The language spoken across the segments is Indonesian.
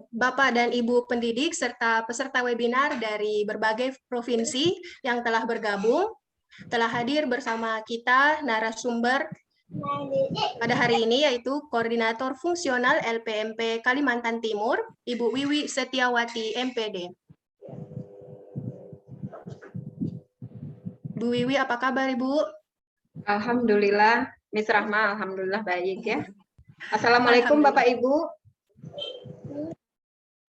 Bapak dan Ibu pendidik serta peserta webinar dari berbagai provinsi yang telah bergabung, telah hadir bersama kita narasumber pada hari ini yaitu Koordinator Fungsional LPMP Kalimantan Timur, Ibu Wiwi Setiawati MPD. Bu Wiwi, apa kabar Ibu? Alhamdulillah, Miss Rahma, alhamdulillah baik ya. Assalamualaikum Bapak Ibu.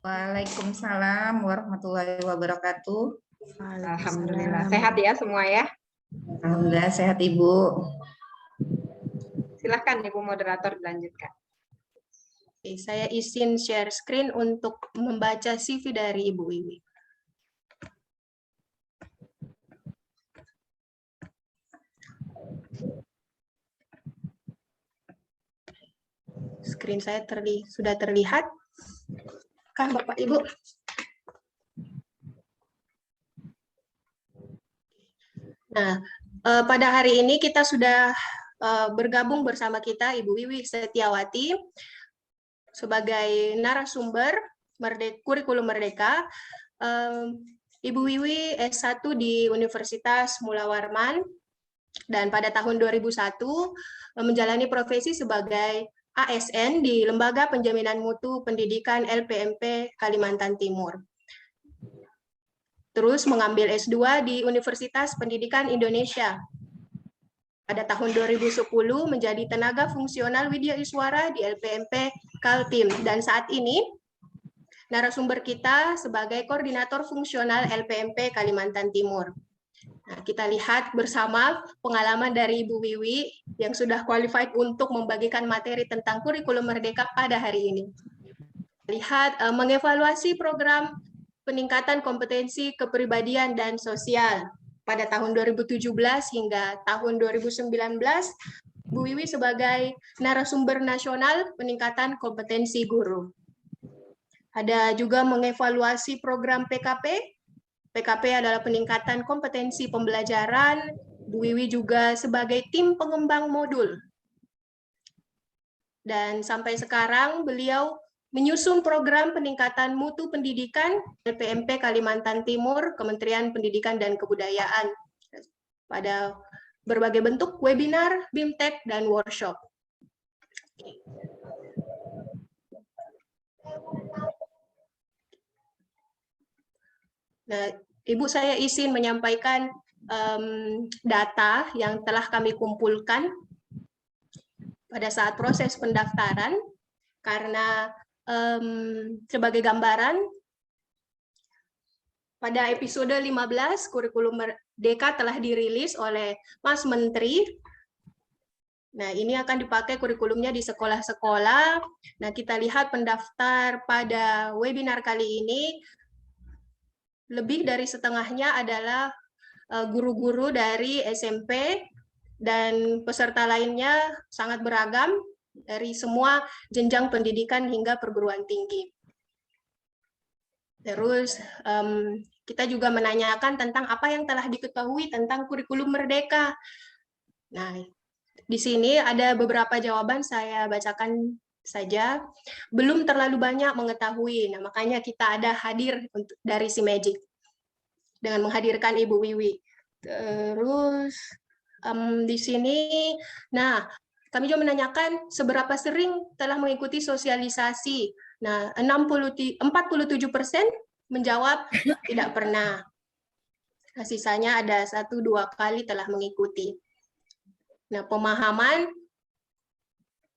Waalaikumsalam warahmatullahi wabarakatuh. Alhamdulillah, sehat ya semua ya? Alhamdulillah sehat Ibu. Silahkan Ibu moderator dilanjutkan. Oke, saya izin share screen untuk membaca CV dari Ibu Wiwi. Screen saya sudah terlihat. Kan Bapak Ibu? Nah, pada hari ini kita sudah bergabung bersama kita Ibu Wiwi Setiawati sebagai narasumber Kurikulum Merdeka. Ibu Wiwi S1 di Universitas Mula Warman dan pada tahun 2001 menjalani profesi sebagai ASN di Lembaga Penjaminan Mutu Pendidikan LPMP Kalimantan Timur. Terus mengambil S2 di Universitas Pendidikan Indonesia. Pada tahun 2010 menjadi tenaga fungsional Widya Iswara di LPMP Kaltim. Dan saat ini narasumber kita sebagai koordinator fungsional LPMP Kalimantan Timur. Nah, kita lihat bersama pengalaman dari Ibu Wiwi yang sudah qualified untuk membagikan materi tentang kurikulum merdeka pada hari ini. Lihat mengevaluasi program peningkatan kompetensi kepribadian dan sosial pada tahun 2017 hingga tahun 2019, Bu Wiwi sebagai narasumber nasional peningkatan kompetensi guru. Ada juga mengevaluasi program PKP. PKP adalah peningkatan kompetensi pembelajaran. Bu Wiwi juga sebagai tim pengembang modul. Dan sampai sekarang beliau menyusun program peningkatan mutu pendidikan LPMP Kalimantan Timur, Kementerian Pendidikan dan Kebudayaan pada berbagai bentuk webinar, BIMTEK, dan workshop. Nah, Ibu, saya izin menyampaikan data yang telah kami kumpulkan pada saat proses pendaftaran, karena sebagai gambaran, pada episode 15, Kurikulum Merdeka telah dirilis oleh Mas Menteri. Nah, ini akan dipakai kurikulumnya di sekolah-sekolah. Nah, kita lihat pendaftar pada webinar kali ini, lebih dari setengahnya adalah guru-guru dari SMP, dan peserta lainnya sangat beragam dari semua jenjang pendidikan hingga perguruan tinggi. Terus kita juga menanyakan tentang apa yang telah diketahui tentang kurikulum merdeka. Nah, di sini ada beberapa jawaban, saya bacakan saja. Belum terlalu banyak mengetahui, nah makanya kita ada hadir dari SIMAGIC dengan menghadirkan Ibu Wiwi. Terus di sini, nah kami juga menanyakan seberapa sering telah mengikuti sosialisasi. Nah, 47% menjawab tidak pernah. Nah, sisanya ada 1-2 kali telah mengikuti. Nah, pemahaman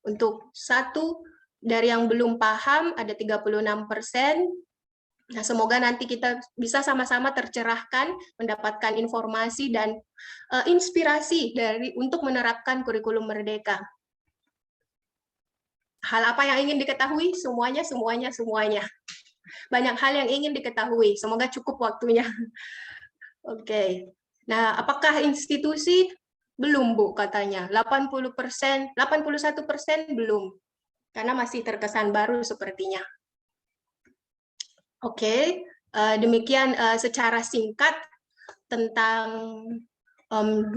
untuk satu dari yang belum paham ada 36%. Nah, semoga nanti kita bisa sama-sama tercerahkan, mendapatkan informasi dan inspirasi untuk menerapkan kurikulum merdeka. Hal apa yang ingin diketahui? Semuanya. Banyak hal yang ingin diketahui. Semoga cukup waktunya. Oke. Nah, apakah institusi? Belum, Bu, katanya. 81% belum. Karena masih terkesan baru sepertinya. Oke, demikian secara singkat tentang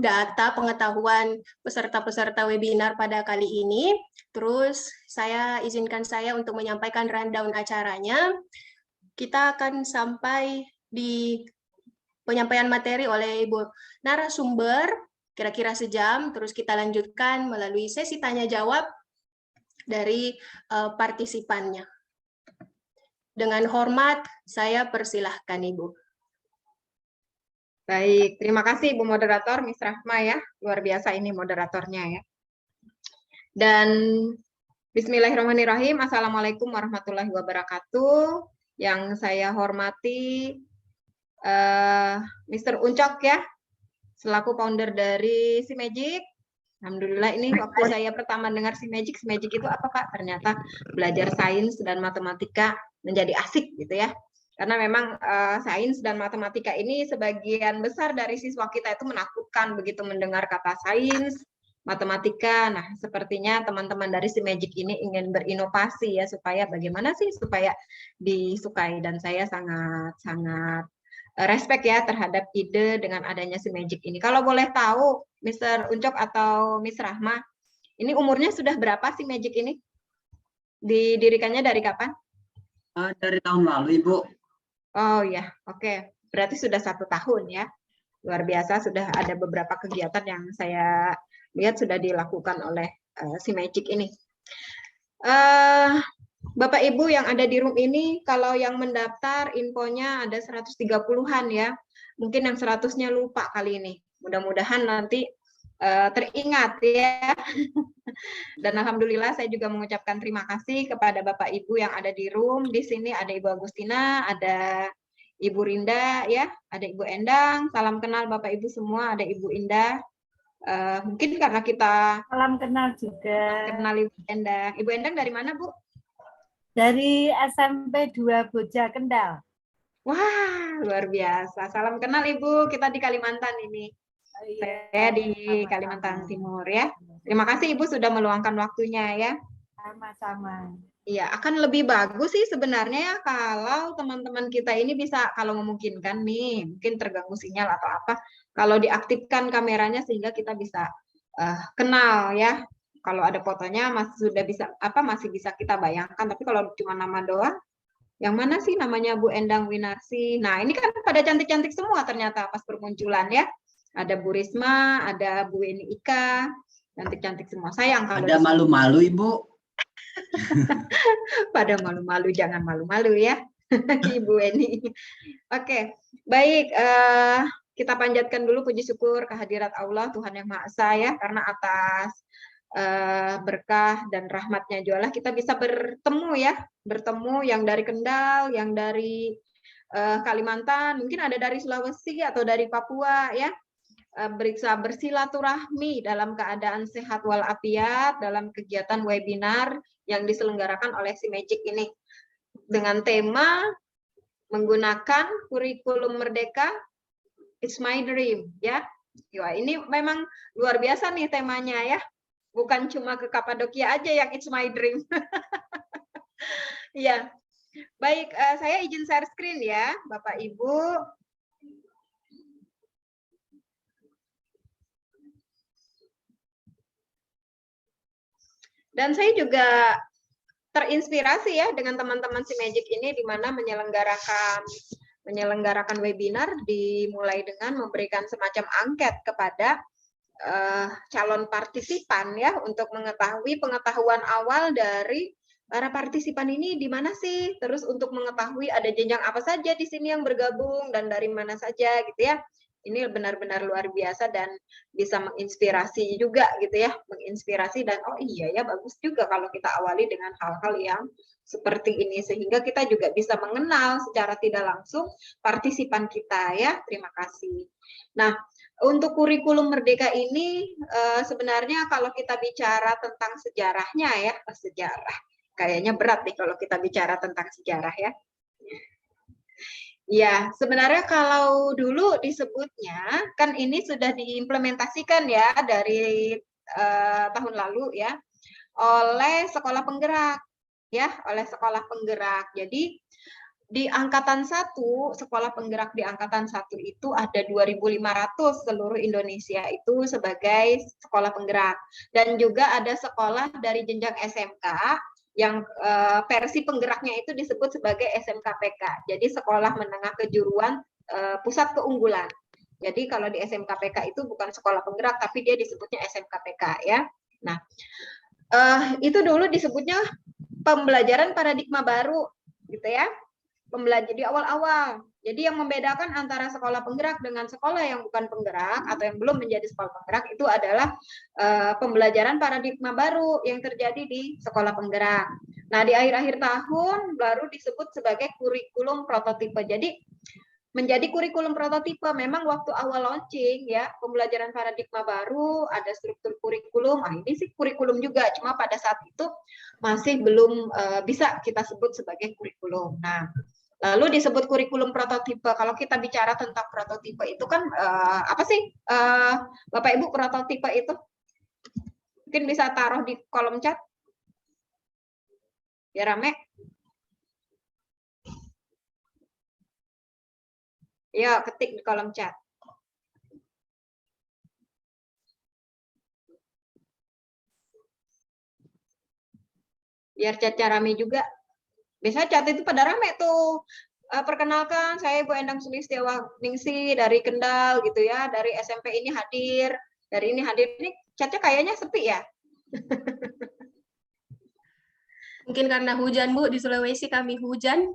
data pengetahuan peserta-peserta webinar pada kali ini. Terus izinkan saya untuk menyampaikan rundown acaranya. Kita akan sampai di penyampaian materi oleh Ibu narasumber, kira-kira sejam, terus kita lanjutkan melalui sesi tanya-jawab dari partisipannya. Dengan hormat, saya persilahkan Ibu. Baik, terima kasih Ibu Moderator, Miss Rahma ya. Luar biasa ini moderatornya ya. Dan bismillahirrahmanirrahim. Assalamualaikum warahmatullahi wabarakatuh. Yang saya hormati Mr. Uncok ya, selaku founder dari SIMagic. Alhamdulillah ini waktu saya pertama dengar SIMagic itu apa Pak? Ternyata belajar sains dan matematika menjadi asik gitu ya. Karena memang sains dan matematika ini sebagian besar dari siswa kita itu menakutkan begitu mendengar kata sains, matematika. Nah, sepertinya teman-teman dari SIMagic ini ingin berinovasi ya supaya bagaimana sih supaya disukai, dan saya sangat respect ya terhadap ide dengan adanya SIMagic ini. Kalau boleh tahu, Mr. Uncok atau Miss Rahma, ini umurnya sudah berapa SIMagic ini? Didirikannya dari kapan? Dari tahun lalu, Ibu. Oh ya, oke. Berarti sudah 1 tahun ya. Luar biasa, sudah ada beberapa kegiatan yang saya lihat sudah dilakukan oleh SIMagic ini. Bapak Ibu yang ada di room ini, kalau yang mendaftar infonya ada 130-an ya. Mungkin yang 100-nya lupa kali ini. Mudah-mudahan nanti teringat ya. Dan alhamdulillah saya juga mengucapkan terima kasih kepada Bapak Ibu yang ada di room. Di sini ada Ibu Agustina, ada Ibu Rinda ya, ada Ibu Endang. Salam kenal Bapak Ibu semua, ada Ibu Indah. Mungkin karena kita salam kenal juga. Kenal Ibu Endang. Ibu Endang dari mana, Bu? Dari SMP 2 Boja Kendal. Wah, luar biasa. Salam kenal Ibu, kita di Kalimantan ini. Oh, iya. Saya di Kalimantan Timur ya. Terima kasih Ibu sudah meluangkan waktunya ya. Sama-sama. Iya, akan lebih bagus sih sebenarnya ya kalau teman-teman kita ini bisa, kalau memungkinkan nih, mungkin terganggu sinyal atau apa, kalau diaktifkan kameranya sehingga kita bisa kenal ya. Kalau ada fotonya masih bisa kita bayangkan, tapi kalau cuma nama doang, yang mana sih namanya Bu Endang Winarsi? Nah, ini kan pada cantik-cantik semua ternyata pas permunculan ya. Ada Bu Risma, ada Bu Weni Ika, cantik-cantik semua. Sayang kalau ada malu-malu, Ibu. pada malu-malu, jangan malu-malu ya, Ibu Weni. Oke, baik. Kita panjatkan dulu puji syukur kehadirat Allah, Tuhan Yang Maha Esa ya, karena atas berkah dan rahmatnya jualah kita bisa bertemu ya, yang dari Kendal, yang dari Kalimantan, mungkin ada dari Sulawesi atau dari Papua ya, bisa bersilaturahmi dalam keadaan sehat walafiat dalam kegiatan webinar yang diselenggarakan oleh SIMagic ini dengan tema menggunakan kurikulum merdeka It's My Dream ya. Wah, ini memang luar biasa nih temanya ya. Bukan cuma ke Kapadokia aja yang It's My Dream. Ya, baik, saya izin share screen ya, Bapak Ibu. Dan saya juga terinspirasi ya dengan teman-teman SIMagic ini, di mana menyelenggarakan webinar dimulai dengan memberikan semacam angket kepada calon partisipan ya, untuk mengetahui pengetahuan awal dari para partisipan ini di mana sih, terus untuk mengetahui ada jenjang apa saja di sini yang bergabung dan dari mana saja gitu ya. Ini benar-benar luar biasa dan bisa menginspirasi juga gitu ya, menginspirasi dan oh iya ya bagus juga kalau kita awali dengan hal-hal yang seperti ini sehingga kita juga bisa mengenal secara tidak langsung partisipan kita ya. Terima kasih. Nah, untuk kurikulum merdeka ini sebenarnya kalau kita bicara tentang sejarahnya ya, sejarah kayaknya berat nih kalau kita bicara tentang sejarah ya. Ya, sebenarnya kalau dulu disebutnya kan ini sudah diimplementasikan ya dari tahun lalu ya oleh sekolah penggerak ya, oleh sekolah penggerak. Jadi di angkatan 1, sekolah penggerak di angkatan 1 itu ada 2.500 seluruh Indonesia itu sebagai sekolah penggerak. Dan juga ada sekolah dari jenjang SMK yang versi penggeraknya itu disebut sebagai SMKPK. Jadi sekolah menengah kejuruan pusat keunggulan. Jadi kalau di SMKPK itu bukan sekolah penggerak, tapi dia disebutnya SMKPK ya. Nah, itu dulu disebutnya pembelajaran paradigma baru, gitu ya. Pembelajaran di awal-awal. Jadi yang membedakan antara sekolah penggerak dengan sekolah yang bukan penggerak atau yang belum menjadi sekolah penggerak itu adalah pembelajaran paradigma baru yang terjadi di sekolah penggerak. Nah, di akhir-akhir tahun baru disebut sebagai kurikulum prototipe. Jadi menjadi kurikulum prototipe memang waktu awal launching ya, pembelajaran paradigma baru, ada struktur kurikulum. Ah, ini sih kurikulum juga, cuma pada saat itu masih belum bisa kita sebut sebagai kurikulum. Nah, lalu disebut kurikulum prototipe. Kalau kita bicara tentang prototipe itu kan apa sih Bapak Ibu prototipe itu? Mungkin bisa taruh di kolom chat. Ya rame. Ya, ketik di kolom chat. Biar chatnya rame juga. Biasanya chat itu pada rame tuh. Perkenalkan, saya Bu Endang Sulistiawaningsih dari Kendal gitu ya, dari SMP ini hadir, dari ini hadir. Ini chatnya kayaknya sepi ya. Mungkin karena hujan, Bu, di Sulawesi kami hujan.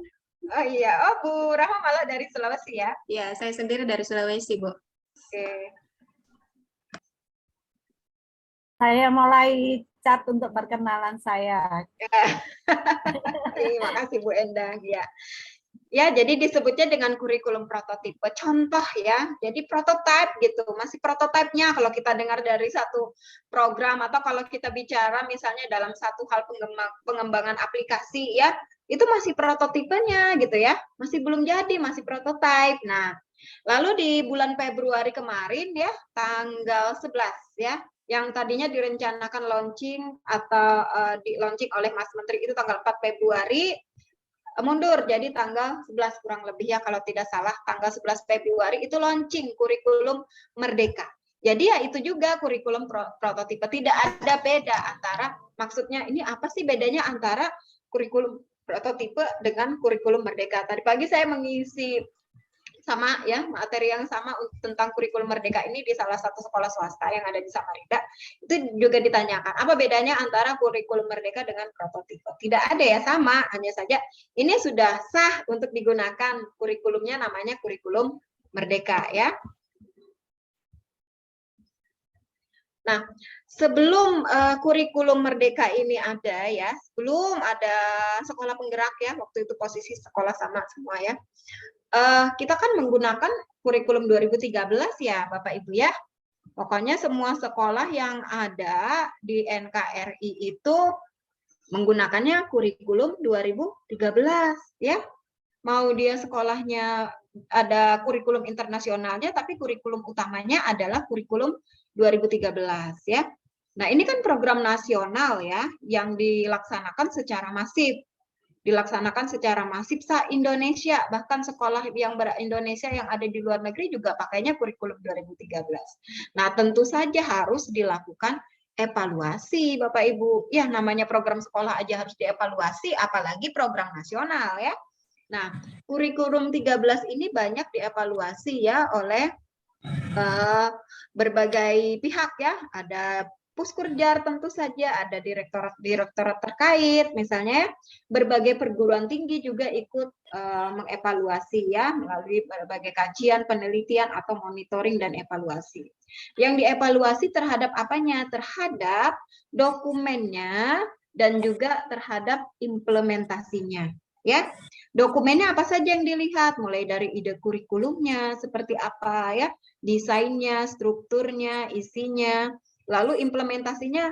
Oh iya, oh Bu Rahma malah dari Sulawesi ya. Ya, saya sendiri dari Sulawesi, Bu. Oke. Saya mulai chat untuk perkenalan saya. Terima kasih Bu Endang ya. Ya, jadi disebutnya dengan kurikulum prototipe. Contoh ya, jadi prototipe gitu, masih prototipenya kalau kita dengar dari satu program atau kalau kita bicara misalnya dalam satu hal pengembangan aplikasi ya, itu masih prototipenya gitu ya, masih belum jadi, masih prototipe. Nah, lalu di bulan Februari kemarin ya, tanggal 11 ya, yang tadinya direncanakan launching atau di launching oleh Mas Menteri itu tanggal 4 Februari, mundur jadi tanggal 11 kurang lebih ya kalau tidak salah, tanggal 11 Februari itu launching kurikulum Merdeka. Jadi ya itu juga kurikulum prototipe, tidak ada beda antara, maksudnya ini apa sih bedanya antara kurikulum prototipe dengan kurikulum Merdeka. Tadi pagi saya mengisi sama ya, materi yang sama tentang kurikulum Merdeka ini di salah satu sekolah swasta yang ada di Samarinda. Itu juga ditanyakan, apa bedanya antara kurikulum Merdeka dengan prototipe? Tidak ada ya, sama, hanya saja ini sudah sah untuk digunakan, kurikulumnya namanya kurikulum Merdeka ya. Nah, sebelum kurikulum Merdeka ini ada ya, sebelum ada sekolah penggerak ya, waktu itu posisi sekolah sama semua ya, kita kan menggunakan kurikulum 2013 ya Bapak Ibu ya. Pokoknya semua sekolah yang ada di NKRI itu menggunakannya kurikulum 2013 ya. Mau dia sekolahnya ada kurikulum internasionalnya, tapi kurikulum utamanya adalah kurikulum 2013 ya. Nah, ini kan program nasional ya yang dilaksanakan secara masif. Dilaksanakan secara masif se-Indonesia, bahkan sekolah yang ber-Indonesia yang ada di luar negeri juga pakainya kurikulum 2013. Nah, tentu saja harus dilakukan evaluasi Bapak Ibu. Ya, namanya program sekolah aja harus dievaluasi, apalagi program nasional ya. Nah, kurikulum 13 ini banyak dievaluasi ya oleh berbagai pihak ya, ada Puskurjar tentu saja, ada direktorat terkait, misalnya berbagai perguruan tinggi juga ikut mengevaluasi ya melalui berbagai kajian, penelitian atau monitoring dan evaluasi. Yang dievaluasi terhadap apanya? Terhadap dokumennya dan juga terhadap implementasinya. Ya, dokumennya apa saja yang dilihat? Mulai dari ide kurikulumnya seperti apa ya, desainnya, strukturnya, isinya. Lalu implementasinya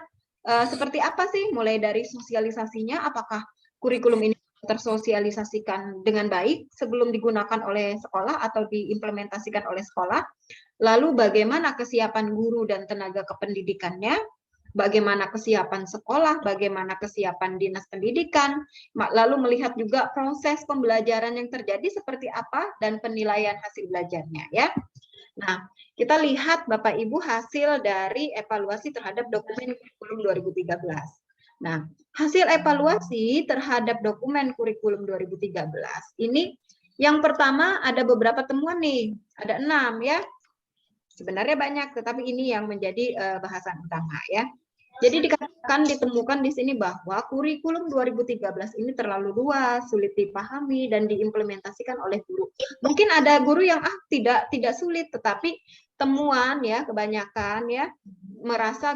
seperti apa sih? Mulai dari sosialisasinya, apakah kurikulum ini tersosialisasikan dengan baik sebelum digunakan oleh sekolah atau diimplementasikan oleh sekolah? Lalu bagaimana kesiapan guru dan tenaga kependidikannya? bagaimana kesiapan sekolah, bagaimana kesiapan dinas pendidikan, lalu melihat juga proses pembelajaran yang terjadi seperti apa dan penilaian hasil belajarnya ya. Nah, kita lihat Bapak Ibu hasil dari evaluasi terhadap dokumen kurikulum 2013. Nah, hasil evaluasi terhadap dokumen kurikulum 2013 ini yang pertama ada beberapa temuan nih, ada 6 ya. Sebenarnya banyak, tetapi ini yang menjadi bahasan utama ya. Jadi ditemukan di sini bahwa kurikulum 2013 ini terlalu luas, sulit dipahami dan diimplementasikan oleh guru. Mungkin ada guru yang tidak sulit, tetapi temuan ya kebanyakan ya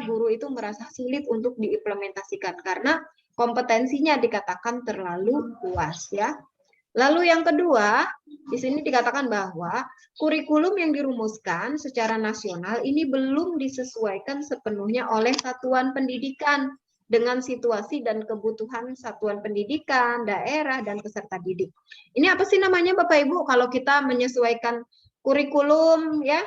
guru itu merasa sulit untuk diimplementasikan karena kompetensinya dikatakan terlalu luas ya. Lalu yang kedua, di sini dikatakan bahwa kurikulum yang dirumuskan secara nasional ini belum disesuaikan sepenuhnya oleh satuan pendidikan dengan situasi dan kebutuhan satuan pendidikan, daerah, dan peserta didik. Ini apa sih namanya Bapak Ibu kalau kita menyesuaikan kurikulum ya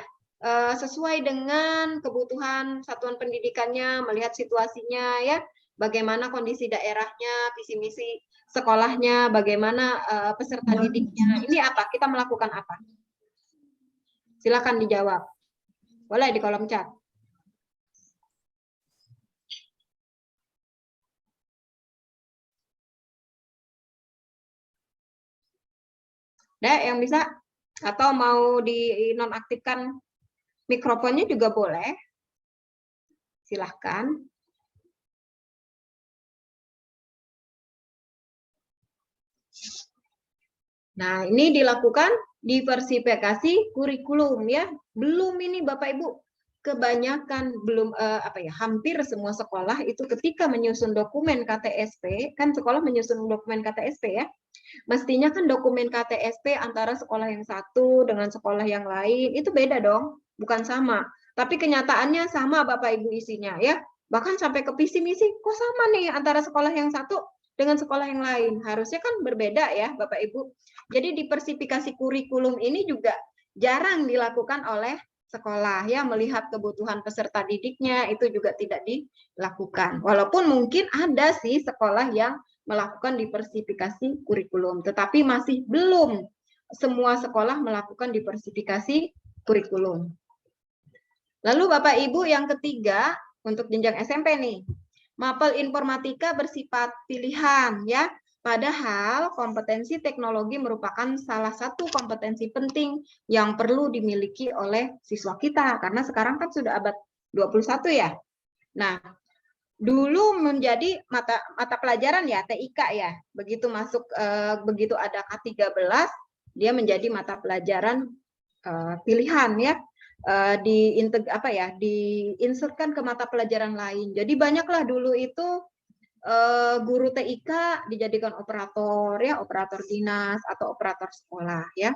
sesuai dengan kebutuhan satuan pendidikannya, melihat situasinya ya, bagaimana kondisi daerahnya, visi misi sekolahnya, bagaimana peserta didiknya. Ini apa? Kita melakukan apa? Silakan dijawab. Boleh di kolom chat. Ada yang bisa? Atau mau dinonaktifkan mikrofonnya juga boleh. Silahkan. Nah, ini dilakukan diversifikasi kurikulum ya. Belum ini Bapak Ibu, kebanyakan belum hampir semua sekolah itu ketika menyusun dokumen KTSP, kan sekolah menyusun dokumen KTSP ya. Mestinya kan dokumen KTSP antara sekolah yang satu dengan sekolah yang lain itu beda dong, bukan sama. Tapi kenyataannya sama Bapak Ibu isinya ya. Bahkan sampai ke visi misi kok sama nih antara sekolah yang satu dengan sekolah yang lain. Harusnya kan berbeda ya Bapak Ibu. Jadi diversifikasi kurikulum ini juga jarang dilakukan oleh sekolah ya, melihat kebutuhan peserta didiknya itu juga tidak dilakukan. Walaupun mungkin ada sih sekolah yang melakukan diversifikasi kurikulum, tetapi masih belum semua sekolah melakukan diversifikasi kurikulum. Lalu Bapak Ibu yang ketiga untuk jenjang SMP nih. Mapel informatika bersifat pilihan ya. Padahal kompetensi teknologi merupakan salah satu kompetensi penting yang perlu dimiliki oleh siswa kita karena sekarang kan sudah abad 21 ya. Nah, dulu menjadi mata pelajaran ya TIK ya. Begitu masuk begitu ada K13 dia menjadi mata pelajaran pilihan ya. Diinsertkan ke mata pelajaran lain. Jadi banyaklah dulu itu guru TIK dijadikan operator ya, operator dinas atau operator sekolah ya.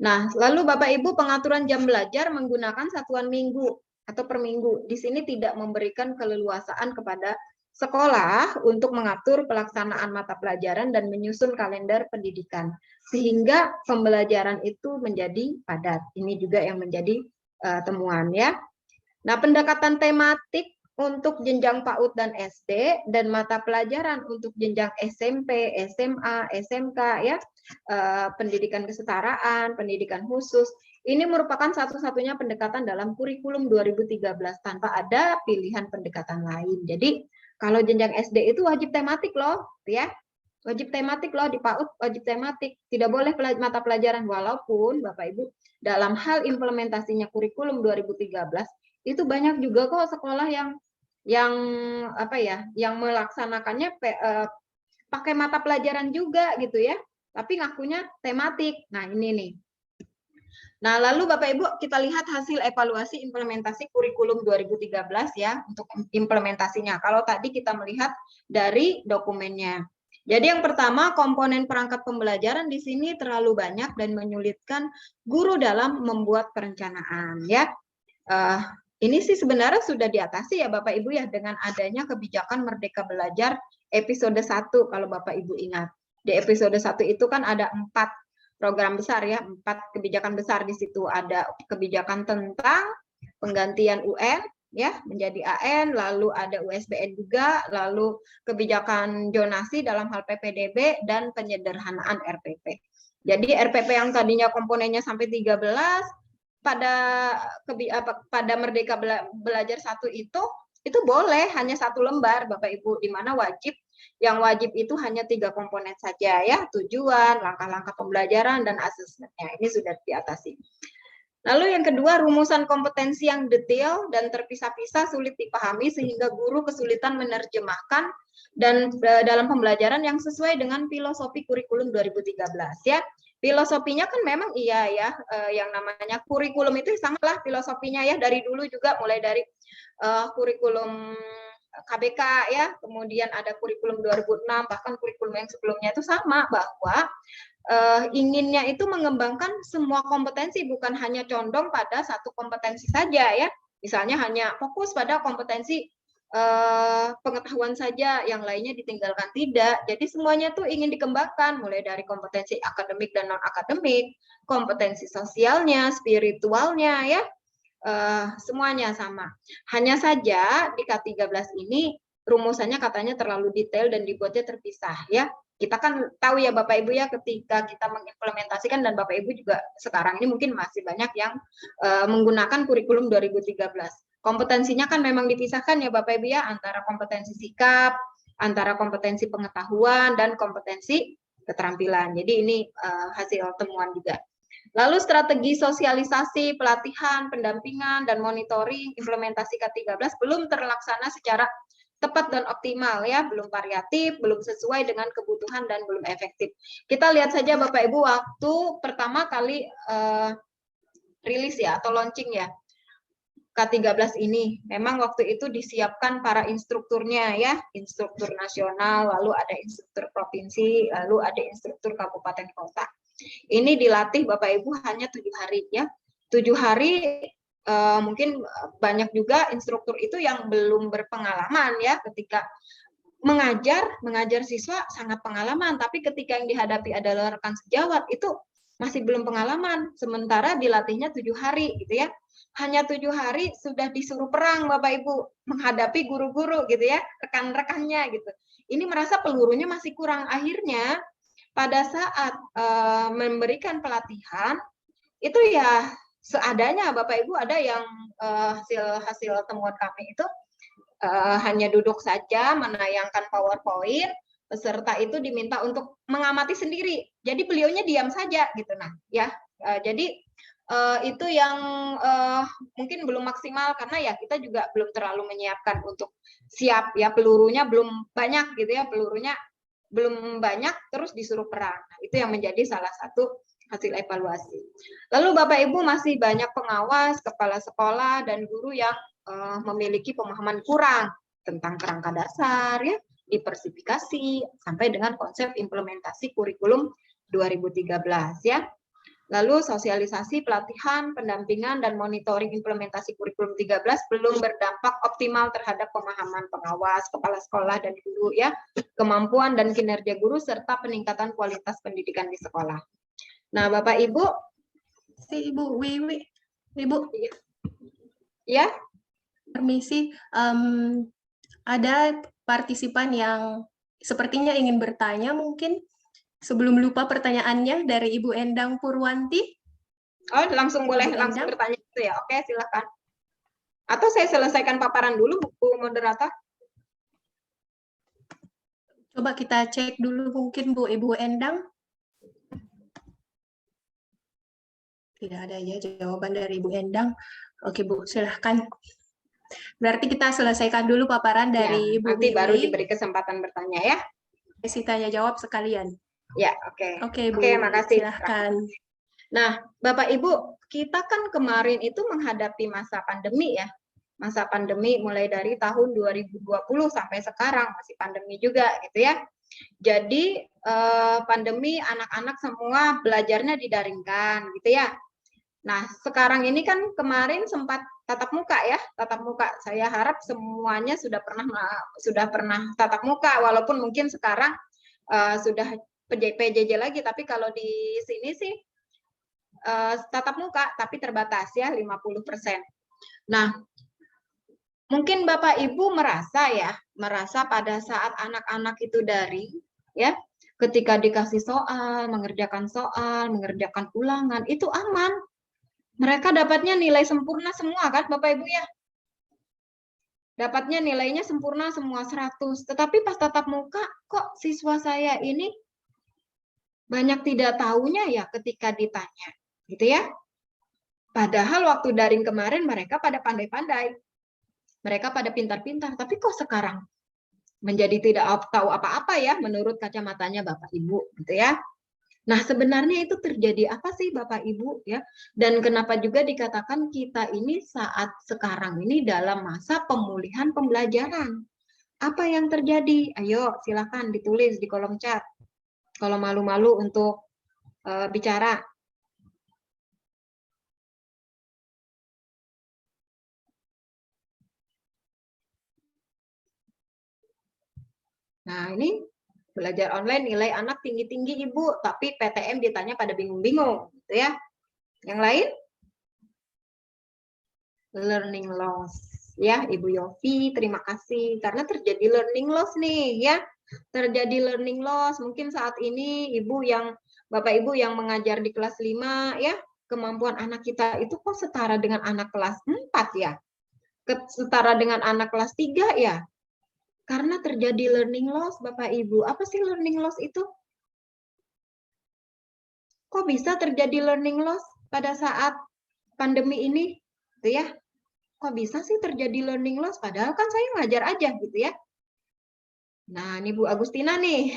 Nah, lalu Bapak Ibu pengaturan jam belajar menggunakan satuan minggu atau per minggu. Di sini tidak memberikan keleluasaan kepada sekolah untuk mengatur pelaksanaan mata pelajaran dan menyusun kalender pendidikan sehingga pembelajaran itu menjadi padat. Ini juga yang menjadi temuan ya. Nah, pendekatan tematik untuk jenjang PAUD dan SD dan mata pelajaran untuk jenjang SMP, SMA, SMK ya, pendidikan kesetaraan, pendidikan khusus. Ini merupakan satu-satunya pendekatan dalam kurikulum 2013 tanpa ada pilihan pendekatan lain. Jadi kalau jenjang SD itu wajib tematik loh, ya. Wajib tematik loh di PAUD, wajib tematik. Tidak boleh mata pelajaran walaupun Bapak Ibu dalam hal implementasinya kurikulum 2013 itu banyak juga kok sekolah yang melaksanakannya pakai mata pelajaran juga gitu ya, tapi ngakunya tematik. Nah, ini nih. Nah, lalu Bapak Ibu kita lihat hasil evaluasi implementasi kurikulum 2013 ya untuk implementasinya. Kalau tadi kita melihat dari dokumennya. Jadi yang pertama, komponen perangkat pembelajaran di sini terlalu banyak dan menyulitkan guru dalam membuat perencanaan ya. Ini sih sebenarnya sudah diatasi ya Bapak Ibu ya dengan adanya kebijakan Merdeka Belajar episode 1 kalau Bapak Ibu ingat. Di episode 1 itu kan ada 4 program besar ya, 4 kebijakan besar di situ. Ada kebijakan tentang penggantian UN, ya, menjadi AN, lalu ada USBN juga, lalu kebijakan zonasi dalam hal PPDB dan penyederhanaan RPP. Jadi RPP yang tadinya komponennya sampai 13 pada Merdeka Belajar 1 itu boleh hanya 1 lembar Bapak Ibu, di mana yang wajib itu hanya 3 komponen saja ya, tujuan, langkah-langkah pembelajaran dan asesmennya. Ini sudah diatasi. Lalu yang kedua, rumusan kompetensi yang detail dan terpisah-pisah sulit dipahami sehingga guru kesulitan menerjemahkan dan dalam pembelajaran yang sesuai dengan filosofi kurikulum 2013 ya. Filosofinya kan memang iya ya, yang namanya kurikulum itu samalah filosofinya ya, dari dulu juga mulai dari kurikulum KBK ya, kemudian ada kurikulum 2006, bahkan kurikulum yang sebelumnya itu sama, bahwa inginnya itu mengembangkan semua kompetensi, bukan hanya condong pada satu kompetensi saja ya. Misalnya hanya fokus pada kompetensi pengetahuan saja, yang lainnya ditinggalkan, tidak. Jadi semuanya tuh ingin dikembangkan, mulai dari kompetensi akademik dan non akademik, kompetensi sosialnya, spiritualnya ya, semuanya sama. Hanya saja di K13 ini rumusannya katanya terlalu detail dan dibuatnya terpisah ya. Kita kan tahu ya Bapak Ibu ya, ketika kita mengimplementasikan, dan Bapak Ibu juga sekarang ini mungkin masih banyak yang menggunakan kurikulum 2013. Kompetensinya kan memang dipisahkan ya Bapak Ibu ya, antara kompetensi sikap, antara kompetensi pengetahuan, dan kompetensi keterampilan. Jadi ini hasil temuan juga. Lalu strategi sosialisasi, pelatihan, pendampingan, dan monitoring implementasi K13 belum terlaksana secara tepat dan optimal ya, belum variatif, belum sesuai dengan kebutuhan, dan belum efektif. Kita lihat saja Bapak Ibu waktu pertama kali rilis ya atau launching ya K13 ini, memang waktu itu disiapkan para instrukturnya ya, instruktur nasional, lalu ada instruktur provinsi, lalu ada instruktur kabupaten kota. Ini dilatih Bapak Ibu hanya 7 hari ya, 7 hari. Mungkin banyak juga instruktur itu yang belum berpengalaman ya, ketika mengajar siswa sangat pengalaman, tapi ketika yang dihadapi adalah rekan sejawat itu masih belum pengalaman, sementara dilatihnya 7 hari gitu ya. Hanya 7 hari sudah disuruh perang Bapak Ibu, menghadapi guru-guru gitu ya, rekan-rekannya gitu. Ini merasa pelurunya masih kurang, akhirnya pada saat memberikan pelatihan itu ya seadanya Bapak Ibu. Ada yang hasil temuan kami itu hanya duduk saja menayangkan PowerPoint, peserta itu diminta untuk mengamati sendiri. Jadi beliaunya diam saja gitu. Nah, ya. Jadi itu yang mungkin belum maksimal, karena ya kita juga belum terlalu menyiapkan untuk siap ya, pelurunya belum banyak gitu ya, pelurunya belum banyak terus disuruh perang. Nah, itu yang menjadi salah satu hasil evaluasi. Lalu Bapak Ibu masih banyak pengawas, kepala sekolah, dan guru yang memiliki pemahaman kurang tentang kerangka dasar ya, diversifikasi sampai dengan konsep implementasi kurikulum 2013 ya. Lalu sosialisasi, pelatihan, pendampingan, dan monitoring implementasi kurikulum 13 belum berdampak optimal terhadap pemahaman pengawas, kepala sekolah, dan guru ya, kemampuan dan kinerja guru, serta peningkatan kualitas pendidikan di sekolah. Nah, Bapak Ibu, Ibu Wiwi, Ibu, ya, permisi, ada partisipan yang sepertinya ingin bertanya mungkin. Sebelum lupa pertanyaannya dari Ibu Endang Purwanti. Oh, langsung boleh Ibu langsung Endang. bertanya itu ya. Oke, silakan. Atau saya selesaikan paparan dulu, Bu Moderator. Coba kita cek dulu mungkin Ibu Endang. Tidak ada ya jawaban dari Ibu Endang. Oke Bu, silahkan. Berarti kita selesaikan dulu paparan dari ya, Ibu nanti Wiwi. baru diberi kesempatan bertanya ya. Sesi tanya jawab sekalian. Ya, oke. Oke, Bu. Oke, makasih. Silahkan. Nah, Bapak Ibu, kita kan kemarin itu menghadapi masa pandemi ya. Masa pandemi mulai dari tahun 2020 sampai sekarang masih pandemi juga gitu ya. Jadi pandemi, anak-anak semua belajarnya didaringkan gitu ya. Nah, sekarang ini kan kemarin sempat tatap muka ya, tatap muka. Saya harap semuanya sudah pernah tatap muka, walaupun mungkin sekarang sudah PJJ lagi, tapi kalau di sini sih tatap muka tapi terbatas ya, 50%. Nah, mungkin Bapak Ibu merasa pada saat anak-anak itu daring, ya, ketika dikasih soal, mengerjakan ulangan, itu aman. Mereka dapatnya nilai sempurna semua kan Bapak Ibu ya? Dapatnya nilainya sempurna semua 100. Tetapi pas tatap muka, kok siswa saya ini banyak tidak tahunya ya ketika ditanya, gitu ya. Padahal waktu daring kemarin mereka pada pandai-pandai. Mereka pada pintar-pintar, tapi kok sekarang menjadi tidak tahu apa-apa ya menurut kacamatanya Bapak Ibu, gitu ya. Nah, sebenarnya itu terjadi apa sih Bapak Ibu ya? Dan kenapa juga dikatakan kita ini saat sekarang ini dalam masa pemulihan pembelajaran? Apa yang terjadi? Ayo, silakan ditulis di kolom chat. Kalau malu-malu untuk bicara. Nah, ini belajar online nilai anak tinggi-tinggi Ibu, tapi PTM ditanya pada bingung-bingung, gitu ya. Yang lain? Learning loss. Ya, Ibu Yofi, terima kasih. Karena terjadi learning loss nih, ya. Terjadi learning loss. Mungkin saat ini Bapak Ibu yang mengajar di kelas 5, ya, kemampuan anak kita itu kok setara dengan anak kelas 4, ya. Setara dengan anak kelas 3, ya. Karena terjadi learning loss, Bapak Ibu. Apa sih learning loss itu? Kok bisa terjadi learning loss pada saat pandemi ini? Gitu ya. Kok bisa sih terjadi learning loss? Padahal kan saya ngajar aja gitu ya. Nah, ini Bu Agustina nih.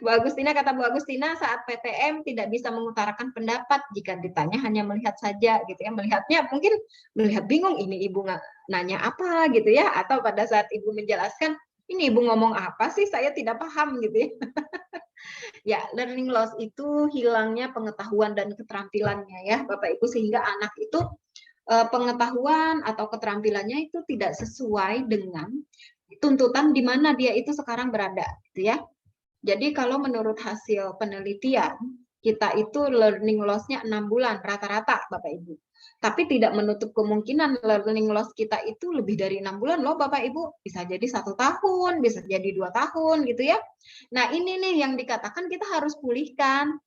Bu Agustina, kata Bu Agustina, saat PTM tidak bisa mengutarakan pendapat jika ditanya hanya melihat saja gitu ya. Melihatnya mungkin melihat bingung, ini Ibu nggak nanya apa gitu ya. Atau pada saat Ibu menjelaskan, ini Ibu ngomong apa sih, saya tidak paham gitu ya. Ya, learning loss itu hilangnya pengetahuan dan keterampilannya ya Bapak Ibu, sehingga anak itu pengetahuan atau keterampilannya itu tidak sesuai dengan tuntutan di mana dia itu sekarang berada, gitu ya. Jadi kalau menurut hasil penelitian, kita itu learning loss-nya 6 bulan rata-rata, Bapak Ibu. Tapi tidak menutup kemungkinan learning loss kita itu lebih dari 6 bulan loh, Bapak Ibu. Bisa jadi 1 tahun, bisa jadi 2 tahun, gitu ya. Nah, ini nih yang dikatakan kita harus pulihkan.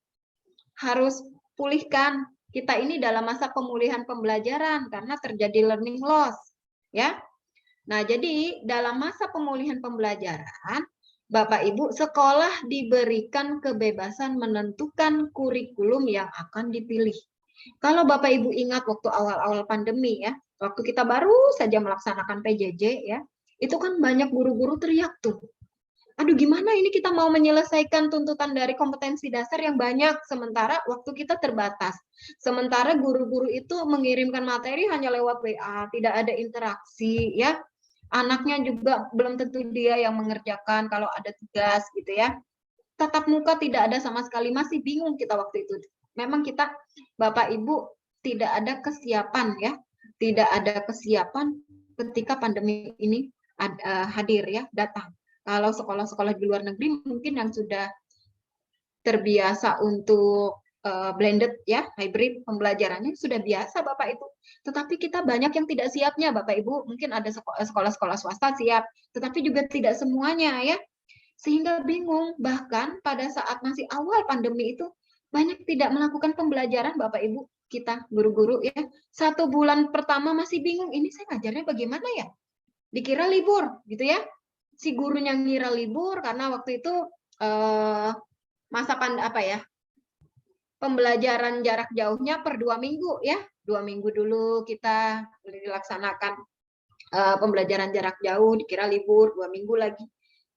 Harus pulihkan. Kita ini dalam masa pemulihan pembelajaran karena terjadi learning loss, ya. Nah, jadi dalam masa pemulihan pembelajaran, Bapak Ibu, sekolah diberikan kebebasan menentukan kurikulum yang akan dipilih. Kalau Bapak Ibu ingat waktu awal-awal pandemi ya, waktu kita baru saja melaksanakan PJJ ya, itu kan banyak guru-guru teriak tuh. Aduh, gimana ini kita mau menyelesaikan tuntutan dari kompetensi dasar yang banyak, sementara waktu kita terbatas. Sementara guru-guru itu mengirimkan materi hanya lewat WA, tidak ada interaksi ya. Anaknya juga belum tentu dia yang mengerjakan kalau ada tugas gitu ya. Tatap muka tidak ada sama sekali, masih bingung kita waktu itu. Memang kita Bapak Ibu tidak ada kesiapan ya. Tidak ada kesiapan ketika pandemi ini hadir ya, datang. Kalau sekolah-sekolah di luar negeri mungkin yang sudah terbiasa untuk blended ya, hybrid pembelajarannya sudah biasa Bapak Ibu. Tetapi kita banyak yang tidak siapnya Bapak Ibu. Mungkin ada sekolah-sekolah swasta siap, tetapi juga tidak semuanya ya. Sehingga bingung, bahkan pada saat masih awal pandemi itu banyak tidak melakukan pembelajaran Bapak Ibu, kita guru-guru ya. 1 bulan pertama masih bingung, ini saya ngajarnya bagaimana ya? Dikira libur gitu ya. Si gurunya ngira libur karena waktu itu masa pembelajaran jarak jauhnya per 2 minggu ya. 2 minggu dulu kita dilaksanakan pembelajaran jarak jauh, dikira libur 2 minggu lagi.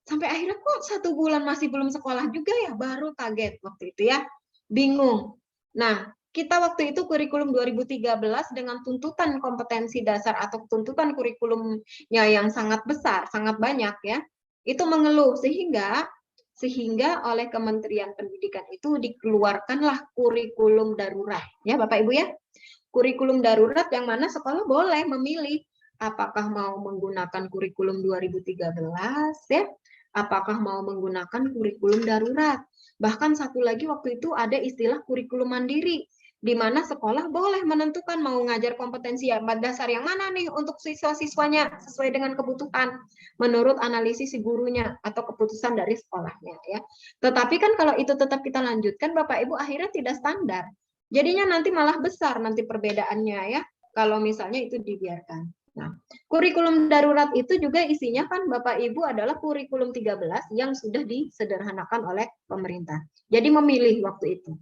Sampai akhirnya kok 1 bulan masih belum sekolah juga ya, baru kaget waktu itu ya. Bingung. Nah, kita waktu itu kurikulum 2013 dengan tuntutan kompetensi dasar atau tuntutan kurikulumnya yang sangat besar, sangat banyak ya. Itu mengeluh sehingga oleh Kementerian Pendidikan itu dikeluarkanlah kurikulum darurat ya Bapak Ibu ya. Kurikulum darurat yang mana sekolah boleh memilih apakah mau menggunakan kurikulum 2013 ya, apakah mau menggunakan kurikulum darurat. Bahkan satu lagi waktu itu ada istilah kurikulum mandiri. di mana sekolah boleh menentukan mau ngajar kompetensi dasar yang mana nih untuk siswa-siswanya sesuai dengan kebutuhan menurut analisis si gurunya atau keputusan dari sekolahnya ya. Tetapi kan kalau itu tetap kita lanjutkan Bapak Ibu akhirnya tidak standar. Jadinya nanti malah besar nanti perbedaannya ya kalau misalnya itu dibiarkan. Nah, kurikulum darurat itu juga isinya kan Bapak Ibu adalah kurikulum 13 yang sudah disederhanakan oleh pemerintah. Jadi memilih waktu itu.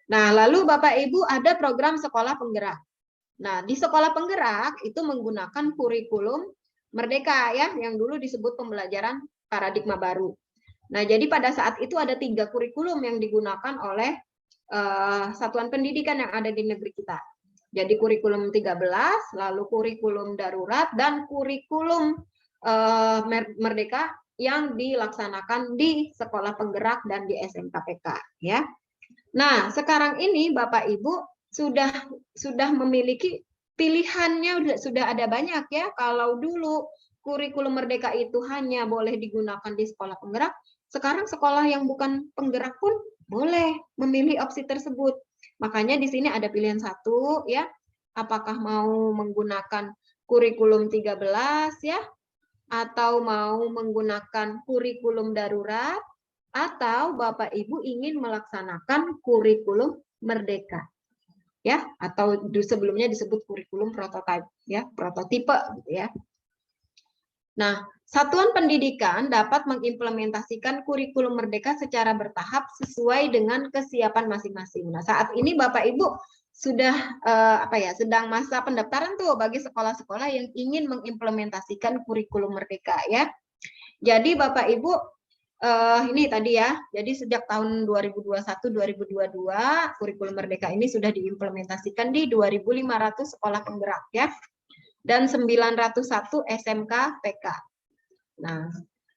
Nah, lalu Bapak Ibu ada program sekolah penggerak. Nah, di sekolah penggerak itu menggunakan kurikulum Merdeka ya, yang dulu disebut pembelajaran paradigma baru. Nah, jadi pada saat itu ada 3 kurikulum yang digunakan oleh satuan pendidikan yang ada di negeri kita. Jadi kurikulum 13, lalu kurikulum darurat, dan kurikulum Merdeka yang dilaksanakan di sekolah penggerak dan di SMKPK ya. Nah, sekarang ini Bapak Ibu sudah memiliki pilihannya, sudah ada banyak ya. Kalau dulu kurikulum Merdeka itu hanya boleh digunakan di sekolah penggerak, sekarang sekolah yang bukan penggerak pun boleh memilih opsi tersebut. Makanya di sini ada pilihan satu ya. Apakah mau menggunakan kurikulum 13 ya, atau mau menggunakan kurikulum darurat, atau Bapak Ibu ingin melaksanakan kurikulum Merdeka ya, atau sebelumnya disebut kurikulum prototipe ya, prototipe gitu ya. Nah, satuan pendidikan dapat mengimplementasikan kurikulum Merdeka secara bertahap sesuai dengan kesiapan masing-masing. Nah, saat ini Bapak Ibu sudah sedang masa pendaftaran tuh bagi sekolah-sekolah yang ingin mengimplementasikan kurikulum Merdeka ya. Jadi Bapak Ibu ini tadi ya, jadi sejak tahun 2021-2022 kurikulum Merdeka ini sudah diimplementasikan di 2.500 sekolah penggerak ya, dan 901 SMK PK. Nah,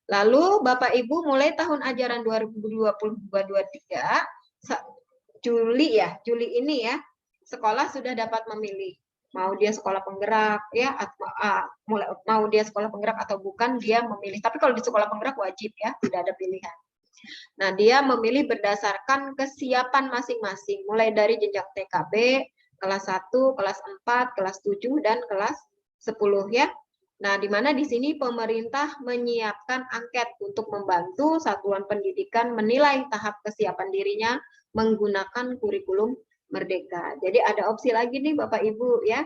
lalu Bapak Ibu mulai tahun ajaran 2022-2023 Juli ini ya, sekolah sudah dapat memilih mau dia sekolah penggerak ya, atau mau dia sekolah penggerak atau bukan, dia memilih. Tapi kalau di sekolah penggerak wajib ya, tidak ada pilihan. Nah, dia memilih berdasarkan kesiapan masing-masing, mulai dari jenjang TKB, kelas 1, kelas 4, kelas 7, dan kelas 10 ya. Nah, di mana di sini pemerintah menyiapkan angket untuk membantu satuan pendidikan menilai tahap kesiapan dirinya menggunakan kurikulum Merdeka. Jadi ada opsi lagi nih Bapak Ibu ya.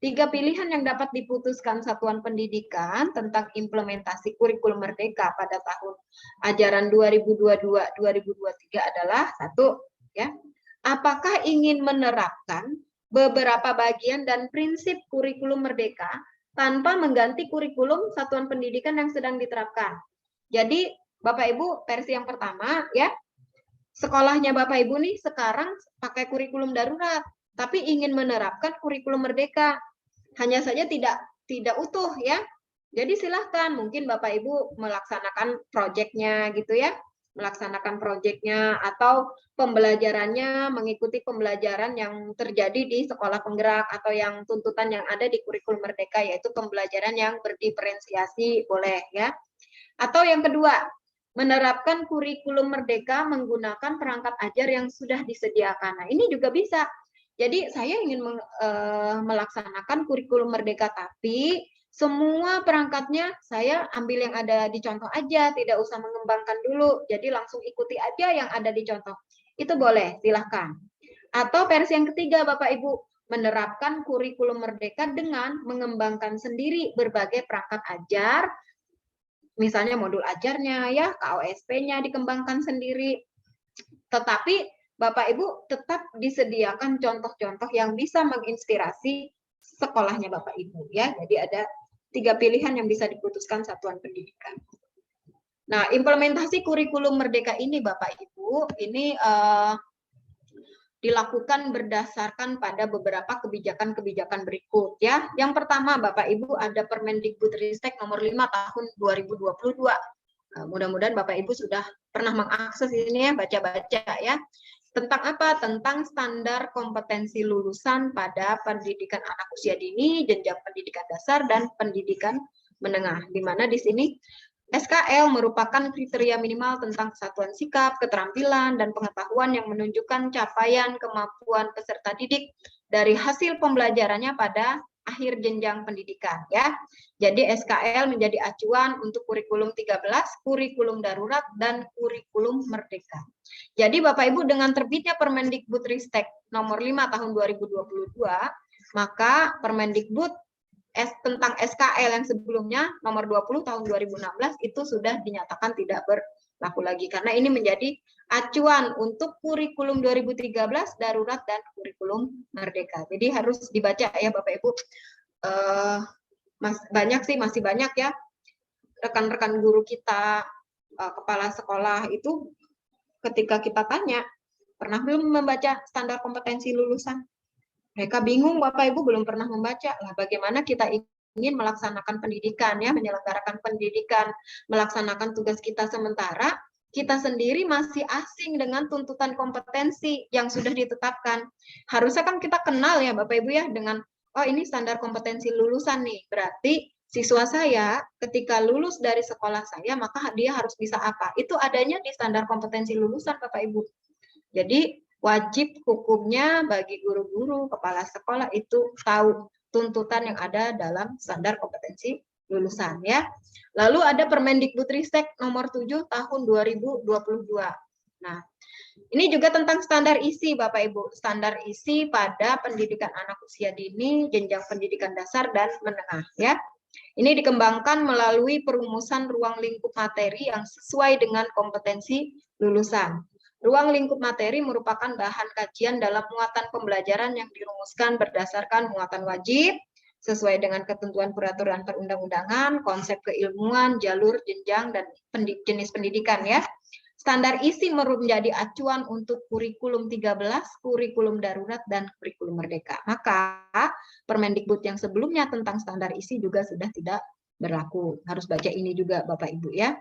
3 pilihan yang dapat diputuskan satuan pendidikan tentang implementasi kurikulum Merdeka pada tahun ajaran 2022-2023 adalah 1 ya. Apakah ingin menerapkan beberapa bagian dan prinsip kurikulum Merdeka tanpa mengganti kurikulum satuan pendidikan yang sedang diterapkan. Jadi Bapak Ibu versi yang pertama ya, sekolahnya Bapak Ibu nih sekarang pakai kurikulum darurat, tapi ingin menerapkan kurikulum Merdeka, hanya saja tidak utuh ya. Jadi silahkan, mungkin Bapak Ibu melaksanakan proyeknya gitu ya, melaksanakan proyeknya atau pembelajarannya mengikuti pembelajaran yang terjadi di sekolah penggerak atau yang tuntutan yang ada di kurikulum Merdeka, yaitu pembelajaran yang berdiferensiasi boleh ya. Atau yang kedua, menerapkan kurikulum Merdeka menggunakan perangkat ajar yang sudah disediakan. Nah, ini juga bisa. Jadi saya ingin melaksanakan kurikulum Merdeka, tapi semua perangkatnya saya ambil yang ada di contoh aja, tidak usah mengembangkan dulu. Jadi langsung ikuti aja yang ada di contoh. Itu boleh, silahkan. Atau versi yang ketiga, Bapak Ibu, menerapkan kurikulum Merdeka dengan mengembangkan sendiri berbagai perangkat ajar, misalnya modul ajarnya ya, KOSP-nya dikembangkan sendiri. Tetapi Bapak Ibu tetap disediakan contoh-contoh yang bisa menginspirasi sekolahnya Bapak Ibu ya. Jadi ada 3 pilihan yang bisa diputuskan satuan pendidikan. Nah, implementasi kurikulum Merdeka ini Bapak Ibu, ini dilakukan berdasarkan pada beberapa kebijakan-kebijakan berikut ya. Yang pertama Bapak Ibu ada Permendikbudristek nomor 5 tahun 2022. Mudah-mudahan Bapak Ibu sudah pernah mengakses ini ya, baca-baca ya. Tentang apa? Tentang standar kompetensi lulusan pada pendidikan anak usia dini, jenjang pendidikan dasar dan pendidikan menengah. Di mana di sini SKL merupakan kriteria minimal tentang kesatuan sikap, keterampilan, dan pengetahuan yang menunjukkan capaian kemampuan peserta didik dari hasil pembelajarannya pada akhir jenjang pendidikan ya. Jadi SKL menjadi acuan untuk kurikulum 13, kurikulum darurat, dan kurikulum merdeka. Jadi Bapak Ibu, dengan terbitnya Permendikbudristek nomor 5 tahun 2022, maka Permendikbud tentang SKL yang sebelumnya nomor 20 tahun 2016 itu sudah dinyatakan tidak berlaku lagi karena ini menjadi acuan untuk kurikulum 2013 darurat dan kurikulum merdeka. Jadi harus dibaca ya Bapak Ibu. Masih banyak ya rekan-rekan guru kita, kepala sekolah itu ketika kita tanya pernah belum membaca standar kompetensi lulusan? Mereka bingung, Bapak Ibu belum pernah membaca. Lah, bagaimana kita ingin melaksanakan pendidikan, ya, menyelenggarakan pendidikan, melaksanakan tugas kita sementara, kita sendiri masih asing dengan tuntutan kompetensi yang sudah ditetapkan. Harusnya kan kita kenal ya Bapak Ibu ya dengan, oh ini standar kompetensi lulusan nih. Berarti siswa saya ketika lulus dari sekolah saya, maka dia harus bisa apa? Itu adanya di standar kompetensi lulusan Bapak Ibu. Jadi wajib hukumnya bagi guru-guru, kepala sekolah itu tahu tuntutan yang ada dalam standar kompetensi lulusan ya. Lalu ada Permendikbudristek nomor 7 tahun 2022. Nah, ini juga tentang standar isi Bapak Ibu, standar isi pada pendidikan anak usia dini, jenjang pendidikan dasar dan menengah ya. Ini dikembangkan melalui perumusan ruang lingkup materi yang sesuai dengan kompetensi lulusan. Ruang lingkup materi merupakan bahan kajian dalam muatan pembelajaran yang dirumuskan berdasarkan muatan wajib, sesuai dengan ketentuan peraturan perundang-undangan, konsep keilmuan, jalur, jenjang, dan jenis pendidikan ya. Standar isi menjadi acuan untuk kurikulum 13, kurikulum darurat, dan kurikulum merdeka. Maka Permendikbud yang sebelumnya tentang standar isi juga sudah tidak berlaku. Harus baca ini juga Bapak Ibu ya.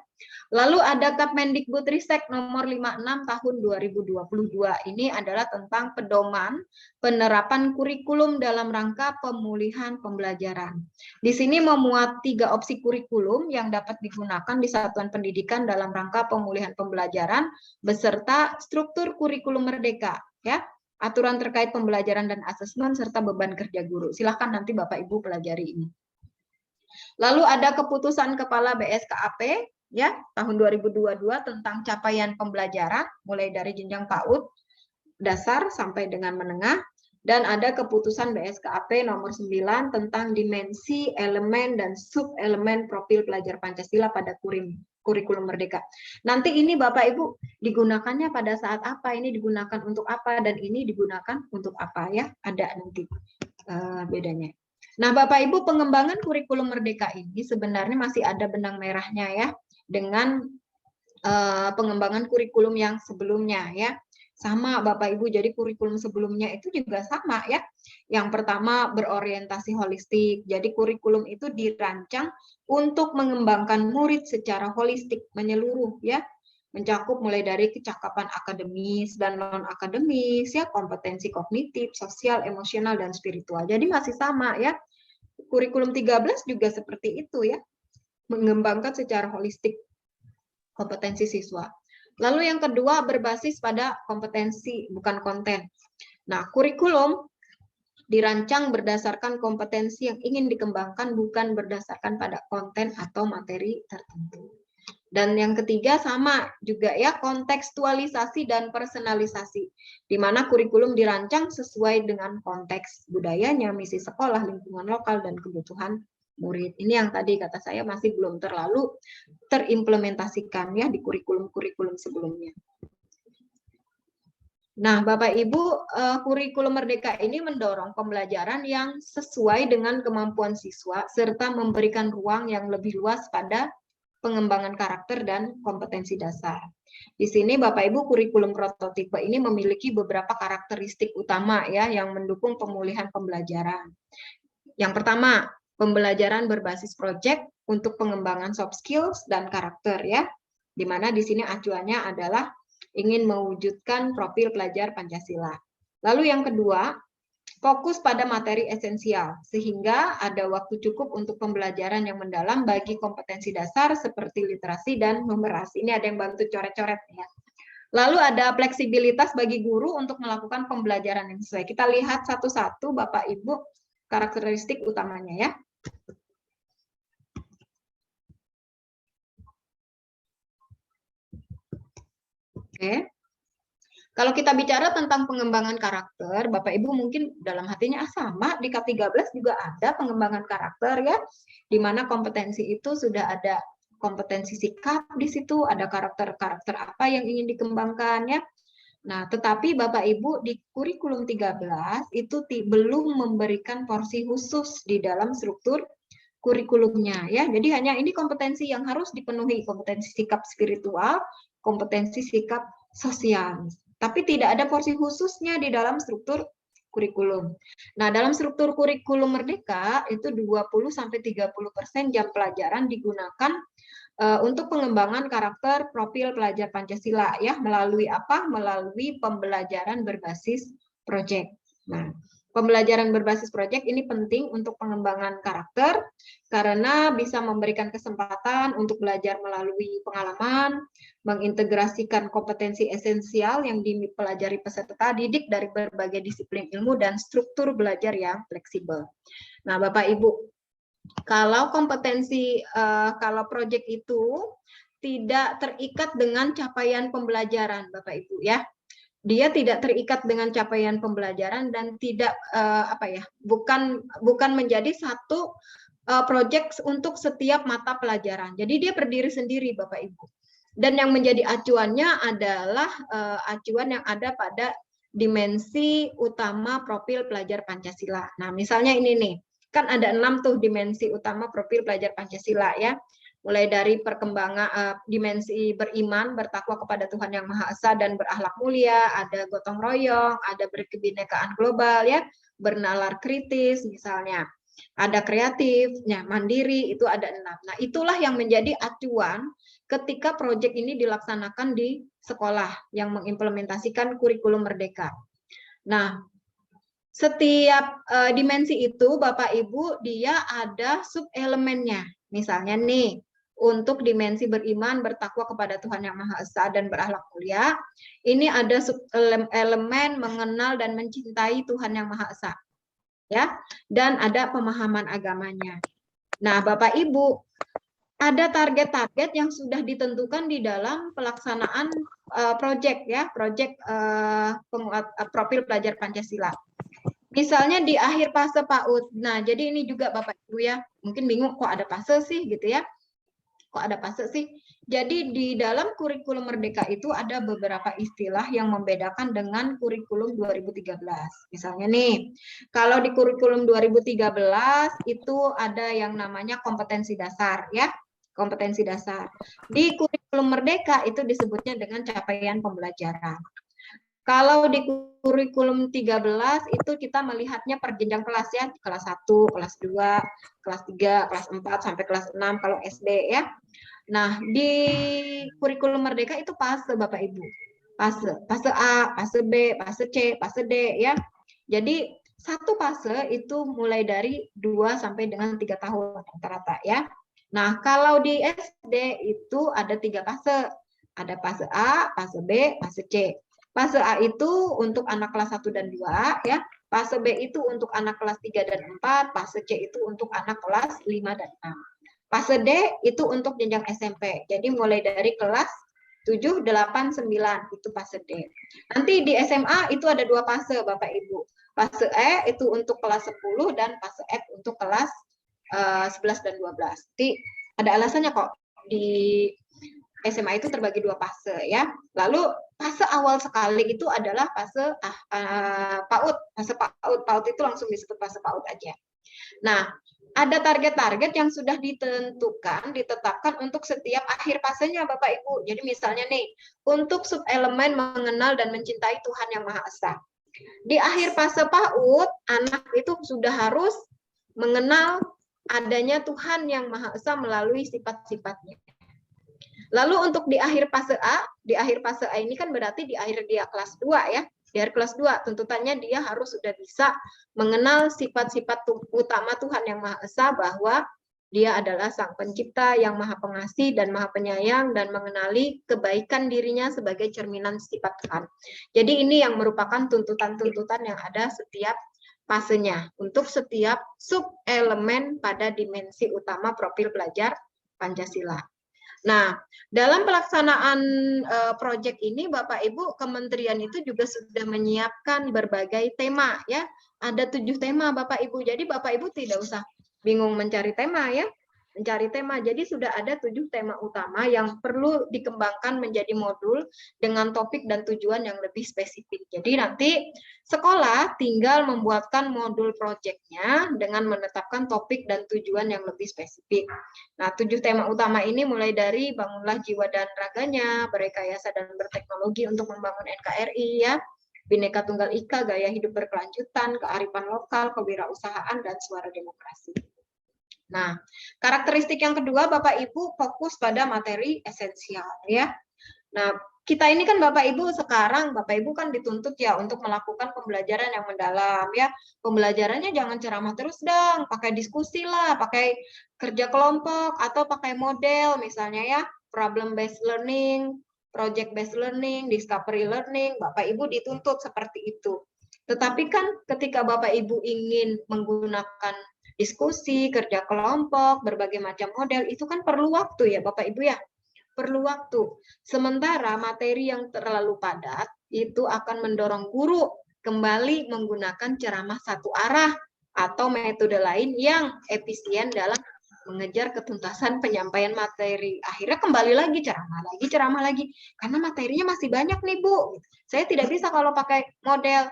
Lalu ada Kemendikbudristek nomor 56 tahun 2022. Ini adalah tentang pedoman penerapan kurikulum dalam rangka pemulihan pembelajaran. Di sini memuat 3 opsi kurikulum yang dapat digunakan di satuan pendidikan dalam rangka pemulihan pembelajaran beserta struktur kurikulum merdeka ya. Aturan terkait pembelajaran dan asesmen serta beban kerja guru. Silahkan nanti Bapak Ibu pelajari ini. Lalu ada keputusan Kepala BSKAP ya tahun 2022 tentang capaian pembelajaran mulai dari jenjang PAUD dasar sampai dengan menengah, dan ada keputusan BSKAP nomor 9 tentang dimensi, elemen, dan sub-elemen profil pelajar Pancasila pada kurikulum merdeka. Nanti ini Bapak Ibu digunakannya pada saat apa, ini digunakan untuk apa, dan ini digunakan untuk apa ya, ada nanti bedanya. Nah, Bapak Ibu, pengembangan kurikulum merdeka ini sebenarnya masih ada benang merahnya ya, dengan pengembangan kurikulum yang sebelumnya ya. Sama Bapak Ibu, jadi kurikulum sebelumnya itu juga sama ya. Yang pertama berorientasi holistik, jadi kurikulum itu dirancang untuk mengembangkan murid secara holistik, menyeluruh ya. Mencakup mulai dari kecakapan akademis dan non-akademis, ya, kompetensi kognitif, sosial, emosional, dan spiritual. Jadi masih sama ya. Kurikulum 13 juga seperti itu ya. Mengembangkan secara holistik kompetensi siswa. Lalu yang kedua berbasis pada kompetensi, bukan konten. Nah, kurikulum dirancang berdasarkan kompetensi yang ingin dikembangkan, bukan berdasarkan pada konten atau materi tertentu. Dan yang ketiga sama juga ya, kontekstualisasi dan personalisasi, di mana kurikulum dirancang sesuai dengan konteks budayanya, misi sekolah, lingkungan lokal, dan kebutuhan murid. Ini yang tadi kata saya masih belum terlalu terimplementasikan ya di kurikulum-kurikulum sebelumnya. Nah, Bapak Ibu, kurikulum merdeka ini mendorong pembelajaran yang sesuai dengan kemampuan siswa serta memberikan ruang yang lebih luas pada pengembangan karakter dan kompetensi dasar. Di sini Bapak Ibu, kurikulum prototipe ini memiliki beberapa karakteristik utama ya yang mendukung pemulihan pembelajaran. Yang pertama, pembelajaran berbasis proyek untuk pengembangan soft skills dan karakter ya. Di mana di sini acuannya adalah ingin mewujudkan profil pelajar Pancasila. Lalu yang kedua, fokus pada materi esensial, sehingga ada waktu cukup untuk pembelajaran yang mendalam bagi kompetensi dasar seperti literasi dan numerasi. Ini ada yang bantu coret-coret ya. Lalu ada fleksibilitas bagi guru untuk melakukan pembelajaran yang sesuai. Kita lihat satu-satu Bapak Ibu karakteristik utamanya ya. Oke. Kalau kita bicara tentang pengembangan karakter, Bapak Ibu mungkin dalam hatinya sama, di K13 juga ada pengembangan karakter ya, di mana kompetensi itu sudah ada kompetensi sikap di situ, ada karakter-karakter apa yang ingin dikembangkan ya. Nah, tetapi Bapak Ibu di kurikulum 13 itu belum memberikan porsi khusus di dalam struktur kurikulumnya ya. Jadi hanya ini kompetensi yang harus dipenuhi, kompetensi sikap spiritual, kompetensi sikap sosial. Tapi tidak ada porsi khususnya di dalam struktur kurikulum. Nah, dalam struktur kurikulum Merdeka itu 20-30% jam pelajaran digunakan untuk pengembangan karakter profil pelajar Pancasila ya, melalui apa? Melalui pembelajaran berbasis proyek. Nah, pembelajaran berbasis proyek ini penting untuk pengembangan karakter karena bisa memberikan kesempatan untuk belajar melalui pengalaman, mengintegrasikan kompetensi esensial yang dipelajari peserta didik dari berbagai disiplin ilmu dan struktur belajar yang fleksibel. Nah, Bapak Ibu, kalau kompetensi, kalau proyek itu tidak terikat dengan capaian pembelajaran, Bapak Ibu ya. Dia tidak terikat dengan capaian pembelajaran dan tidak bukan menjadi satu proyek untuk setiap mata pelajaran. Jadi dia berdiri sendiri, Bapak Ibu. Dan yang menjadi acuannya adalah acuan yang ada pada dimensi utama profil pelajar Pancasila. Nah, misalnya ini nih, kan ada 6 tuh dimensi utama profil pelajar Pancasila ya. Mulai dari perkembangan dimensi beriman, bertakwa kepada Tuhan Yang Maha Esa dan berakhlak mulia, ada gotong royong, ada berkebinekaan global ya, bernalar kritis misalnya. Ada kreatif, ya, mandiri, itu ada 6. Nah, itulah yang menjadi acuan ketika proyek ini dilaksanakan di sekolah yang mengimplementasikan kurikulum Merdeka. Nah, setiap dimensi itu Bapak Ibu dia ada sub-elemennya. Misalnya nih, untuk dimensi beriman, bertakwa kepada Tuhan Yang Maha Esa dan berakhlak mulia, ini ada sub-elemen mengenal dan mencintai Tuhan Yang Maha Esa. Ya, dan ada pemahaman agamanya. Nah, Bapak Ibu, ada target-target yang sudah ditentukan di dalam pelaksanaan proyek ya, proyek profil pelajar Pancasila. Misalnya di akhir fase PAUD. Nah, jadi ini juga Bapak Ibu ya, mungkin bingung kok ada fase sih gitu ya. Kok ada fase sih? Jadi di dalam kurikulum Merdeka itu ada beberapa istilah yang membedakan dengan kurikulum 2013. Misalnya nih, kalau di kurikulum 2013 itu ada yang namanya kompetensi dasar ya, kompetensi dasar. Di kurikulum Merdeka itu disebutnya dengan capaian pembelajaran. Kalau di kurikulum 13 itu kita melihatnya per jenjang kelas ya, kelas 1, kelas 2, kelas 3, kelas 4 sampai kelas 6 kalau SD ya. Nah, di kurikulum Merdeka itu fase Bapak Ibu. Fase A, fase B, fase C, fase D ya. Jadi satu fase itu mulai dari 2 sampai dengan 3 tahun rata-rata ya. Nah, kalau di SD itu ada 3 fase. Ada fase A, fase B, fase C. Fase A itu untuk anak kelas 1 dan 2 ya. Fase B itu untuk anak kelas 3 dan 4, fase C itu untuk anak kelas 5 dan 6. Fase D itu untuk jenjang SMP. Jadi mulai dari kelas 7, 8, 9 itu fase D. Nanti di SMA itu ada 2 fase Bapak Ibu. Fase E itu untuk kelas 10 dan fase F untuk kelas 11 dan 12. Jadi ada alasannya kok di SMA itu terbagi 2 fase ya. Lalu fase awal sekali itu adalah fase PAUD. Fase PAUD. PAUD itu langsung disebut fase PAUD aja. Nah, ada target-target yang sudah ditetapkan untuk setiap akhir fasenya Bapak Ibu. Jadi misalnya nih, untuk sub-elemen mengenal dan mencintai Tuhan Yang Maha Esa. Di akhir fase PAUD, anak itu sudah harus mengenal adanya Tuhan Yang Maha Esa melalui sifat-sifatnya. Lalu untuk di akhir fase A ini kan berarti di akhir dia kelas 2 ya. Biar kelas 2, tuntutannya dia harus sudah bisa mengenal sifat-sifat utama Tuhan Yang Maha Esa, bahwa Dia adalah Sang Pencipta yang Maha Pengasih dan Maha Penyayang, dan mengenali kebaikan dirinya sebagai cerminan sifat Tuhan. Jadi ini yang merupakan tuntutan-tuntutan yang ada setiap fasenya untuk setiap sub-elemen pada dimensi utama profil pelajar Pancasila. Nah, dalam pelaksanaan proyek ini, Bapak Ibu, Kementerian itu juga sudah menyiapkan berbagai tema, ya. Ada 7 tema, Bapak Ibu. Jadi Bapak Ibu tidak usah bingung mencari tema, ya. Mencari tema. Jadi sudah ada 7 tema utama yang perlu dikembangkan menjadi modul dengan topik dan tujuan yang lebih spesifik. Jadi nanti sekolah tinggal membuatkan modul proyeknya dengan menetapkan topik dan tujuan yang lebih spesifik. Nah, 7 tema utama ini mulai dari bangunlah jiwa dan raganya, berrekayasa dan berteknologi untuk membangun NKRI, ya, Bhinneka Tunggal Ika, gaya hidup berkelanjutan, kearifan lokal, kewirausahaan, dan suara demokrasi. Nah, karakteristik yang kedua, Bapak Ibu, fokus pada materi esensial, ya. Nah, kita ini kan Bapak Ibu sekarang, Bapak Ibu kan dituntut ya untuk melakukan pembelajaran yang mendalam, ya. Pembelajarannya jangan ceramah terus dong, pakai diskusi lah, pakai kerja kelompok, atau pakai model misalnya, ya, problem based learning, project based learning, discovery learning, Bapak Ibu dituntut seperti itu. Tetapi kan ketika Bapak Ibu ingin menggunakan diskusi, kerja kelompok, berbagai macam model, itu kan perlu waktu ya Bapak Ibu, ya. Perlu waktu. Sementara materi yang terlalu padat itu akan mendorong guru kembali menggunakan ceramah satu arah atau metode lain yang efisien dalam mengejar ketuntasan penyampaian materi. Akhirnya kembali lagi ceramah lagi. Karena materinya masih banyak nih, Bu. Saya tidak bisa kalau pakai model,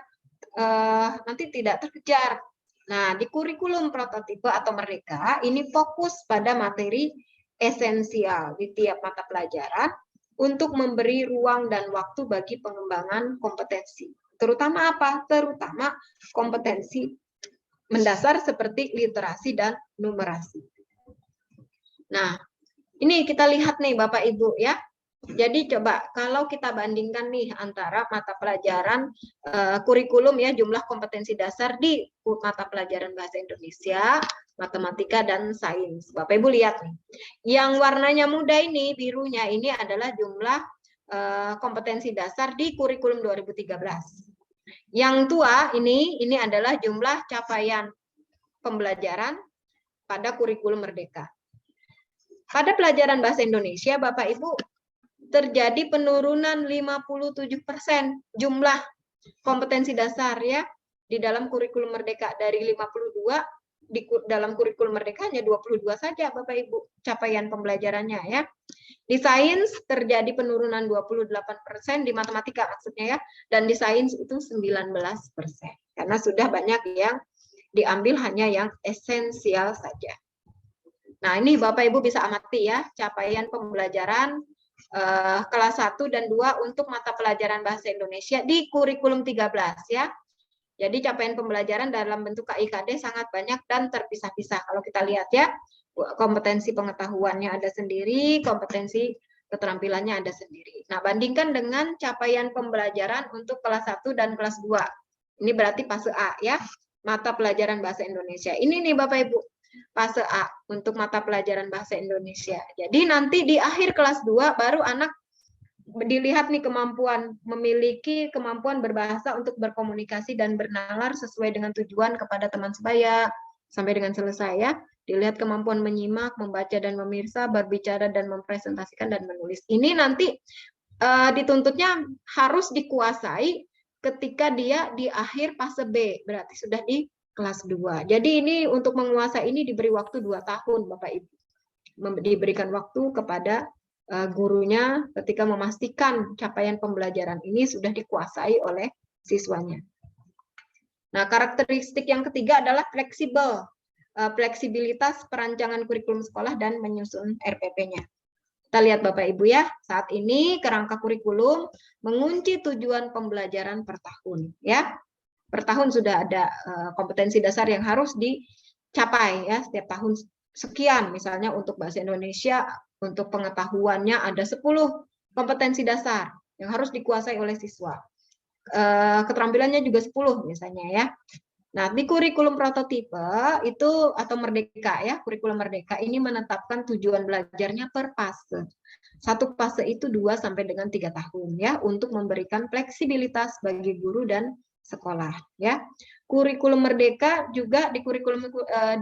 nanti tidak terkejar. Nah, di kurikulum prototipe atau Merdeka, ini fokus pada materi esensial di tiap mata pelajaran untuk memberi ruang dan waktu bagi pengembangan kompetensi. Terutama apa? Terutama kompetensi mendasar seperti literasi dan numerasi. Nah, ini kita lihat nih Bapak Ibu, ya. Jadi coba kalau kita bandingkan nih antara mata pelajaran kurikulum, ya, jumlah kompetensi dasar di mata pelajaran bahasa Indonesia, matematika, dan sains. Bapak Ibu lihat nih. Yang warnanya muda ini, birunya ini adalah jumlah kompetensi dasar di kurikulum 2013. Yang tua ini adalah jumlah capaian pembelajaran pada kurikulum Merdeka. Pada pelajaran bahasa Indonesia, Bapak Ibu, terjadi penurunan 57% jumlah kompetensi dasar, ya, di dalam kurikulum Merdeka. Dari 52 di dalam kurikulum Merdeka hanya 22 saja Bapak Ibu capaian pembelajarannya, ya. Di sains terjadi penurunan 28%, di matematika maksudnya, ya, dan di sains itu 19%. Karena sudah banyak yang diambil hanya yang esensial saja. Nah, ini Bapak Ibu bisa amati, ya, capaian pembelajaran kelas 1 dan 2 untuk mata pelajaran bahasa Indonesia di kurikulum 13, ya. Jadi capaian pembelajaran dalam bentuk KIKD sangat banyak dan terpisah-pisah. Kalau kita lihat, ya, kompetensi pengetahuannya ada sendiri, kompetensi keterampilannya ada sendiri. Nah, bandingkan dengan capaian pembelajaran untuk kelas 1 dan kelas 2. Ini berarti fase A, ya, mata pelajaran bahasa Indonesia. Ini nih Bapak Ibu, fase A untuk mata pelajaran bahasa Indonesia. Jadi nanti di akhir kelas 2 baru anak dilihat nih memiliki kemampuan berbahasa untuk berkomunikasi dan bernalar sesuai dengan tujuan kepada teman sebaya sampai dengan selesai, ya. Dilihat kemampuan menyimak, membaca dan memirsa, berbicara dan mempresentasikan dan menulis. Ini nanti dituntutnya harus dikuasai ketika dia di akhir fase B, berarti sudah di kelas 2. Jadi ini untuk menguasai ini diberi waktu 2 tahun, Bapak Ibu. Diberikan waktu kepada gurunya ketika memastikan capaian pembelajaran ini sudah dikuasai oleh siswanya. Nah, karakteristik yang ketiga adalah fleksibel. Fleksibilitas perancangan kurikulum sekolah dan menyusun RPP-nya. Kita lihat Bapak Ibu, ya, saat ini kerangka kurikulum mengunci tujuan pembelajaran per tahun, ya. Per tahun sudah ada kompetensi dasar yang harus dicapai, ya, setiap tahun sekian. Misalnya untuk bahasa Indonesia, untuk pengetahuannya ada 10 kompetensi dasar yang harus dikuasai oleh siswa. keterampilannya juga 10 misalnya ya. Nah, di kurikulum prototipe itu atau Merdeka ya, kurikulum Merdeka ini menetapkan tujuan belajarnya per fase. Satu fase itu 2 sampai dengan 3 tahun ya, untuk memberikan fleksibilitas bagi guru dan sekolah ya. Kurikulum Merdeka juga di kurikulum 13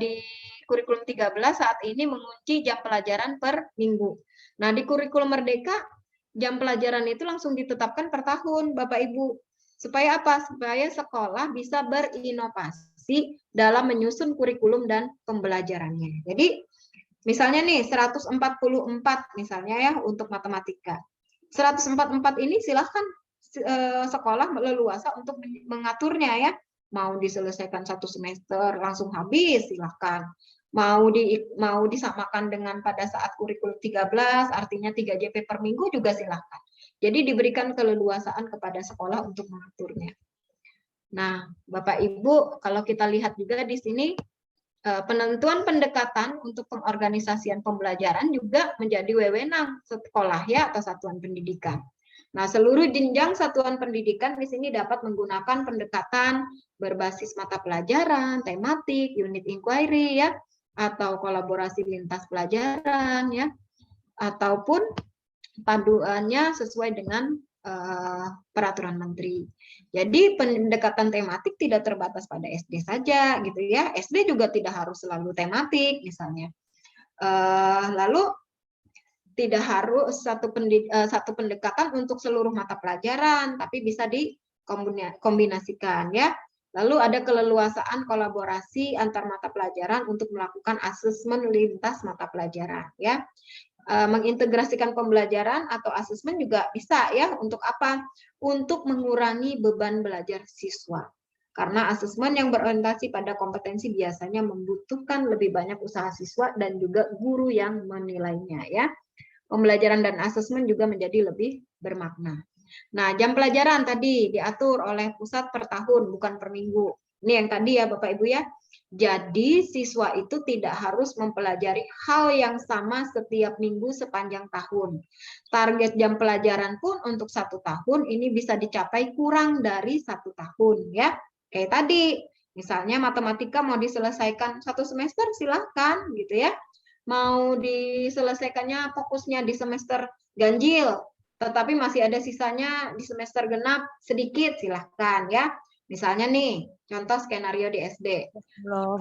saat ini mengunci jam pelajaran per minggu. Nah, di kurikulum Merdeka jam pelajaran itu langsung ditetapkan per tahun, Bapak Ibu. Supaya apa? Supaya sekolah bisa berinovasi dalam menyusun kurikulum dan pembelajarannya. Jadi, misalnya nih 144 misalnya ya untuk matematika. 144 ini silahkan sekolah leluasa untuk mengaturnya ya. Mau diselesaikan 1 semester langsung habis, silahkan. Mau disamakan dengan pada saat kurikulum 13, artinya 3 JP per minggu juga silahkan. Jadi diberikan keleluasaan kepada sekolah untuk mengaturnya. Nah, Bapak Ibu, kalau kita lihat juga di sini penentuan pendekatan untuk pengorganisasian pembelajaran juga menjadi wewenang sekolah ya atau satuan pendidikan. Nah, seluruh jenjang satuan pendidikan di sini dapat menggunakan pendekatan berbasis mata pelajaran, tematik, unit inquiry ya, atau kolaborasi lintas pelajaran ya, ataupun paduannya sesuai dengan peraturan menteri. Jadi pendekatan tematik tidak terbatas pada SD saja gitu ya. SD juga tidak harus selalu tematik misalnya. Lalu tidak harus satu pendekatan untuk seluruh mata pelajaran, tapi bisa dikombinasikan ya. Lalu ada keleluasaan kolaborasi antar mata pelajaran untuk melakukan asesmen lintas mata pelajaran ya. Mengintegrasikan pembelajaran atau asesmen juga bisa ya. Untuk apa? Untuk mengurangi beban belajar siswa. Karena asesmen yang berorientasi pada kompetensi biasanya membutuhkan lebih banyak usaha siswa dan juga guru yang menilainya ya. Pembelajaran dan asesmen juga menjadi lebih bermakna. Nah, jam pelajaran tadi diatur oleh pusat per tahun, bukan per minggu. Ini yang tadi ya Bapak Ibu ya. Jadi siswa itu tidak harus mempelajari hal yang sama setiap minggu sepanjang tahun. Target jam pelajaran pun untuk 1 tahun ini bisa dicapai kurang dari 1 tahun ya. Kayak tadi, misalnya matematika mau diselesaikan 1 semester silahkan gitu ya. Mau diselesaikannya fokusnya di semester ganjil, tetapi masih ada sisanya di semester genap sedikit silahkan ya. Misalnya nih, contoh skenario di SD.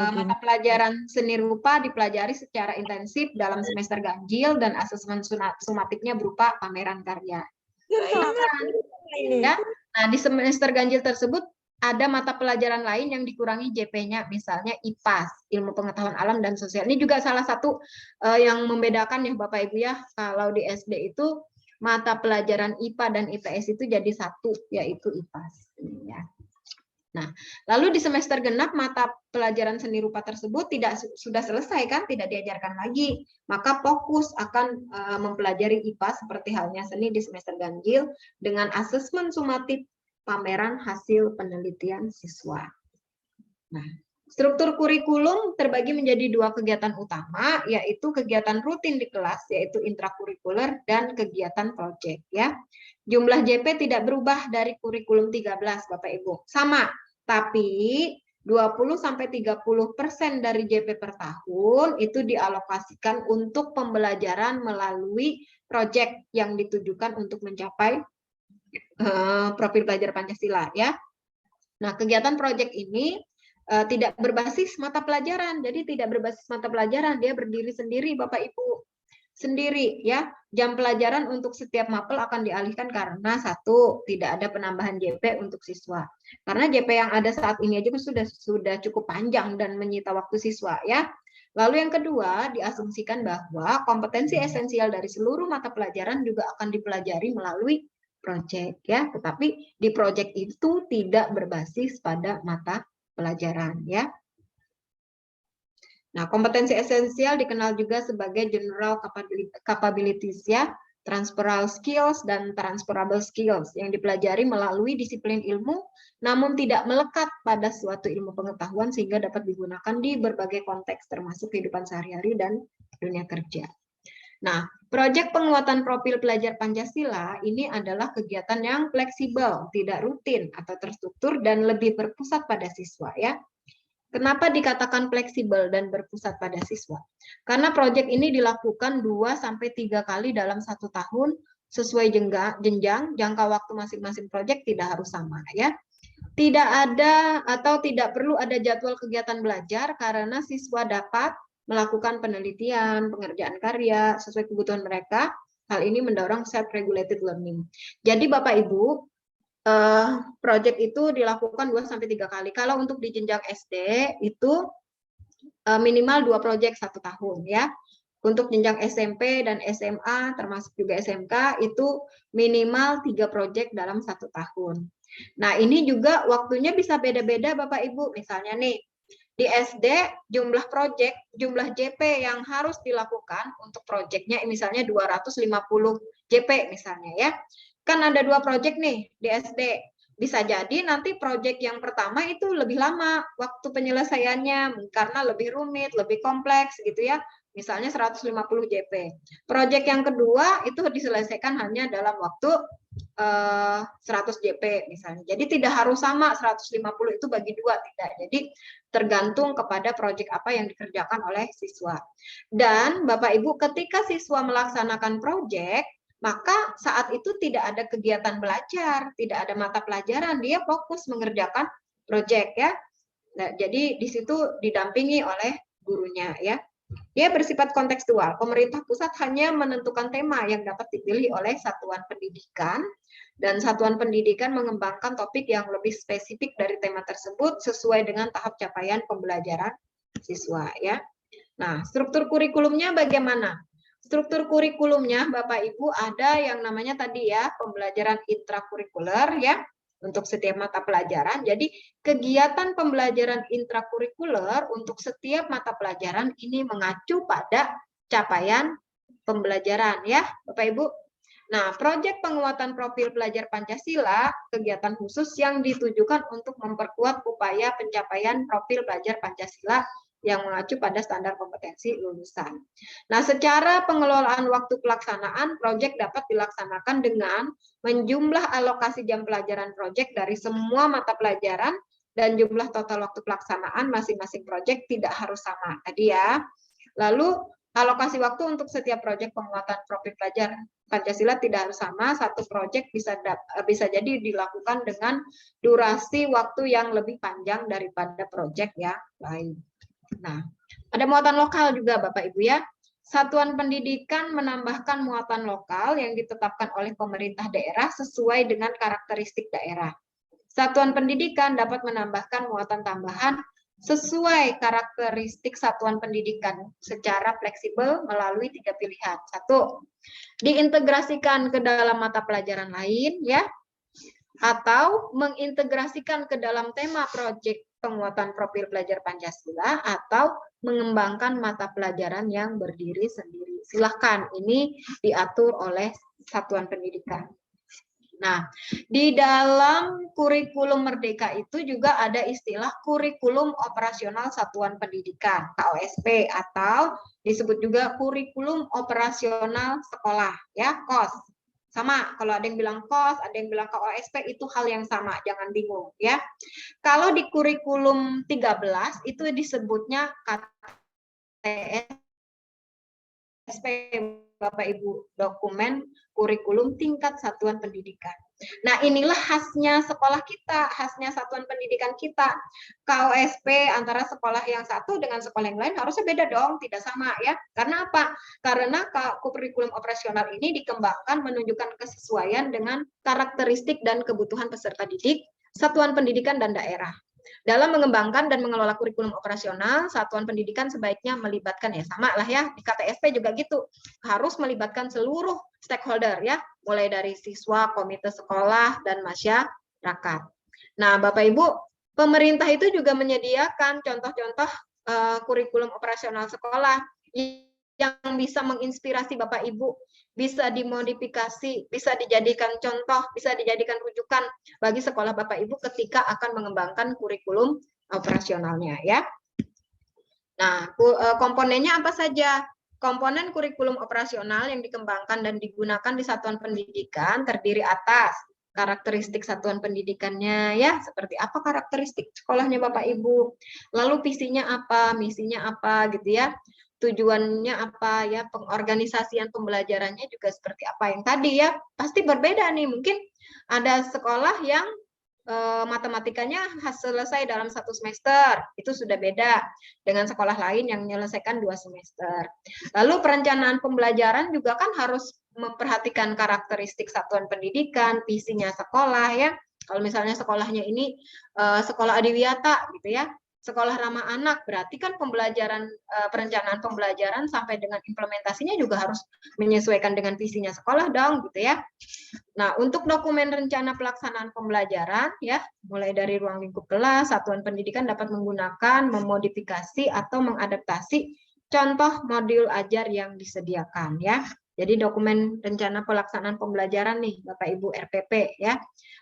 Mata pelajaran seni rupa dipelajari secara intensif dalam semester ganjil dan asesmen sumatiknya berupa pameran karya. Ya. Nah, di semester ganjil tersebut ada mata pelajaran lain yang dikurangi JP-nya, misalnya IPAS, ilmu pengetahuan alam dan sosial. Ini juga salah satu yang membedakan ya Bapak Ibu ya, kalau di SD itu mata pelajaran IPA dan IPS itu jadi satu, yaitu IPAS. Ya. Nah, lalu di semester genap mata pelajaran seni rupa tersebut sudah selesai kan, tidak diajarkan lagi. Maka fokus akan mempelajari IPA seperti halnya seni di semester ganjil dengan asesmen sumatif pameran hasil penelitian siswa. Nah, struktur kurikulum terbagi menjadi 2 kegiatan utama, yaitu kegiatan rutin di kelas, yaitu intrakurikuler dan kegiatan proyek ya. Jumlah JP tidak berubah dari kurikulum 13 Bapak Ibu. Sama, tapi 20-30% dari JP per tahun itu dialokasikan untuk pembelajaran melalui proyek yang ditujukan untuk mencapai profil belajar Pancasila ya. Nah, kegiatan proyek ini tidak berbasis mata pelajaran, jadi tidak berbasis mata pelajaran, dia berdiri sendiri Bapak Ibu, sendiri ya. Jam pelajaran untuk setiap mapel akan dialihkan karena 1, tidak ada penambahan JP untuk siswa. Karena JP yang ada saat ini aja sudah cukup panjang dan menyita waktu siswa ya. Lalu yang kedua, diasumsikan bahwa kompetensi esensial dari seluruh mata pelajaran juga akan dipelajari melalui proyek ya, tetapi di proyek itu tidak berbasis pada mata pelajaran ya. Nah, kompetensi esensial dikenal juga sebagai general capabilities ya, transferable skills dan transferable skills yang dipelajari melalui disiplin ilmu namun tidak melekat pada suatu ilmu pengetahuan sehingga dapat digunakan di berbagai konteks termasuk kehidupan sehari-hari dan dunia kerja. Nah, proyek penguatan profil pelajar Pancasila ini adalah kegiatan yang fleksibel, tidak rutin atau terstruktur dan lebih berpusat pada siswa ya. Kenapa dikatakan fleksibel dan berpusat pada siswa? Karena proyek ini dilakukan 2-3 kali dalam 1 tahun sesuai jenjang, jangka waktu masing-masing proyek tidak harus sama ya. Tidak ada atau tidak perlu ada jadwal kegiatan belajar karena siswa dapat melakukan penelitian, pengerjaan karya sesuai kebutuhan mereka. Hal ini mendorong self-regulated learning. Jadi Bapak Ibu, proyek itu dilakukan 2-3 kali. Kalau untuk di jenjang SD itu minimal 2 proyek 1 tahun ya. Untuk jenjang SMP dan SMA termasuk juga SMK itu minimal 3 proyek dalam 1 tahun. Nah, ini juga waktunya bisa beda-beda Bapak Ibu. Misalnya nih, di SD jumlah proyek, jumlah JP yang harus dilakukan untuk proyeknya misalnya 250 JP misalnya ya. Kan ada 2 proyek nih di SD. Bisa jadi nanti proyek yang pertama itu lebih lama waktu penyelesaiannya karena lebih rumit, lebih kompleks gitu ya. Misalnya 150 JP. Proyek yang kedua itu diselesaikan hanya dalam waktu 100 JP misalnya. Jadi tidak harus sama 150 itu bagi 2, tidak. Jadi tergantung kepada proyek apa yang dikerjakan oleh siswa. Dan Bapak Ibu ketika siswa melaksanakan proyek, maka saat itu tidak ada kegiatan belajar, tidak ada mata pelajaran, dia fokus mengerjakan proyek ya. Nah, jadi di situ didampingi oleh gurunya ya. Dia bersifat kontekstual. Pemerintah pusat hanya menentukan tema yang dapat dipilih oleh satuan pendidikan dan satuan pendidikan mengembangkan topik yang lebih spesifik dari tema tersebut sesuai dengan tahap capaian pembelajaran siswa ya. Nah, struktur kurikulumnya bagaimana? Struktur kurikulumnya Bapak Ibu ada yang namanya tadi ya, pembelajaran intrakurikuler ya, untuk setiap mata pelajaran. Jadi kegiatan pembelajaran intrakurikuler untuk setiap mata pelajaran ini mengacu pada capaian pembelajaran ya, Bapak Ibu. Nah, proyek penguatan profil pelajar Pancasila, kegiatan khusus yang ditujukan untuk memperkuat upaya pencapaian profil pelajar Pancasila yang mengacu pada standar kompetensi lulusan. Nah, secara pengelolaan waktu pelaksanaan, proyek dapat dilaksanakan dengan menjumlah alokasi jam pelajaran proyek dari semua mata pelajaran dan jumlah total waktu pelaksanaan masing-masing proyek tidak harus sama tadi ya. Lalu alokasi waktu untuk setiap proyek penguatan profil pelajar Pancasila tidak harus sama. Satu proyek bisa jadi dilakukan dengan durasi waktu yang lebih panjang daripada proyek yang lain. Nah, ada muatan lokal juga Bapak Ibu ya. Satuan pendidikan menambahkan muatan lokal yang ditetapkan oleh pemerintah daerah sesuai dengan karakteristik daerah. Satuan pendidikan dapat menambahkan muatan tambahan sesuai karakteristik satuan pendidikan secara fleksibel melalui 3 pilihan. 1, diintegrasikan ke dalam mata pelajaran lain ya, atau mengintegrasikan ke dalam tema proyek penguatan profil pelajar Pancasila, atau mengembangkan mata pelajaran yang berdiri sendiri. Silahkan, ini diatur oleh satuan pendidikan. Nah, di dalam kurikulum Merdeka itu juga ada istilah kurikulum operasional satuan pendidikan, KOSP, atau disebut juga kurikulum operasional sekolah, ya, KOS. Sama, kalau ada yang bilang KOS, ada yang bilang KOSP, itu hal yang sama, jangan bingung ya. Kalau di kurikulum 13 itu disebutnya KTSP, Bapak Ibu, dokumen kurikulum tingkat satuan pendidikan. Nah, inilah khasnya sekolah kita, khasnya satuan pendidikan kita. KOSP antara sekolah yang satu dengan sekolah yang lain harusnya beda dong, tidak sama ya. Karena apa? Karena kurikulum operasional ini dikembangkan menunjukkan kesesuaian dengan karakteristik dan kebutuhan peserta didik, satuan pendidikan dan daerah. Dalam mengembangkan dan mengelola kurikulum operasional, satuan pendidikan sebaiknya melibatkan, ya sama lah ya, di KTSP juga gitu, harus melibatkan seluruh stakeholder ya, mulai dari siswa, komite sekolah, dan masyarakat. Nah, Bapak Ibu, pemerintah itu juga menyediakan contoh-contoh kurikulum operasional sekolah yang bisa menginspirasi Bapak Ibu, bisa dimodifikasi, bisa dijadikan contoh, bisa dijadikan rujukan bagi sekolah Bapak Ibu ketika akan mengembangkan kurikulum operasionalnya ya. Nah, komponennya apa saja? komponen kurikulum operasional yang dikembangkan dan digunakan di satuan pendidikan terdiri atas karakteristik satuan pendidikannya, ya, seperti apa karakteristik sekolahnya Bapak Ibu, lalu visinya apa, misinya apa, gitu ya, tujuannya apa, ya, pengorganisasian pembelajarannya juga seperti apa yang tadi, ya, pasti berbeda nih, mungkin ada sekolah yang matematikanya selesai dalam 1 semester, itu sudah beda dengan sekolah lain yang menyelesaikan 2 semester. Lalu perencanaan pembelajaran juga kan harus memperhatikan karakteristik satuan pendidikan, visinya sekolah, ya. Kalau misalnya sekolahnya ini sekolah adiwiyata gitu ya, sekolah ramah anak, berarti kan pembelajaran perencanaan pembelajaran sampai dengan implementasinya juga harus menyesuaikan dengan visinya sekolah dong, gitu ya. Nah, untuk dokumen rencana pelaksanaan pembelajaran, ya, mulai dari ruang lingkup kelas, satuan pendidikan dapat menggunakan, memodifikasi atau mengadaptasi contoh modul ajar yang disediakan, ya. Jadi dokumen rencana pelaksanaan pembelajaran nih, Bapak Ibu RPP, ya.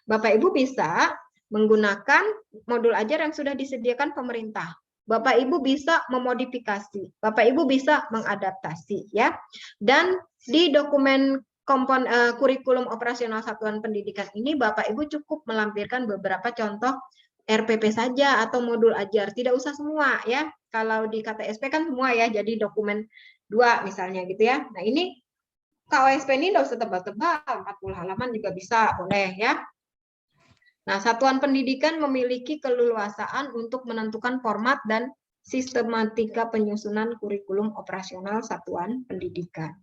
Bapak Ibu bisa menggunakan modul ajar yang sudah disediakan pemerintah. Bapak Ibu bisa memodifikasi, Bapak Ibu bisa mengadaptasi, ya. Dan di dokumen kurikulum operasional satuan pendidikan ini Bapak Ibu cukup melampirkan beberapa contoh RPP saja atau modul ajar, tidak usah semua, ya. Kalau di KTSP kan semua, ya, jadi dokumen 2 misalnya gitu ya. Nah, ini KOSP ini tidak usah tebal-tebal, 40 halaman juga bisa, boleh, ya. Nah, satuan pendidikan memiliki keleluasaan untuk menentukan format dan sistematika penyusunan kurikulum operasional satuan pendidikan.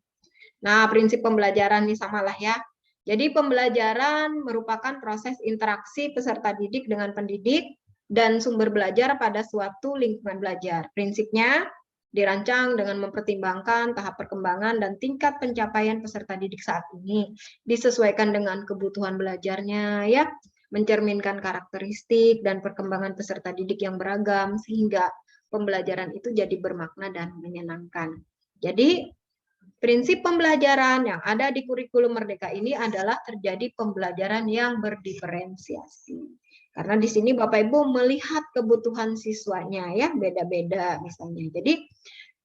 Nah, prinsip pembelajaran ini samalah, ya. Jadi pembelajaran merupakan proses interaksi peserta didik dengan pendidik dan sumber belajar pada suatu lingkungan belajar. Prinsipnya dirancang dengan mempertimbangkan tahap perkembangan dan tingkat pencapaian peserta didik saat ini, disesuaikan dengan kebutuhan belajarnya, ya, mencerminkan karakteristik dan perkembangan peserta didik yang beragam sehingga pembelajaran itu jadi bermakna dan menyenangkan. Jadi prinsip pembelajaran yang ada di kurikulum Merdeka ini adalah terjadi pembelajaran yang berdiferensiasi. Karena di sini Bapak Ibu melihat kebutuhan siswanya, ya, beda-beda misalnya. Jadi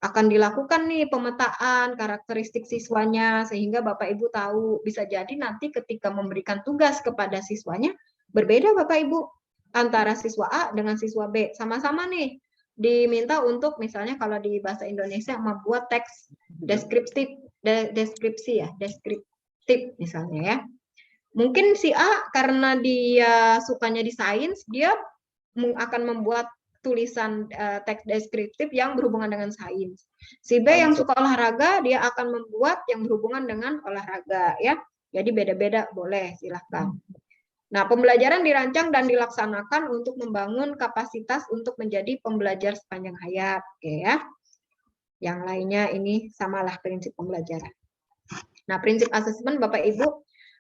akan dilakukan nih pemetaan karakteristik siswanya sehingga Bapak Ibu tahu, bisa jadi nanti ketika memberikan tugas kepada siswanya berbeda Bapak Ibu antara siswa A dengan siswa B. Sama-sama nih diminta untuk misalnya kalau di bahasa Indonesia membuat teks deskriptif misalnya, ya. Mungkin si A karena dia sukanya di sains, dia akan membuat tulisan teks deskriptif yang berhubungan dengan sains. Si B yang suka olahraga, dia akan membuat yang berhubungan dengan olahraga, ya. Jadi beda-beda, boleh, silahkan. Nah, pembelajaran dirancang dan dilaksanakan untuk membangun kapasitas untuk menjadi pembelajar sepanjang hayat, oke, ya. Yang lainnya ini samalah prinsip pembelajaran. Nah, prinsip asesmen Bapak Ibu,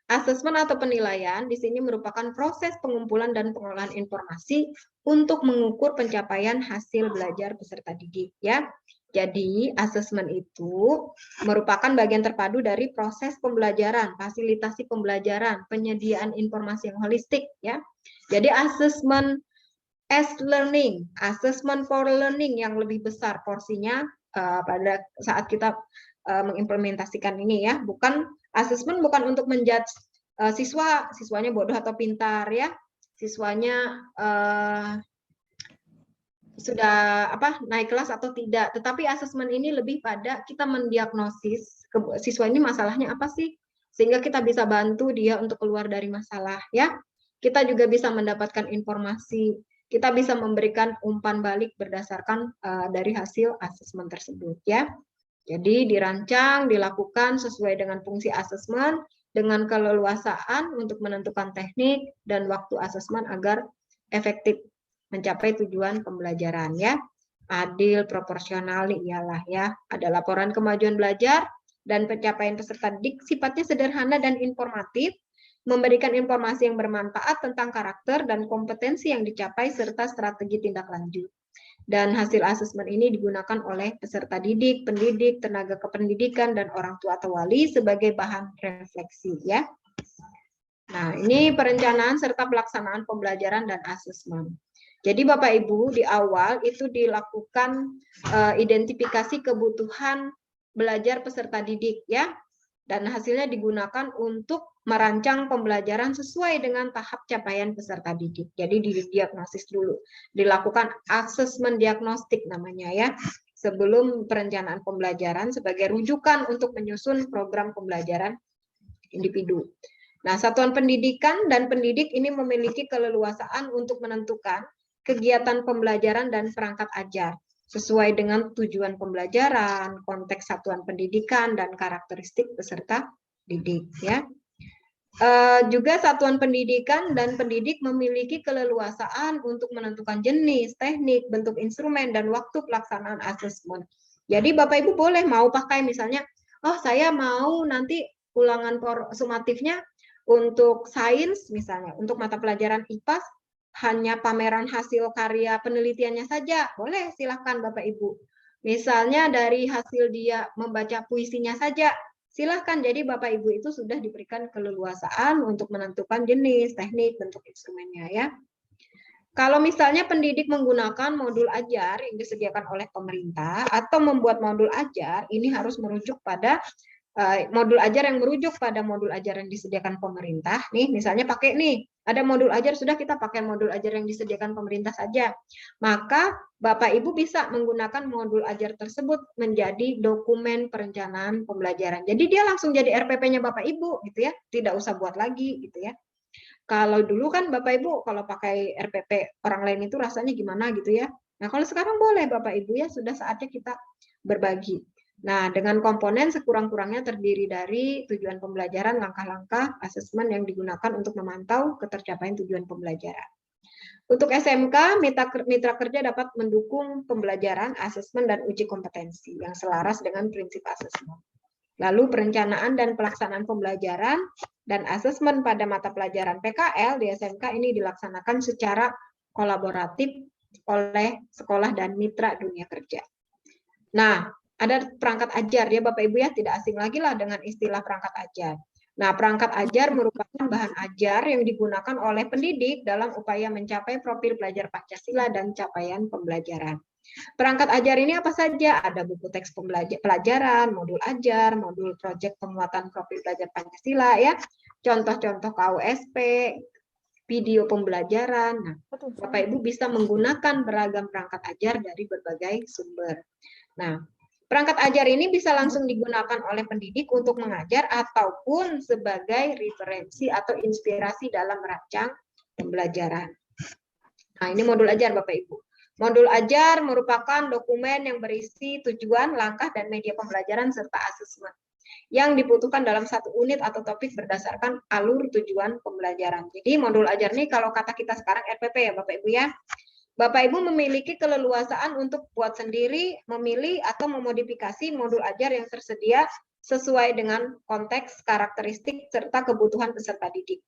asesmen atau penilaian di sini merupakan proses pengumpulan dan pengolahan informasi untuk mengukur pencapaian hasil belajar peserta didik, ya. Jadi, asesmen itu merupakan bagian terpadu dari proses pembelajaran, fasilitasi pembelajaran, penyediaan informasi yang holistik, ya. Jadi, asesmen as learning, assessment for learning yang lebih besar porsinya pada saat kita mengimplementasikan ini, ya. Asesmen bukan untuk menjudge siswanya bodoh atau pintar, ya. Siswanya sudah naik kelas atau tidak, tetapi asesmen ini lebih pada kita mendiagnosis siswa ini masalahnya apa sih, sehingga kita bisa bantu dia untuk keluar dari masalah, ya. Kita juga bisa mendapatkan informasi, kita bisa memberikan umpan balik berdasarkan dari hasil asesmen tersebut, ya. Jadi dirancang, dilakukan sesuai dengan fungsi asesmen dengan keleluasaan untuk menentukan teknik dan waktu asesmen agar efektif mencapai tujuan pembelajaran, ya. Adil, proporsional ialah, ya. Ada laporan kemajuan belajar dan pencapaian peserta didik sifatnya sederhana dan informatif, memberikan informasi yang bermanfaat tentang karakter dan kompetensi yang dicapai serta strategi tindak lanjut. Dan hasil asesmen ini digunakan oleh peserta didik, pendidik, tenaga kependidikan, dan orang tua atau wali sebagai bahan refleksi, ya. Nah, ini perencanaan serta pelaksanaan pembelajaran dan asesmen. Jadi Bapak Ibu di awal itu dilakukan identifikasi kebutuhan belajar peserta didik ya. Dan hasilnya digunakan untuk merancang pembelajaran sesuai dengan tahap capaian peserta didik. Jadi didiagnosis dulu, dilakukan asesmen diagnostik namanya ya, sebelum perencanaan pembelajaran sebagai rujukan untuk menyusun program pembelajaran individu. Nah, satuan pendidikan dan pendidik ini memiliki keleluasaan untuk menentukan kegiatan pembelajaran dan perangkat ajar sesuai dengan tujuan pembelajaran, konteks satuan pendidikan, dan karakteristik peserta didik. Ya. Juga satuan pendidikan dan pendidik memiliki keleluasaan untuk menentukan jenis, teknik, bentuk instrumen, dan waktu pelaksanaan asesmen. Jadi Bapak Ibu boleh mau pakai misalnya, oh saya mau nanti ulangan sumatifnya untuk sains misalnya, untuk mata pelajaran IPA, hanya pameran hasil karya penelitiannya saja, boleh silahkan Bapak Ibu. Misalnya dari hasil dia membaca puisinya saja, silahkan. Jadi Bapak Ibu itu sudah diberikan keleluasaan untuk menentukan jenis, teknik, bentuk instrumennya ya. Kalau misalnya pendidik menggunakan modul ajar yang disediakan oleh pemerintah atau membuat modul ajar, ini harus merujuk pada modul ajar yang merujuk pada modul ajar yang disediakan pemerintah. Nih, misalnya pakai nih, ada modul ajar, sudah kita pakai modul ajar yang disediakan pemerintah saja. Maka Bapak Ibu bisa menggunakan modul ajar tersebut menjadi dokumen perencanaan pembelajaran. Jadi dia langsung jadi RPP-nya Bapak Ibu gitu ya, tidak usah buat lagi gitu ya. Kalau dulu kan Bapak Ibu kalau pakai RPP orang lain itu rasanya gimana gitu ya. Nah, kalau sekarang boleh Bapak Ibu ya, sudah saatnya kita berbagi. Nah, dengan komponen sekurang-kurangnya terdiri dari tujuan pembelajaran, langkah-langkah, asesmen yang digunakan untuk memantau ketercapaian tujuan pembelajaran. Untuk SMK, mitra kerja dapat mendukung pembelajaran, asesmen, dan uji kompetensi yang selaras dengan prinsip asesmen. Lalu perencanaan dan pelaksanaan pembelajaran dan asesmen pada mata pelajaran PKL di SMK ini dilaksanakan secara kolaboratif oleh sekolah dan mitra dunia kerja. Nah, ada perangkat ajar ya Bapak Ibu ya, tidak asing lagi lah dengan istilah perangkat ajar. Nah, perangkat ajar merupakan bahan ajar yang digunakan oleh pendidik dalam upaya mencapai profil belajar Pancasila dan capaian pembelajaran. Perangkat ajar ini apa saja? Ada buku teks pelajaran, modul ajar, modul proyek penguatan profil belajar Pancasila ya, contoh-contoh KUSP, video pembelajaran. Nah, Bapak Ibu bisa menggunakan beragam perangkat ajar dari berbagai sumber. Nah, perangkat ajar ini bisa langsung digunakan oleh pendidik untuk mengajar ataupun sebagai referensi atau inspirasi dalam merancang pembelajaran. Nah, ini modul ajar Bapak Ibu. Modul ajar merupakan dokumen yang berisi tujuan, langkah, dan media pembelajaran serta asesmen yang dibutuhkan dalam satu unit atau topik berdasarkan alur tujuan pembelajaran. Jadi modul ajar ini kalau kata kita sekarang RPP ya Bapak Ibu ya. Bapak Ibu memiliki keleluasaan untuk buat sendiri, memilih atau memodifikasi modul ajar yang tersedia sesuai dengan konteks, karakteristik, serta kebutuhan peserta didik.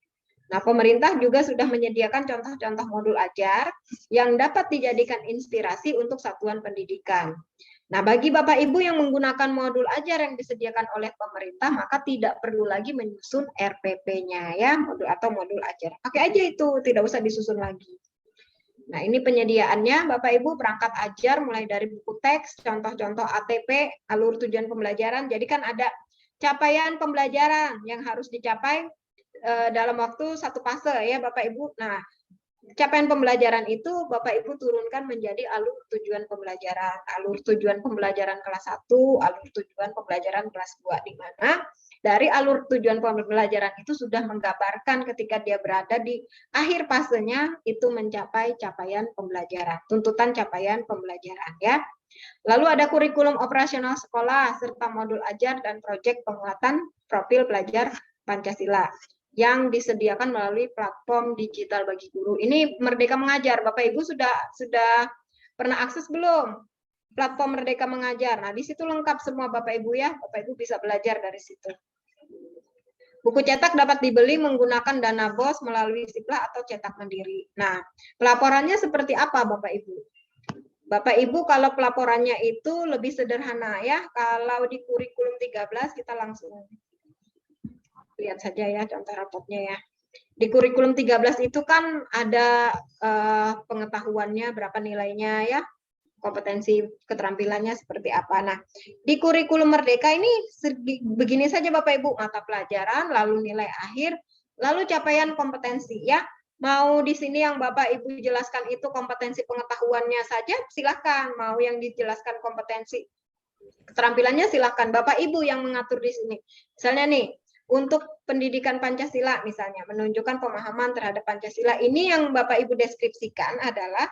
Nah, pemerintah juga sudah menyediakan contoh-contoh modul ajar yang dapat dijadikan inspirasi untuk satuan pendidikan. Nah, bagi Bapak Ibu yang menggunakan modul ajar yang disediakan oleh pemerintah, maka tidak perlu lagi menyusun RPP-nya ya, modul atau modul ajar. Pakai aja itu, tidak usah disusun lagi. Nah, ini penyediaannya Bapak Ibu, perangkat ajar mulai dari buku teks, contoh-contoh ATP, alur tujuan pembelajaran. Jadi kan ada capaian pembelajaran yang harus dicapai dalam waktu satu fase ya Bapak Ibu. Nah, capaian pembelajaran itu Bapak Ibu turunkan menjadi alur tujuan pembelajaran. Alur tujuan pembelajaran kelas 1, alur tujuan pembelajaran kelas 2, di mana dari alur tujuan pembelajaran itu sudah menggambarkan ketika dia berada di akhir fasenya itu mencapai capaian pembelajaran, tuntutan capaian pembelajaran ya. Lalu ada kurikulum operasional sekolah serta modul ajar dan proyek penguatan profil pelajar Pancasila yang disediakan melalui platform digital bagi guru. Ini Merdeka Mengajar. Bapak Ibu sudah pernah akses belum? Platform Merdeka Mengajar. Nah, di situ lengkap semua Bapak Ibu ya. Bapak Ibu bisa belajar dari situ. Buku cetak dapat dibeli menggunakan dana BOS melalui Siplah atau cetak mandiri. Nah, pelaporannya seperti apa Bapak Ibu? Bapak Ibu kalau pelaporannya itu lebih sederhana ya. Kalau di kurikulum 13 kita langsung lihat saja ya contoh rapotnya ya. Di kurikulum 13 itu kan ada pengetahuannya berapa nilainya ya. kompetensi keterampilannya seperti apa. Nah, di kurikulum Merdeka ini begini saja Bapak Ibu, mata pelajaran, lalu nilai akhir, lalu capaian kompetensi ya. Mau di sini yang Bapak Ibu jelaskan itu kompetensi pengetahuannya saja, silahkan. Mau yang dijelaskan kompetensi keterampilannya, silahkan. Bapak Ibu yang mengatur di sini. Misalnya nih, untuk pendidikan Pancasila misalnya, menunjukkan pemahaman terhadap Pancasila, ini yang Bapak Ibu deskripsikan adalah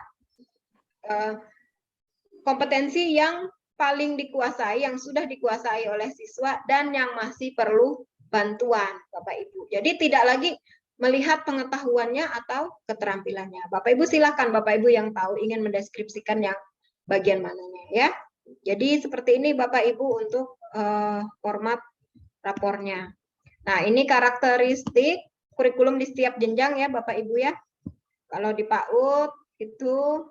kompetensi yang paling dikuasai, yang sudah dikuasai oleh siswa, dan yang masih perlu bantuan, Bapak Ibu. Jadi tidak lagi melihat pengetahuannya atau keterampilannya. Bapak Ibu silakan, Bapak Ibu yang tahu ingin mendeskripsikan yang bagian mananya ya. Jadi seperti ini Bapak Ibu untuk format rapornya. Nah, ini karakteristik kurikulum di setiap jenjang ya Bapak Ibu ya. Kalau di PAUD itu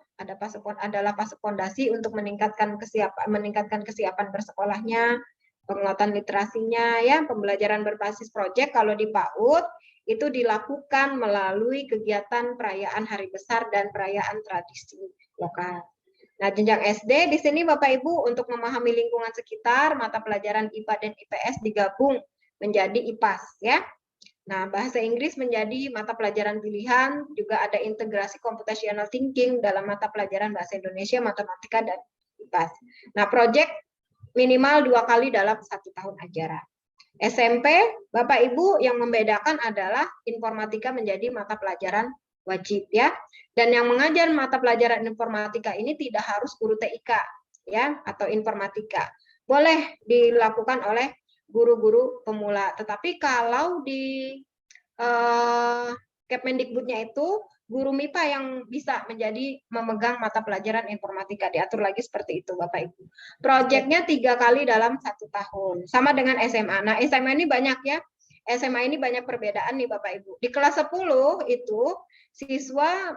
adalah fase fondasi untuk meningkatkan kesiapan bersekolahnya, penguatan literasinya ya, pembelajaran berbasis proyek. Kalau di PAUD itu dilakukan melalui kegiatan perayaan hari besar dan perayaan tradisi lokal. Nah, jenjang SD di sini Bapak Ibu untuk memahami lingkungan sekitar, mata pelajaran IPA dan IPS digabung menjadi IPAS ya. Nah, bahasa Inggris menjadi mata pelajaran pilihan, juga ada integrasi computational thinking dalam mata pelajaran bahasa Indonesia, matematika, dan IPAS. Nah, proyek minimal 2 kali dalam 1 tahun ajaran. SMP, Bapak Ibu yang membedakan adalah informatika menjadi mata pelajaran wajib ya. Dan yang mengajar mata pelajaran informatika ini tidak harus guru TIK ya atau informatika. Boleh dilakukan oleh guru-guru pemula. Tetapi kalau di Kemendikbudnya itu guru MIPA yang bisa menjadi memegang mata pelajaran informatika, diatur lagi seperti itu Bapak Ibu. Proyeknya 3 kali dalam 1 tahun, sama dengan SMA. Nah, SMA ini banyak ya, SMA ini banyak perbedaan nih Bapak Ibu. Di kelas 10 itu siswa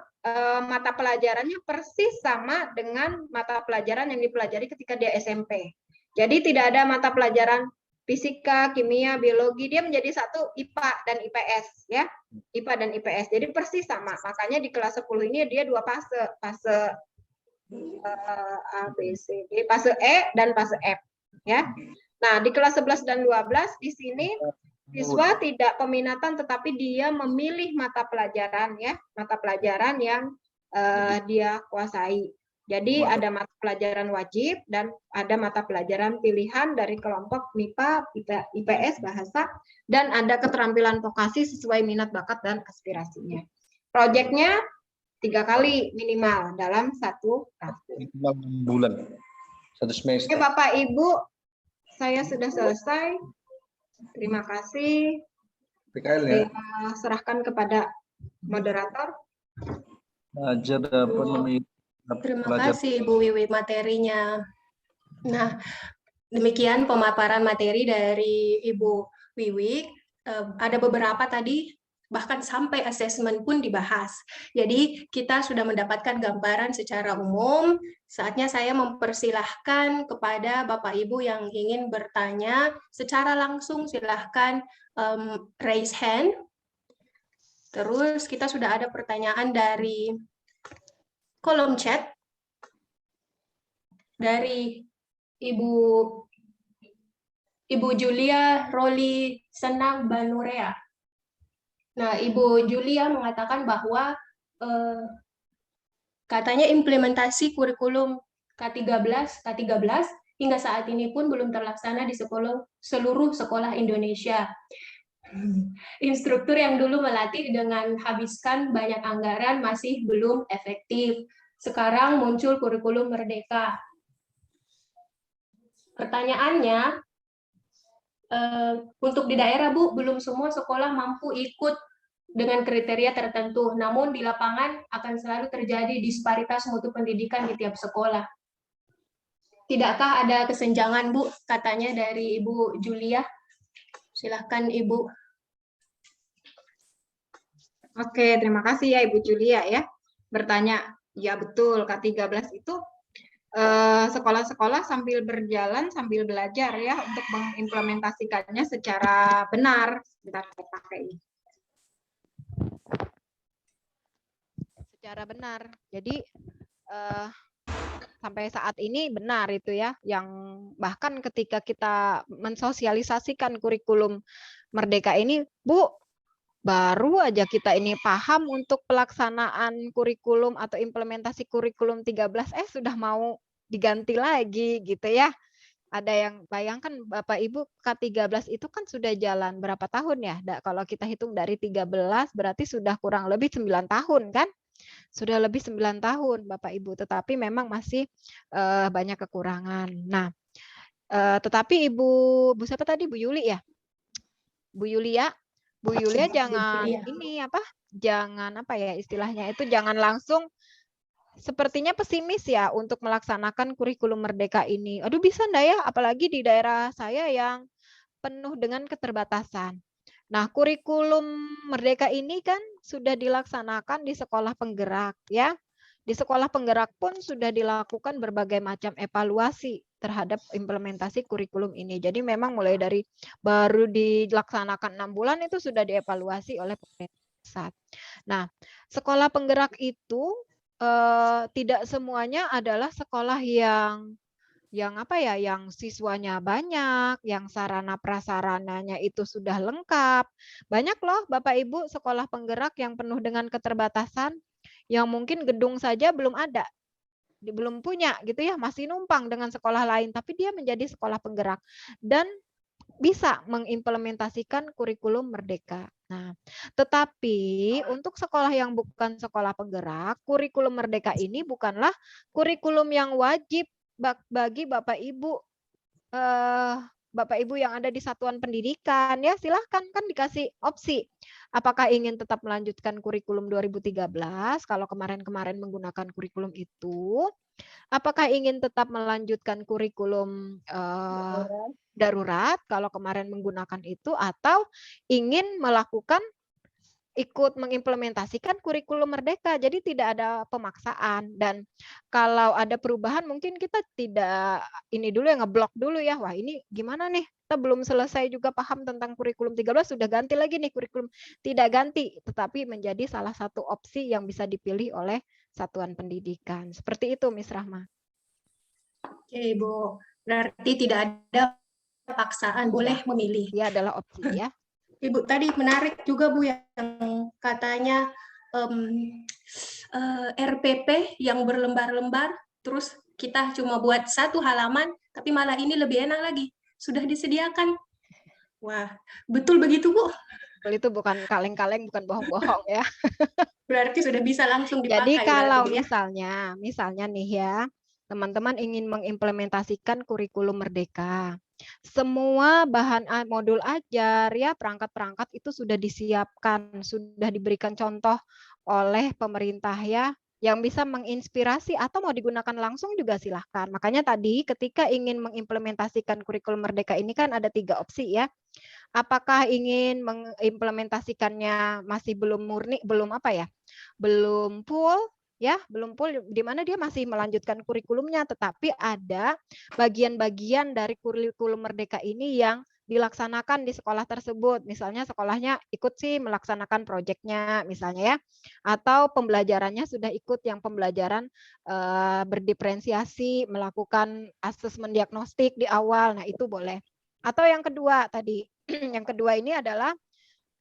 mata pelajarannya persis sama dengan mata pelajaran yang dipelajari ketika dia SMP. Jadi tidak ada mata pelajaran fisika, kimia, biologi, dia menjadi satu IPA dan IPS ya. IPA dan IPS. Jadi persis sama. Makanya di kelas 10 ini dia 2 fase, fase A, B, C, D, fase E dan fase F ya. Nah, di kelas 11 dan 12 di sini siswa tidak peminatan tetapi dia memilih mata pelajaran ya, mata pelajaran yang dia kuasai. Jadi ada mata pelajaran wajib dan ada mata pelajaran pilihan dari kelompok MIPA, IPS, bahasa, dan ada keterampilan vokasi sesuai minat bakat dan aspirasinya. Proyeknya 3 kali minimal dalam 1 tahun. 6 bulan, 1 semester. Oke Bapak Ibu, saya sudah selesai. Terima kasih. PKL ya. Saya serahkan kepada moderator. Ajar dapat Terima kasih Ibu Wiwi materinya. Nah, demikian pemaparan materi dari Ibu Wiwi. Ada beberapa tadi bahkan sampai asesmen pun dibahas. Jadi kita sudah mendapatkan gambaran secara umum. Saatnya saya mempersilahkan kepada Bapak Ibu yang ingin bertanya secara langsung, silahkan raise hand. Terus kita sudah ada pertanyaan dari kolom chat dari Ibu Julia Roli Senang Banurea. Nah, Ibu Julia mengatakan bahwa katanya implementasi kurikulum K13 hingga saat ini pun belum terlaksana di seluruh sekolah Indonesia. Instruktur yang dulu melatih dengan habiskan banyak anggaran masih belum efektif. Sekarang muncul kurikulum Merdeka. Pertanyaannya, untuk di daerah Bu, belum semua sekolah mampu ikut dengan kriteria tertentu, namun di lapangan akan selalu terjadi disparitas mutu pendidikan di tiap sekolah. Tidakkah ada kesenjangan Bu, katanya dari Ibu Julia? Silahkan Ibu. Oke, terima kasih ya Ibu Julia ya. Bertanya, ya betul K13 itu sekolah-sekolah sambil berjalan, sambil belajar ya untuk mengimplementasikannya secara benar. Sebentar saya pakai ini. Secara benar. Jadi sampai saat ini benar itu ya, yang bahkan ketika kita mensosialisasikan kurikulum Merdeka ini, Bu, baru aja kita ini paham untuk pelaksanaan kurikulum atau implementasi kurikulum 13 sudah mau diganti lagi gitu ya. Ada yang bayangkan Bapak Ibu K13 itu kan sudah jalan berapa tahun ya? Kalau kita hitung dari 13 berarti sudah kurang lebih 9 tahun kan? Sudah lebih 9 tahun Bapak Ibu, tetapi memang masih banyak kekurangan. Nah, tetapi Bu siapa tadi? Bu Yuli ya? Bu Yulia jangan ini apa? Jangan apa ya istilahnya itu, jangan langsung sepertinya pesimis ya untuk melaksanakan kurikulum Merdeka ini. Aduh, bisa enggak ya? Apalagi di daerah saya yang penuh dengan keterbatasan. Nah, kurikulum Merdeka ini kan sudah dilaksanakan di sekolah penggerak ya. Di sekolah penggerak pun sudah dilakukan berbagai macam evaluasi terhadap implementasi kurikulum ini. Jadi memang mulai dari baru dilaksanakan 6 bulan itu sudah dievaluasi oleh pemerintah pusat. Nah, sekolah penggerak itu tidak semuanya adalah sekolah yang apa ya, yang siswanya banyak, yang sarana prasarananya itu sudah lengkap. Banyak loh Bapak Ibu sekolah penggerak yang penuh dengan keterbatasan, yang mungkin gedung saja belum ada, belum punya gitu ya, masih numpang dengan sekolah lain, tapi dia menjadi sekolah penggerak dan bisa mengimplementasikan kurikulum Merdeka. Nah, tetapi untuk sekolah yang bukan sekolah penggerak, kurikulum Merdeka ini bukanlah kurikulum yang wajib bagi Bapak Ibu Bapak Ibu yang ada di satuan pendidikan ya, silahkan kan dikasih opsi. Apakah ingin tetap melanjutkan kurikulum 2013 kalau kemarin-kemarin menggunakan kurikulum itu? Apakah ingin tetap melanjutkan kurikulum darurat kalau kemarin menggunakan itu, atau ingin melakukan ikut mengimplementasikan kurikulum Merdeka. Jadi tidak ada pemaksaan, dan kalau ada perubahan mungkin kita tidak ini dulu ya, ngeblok dulu ya. Wah, ini gimana nih? Kita belum selesai juga paham tentang kurikulum 13 sudah ganti lagi nih kurikulum. Tidak ganti, tetapi menjadi salah satu opsi yang bisa dipilih oleh satuan pendidikan. Seperti itu, Miss Rahma. Oke, Bu. Berarti tidak ada paksaan, boleh memilih. Dia adalah opsi ya. Ibu tadi menarik juga Bu yang katanya RPP yang berlembar-lembar, terus kita cuma buat 1 halaman, tapi malah ini lebih enak lagi, sudah disediakan. Wah, betul begitu Bu? Itu bukan kaleng-kaleng, bukan bohong-bohong ya. Berarti sudah bisa langsung dipakai. Jadi kalau berarti, ya? misalnya nih ya, teman-teman ingin mengimplementasikan kurikulum Merdeka. Semua bahan modul ajar ya, perangkat-perangkat itu sudah disiapkan, sudah diberikan contoh oleh pemerintah ya, yang bisa menginspirasi atau mau digunakan langsung juga silahkan. Makanya tadi ketika ingin mengimplementasikan kurikulum Merdeka ini kan ada 3 opsi ya. Apakah ingin mengimplementasikannya masih belum murni, belum apa ya, belum full ya, belum full di mana dia masih melanjutkan kurikulumnya, tetapi ada bagian-bagian dari kurikulum Merdeka ini yang dilaksanakan di sekolah tersebut. Misalnya sekolahnya ikut sih melaksanakan proyeknya misalnya ya, atau pembelajarannya sudah ikut yang pembelajaran berdiferensiasi, melakukan asesmen diagnostik di awal. Nah, itu boleh. Atau yang kedua tadi, yang kedua ini adalah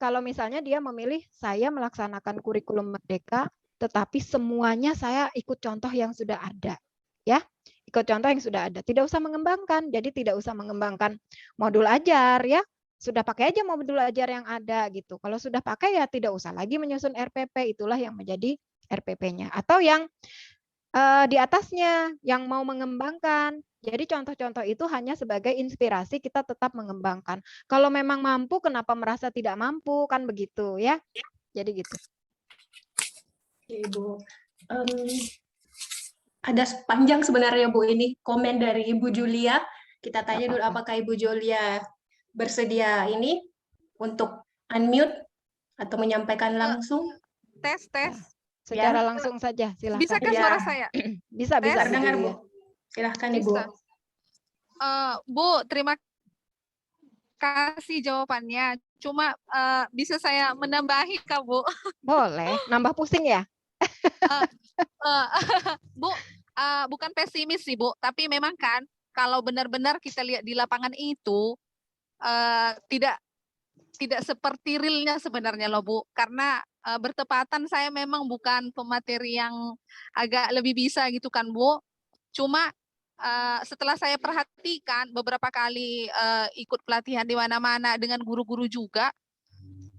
kalau misalnya dia memilih saya melaksanakan kurikulum Merdeka, tetapi semuanya saya ikut contoh yang sudah ada, ya, ikut contoh yang sudah ada. Tidak usah mengembangkan, jadi tidak usah mengembangkan modul ajar, ya, sudah pakai aja modul ajar yang ada gitu. Kalau sudah pakai ya tidak usah lagi menyusun RPP, itulah yang menjadi RPP-nya. Atau yang di atasnya yang mau mengembangkan. Jadi contoh-contoh itu hanya sebagai inspirasi kita tetap mengembangkan. Kalau memang mampu, kenapa merasa tidak mampu, kan begitu ya. Jadi gitu. Ibu, ada panjang sebenarnya Bu ini komen dari Ibu Julia. Kita tanya dulu apakah Ibu Julia bersedia ini untuk unmute atau menyampaikan langsung. Tes. Secara langsung saja, silakan. Bisa kan suara saya? Bisa. Terdengar Bu. Silahkan Ibu. Bu, terima kasih jawabannya. Cuma bisa saya menambahi Kak Bu? Boleh, nambah pusing ya? Bu, bukan pesimis sih Bu, tapi memang kan kalau benar-benar kita lihat di lapangan itu tidak seperti realnya sebenarnya loh Bu, karena bertepatan saya memang bukan pemateri yang agak lebih bisa gitu kan Bu. Cuma setelah saya perhatikan beberapa kali ikut pelatihan di mana-mana dengan guru-guru juga,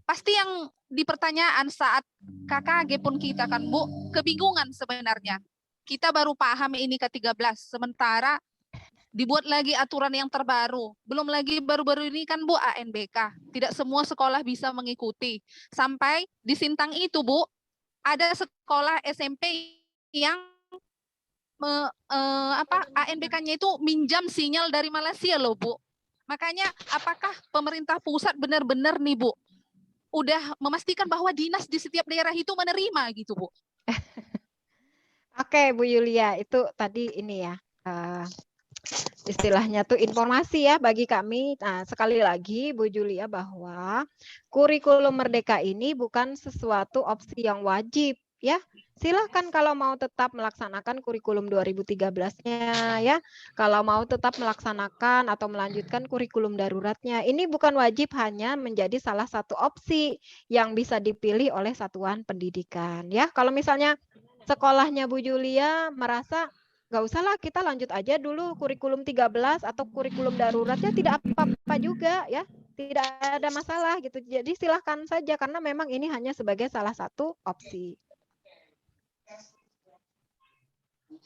pasti yang di pertanyaan saat KKG pun kita kan Bu, kebingungan sebenarnya. Kita baru paham ini ke-13, sementara dibuat lagi aturan yang terbaru. Belum lagi baru-baru ini kan Bu ANBK. Tidak semua sekolah bisa mengikuti. Sampai di Sintang itu Bu, ada sekolah SMP yang ANBK-nya itu minjam sinyal dari Malaysia loh Bu. Makanya apakah pemerintah pusat benar-benar nih Bu, udah memastikan bahwa dinas di setiap daerah itu menerima gitu Bu? Oke, Bu Yulia, itu tadi ini ya, istilahnya tuh informasi ya bagi kami. Nah, sekali lagi Bu Julia bahwa kurikulum merdeka ini bukan sesuatu opsi yang wajib ya. Silahkan kalau mau tetap melaksanakan kurikulum 2013-nya ya. Kalau mau tetap melaksanakan atau melanjutkan kurikulum daruratnya. Ini bukan wajib, hanya menjadi salah satu opsi yang bisa dipilih oleh satuan pendidikan ya. Kalau misalnya sekolahnya Bu Julia merasa nggak usah lah, kita lanjut aja dulu kurikulum 13 atau kurikulum daruratnya, tidak apa-apa juga ya, tidak ada masalah gitu. Jadi silahkan saja karena memang ini hanya sebagai salah satu opsi.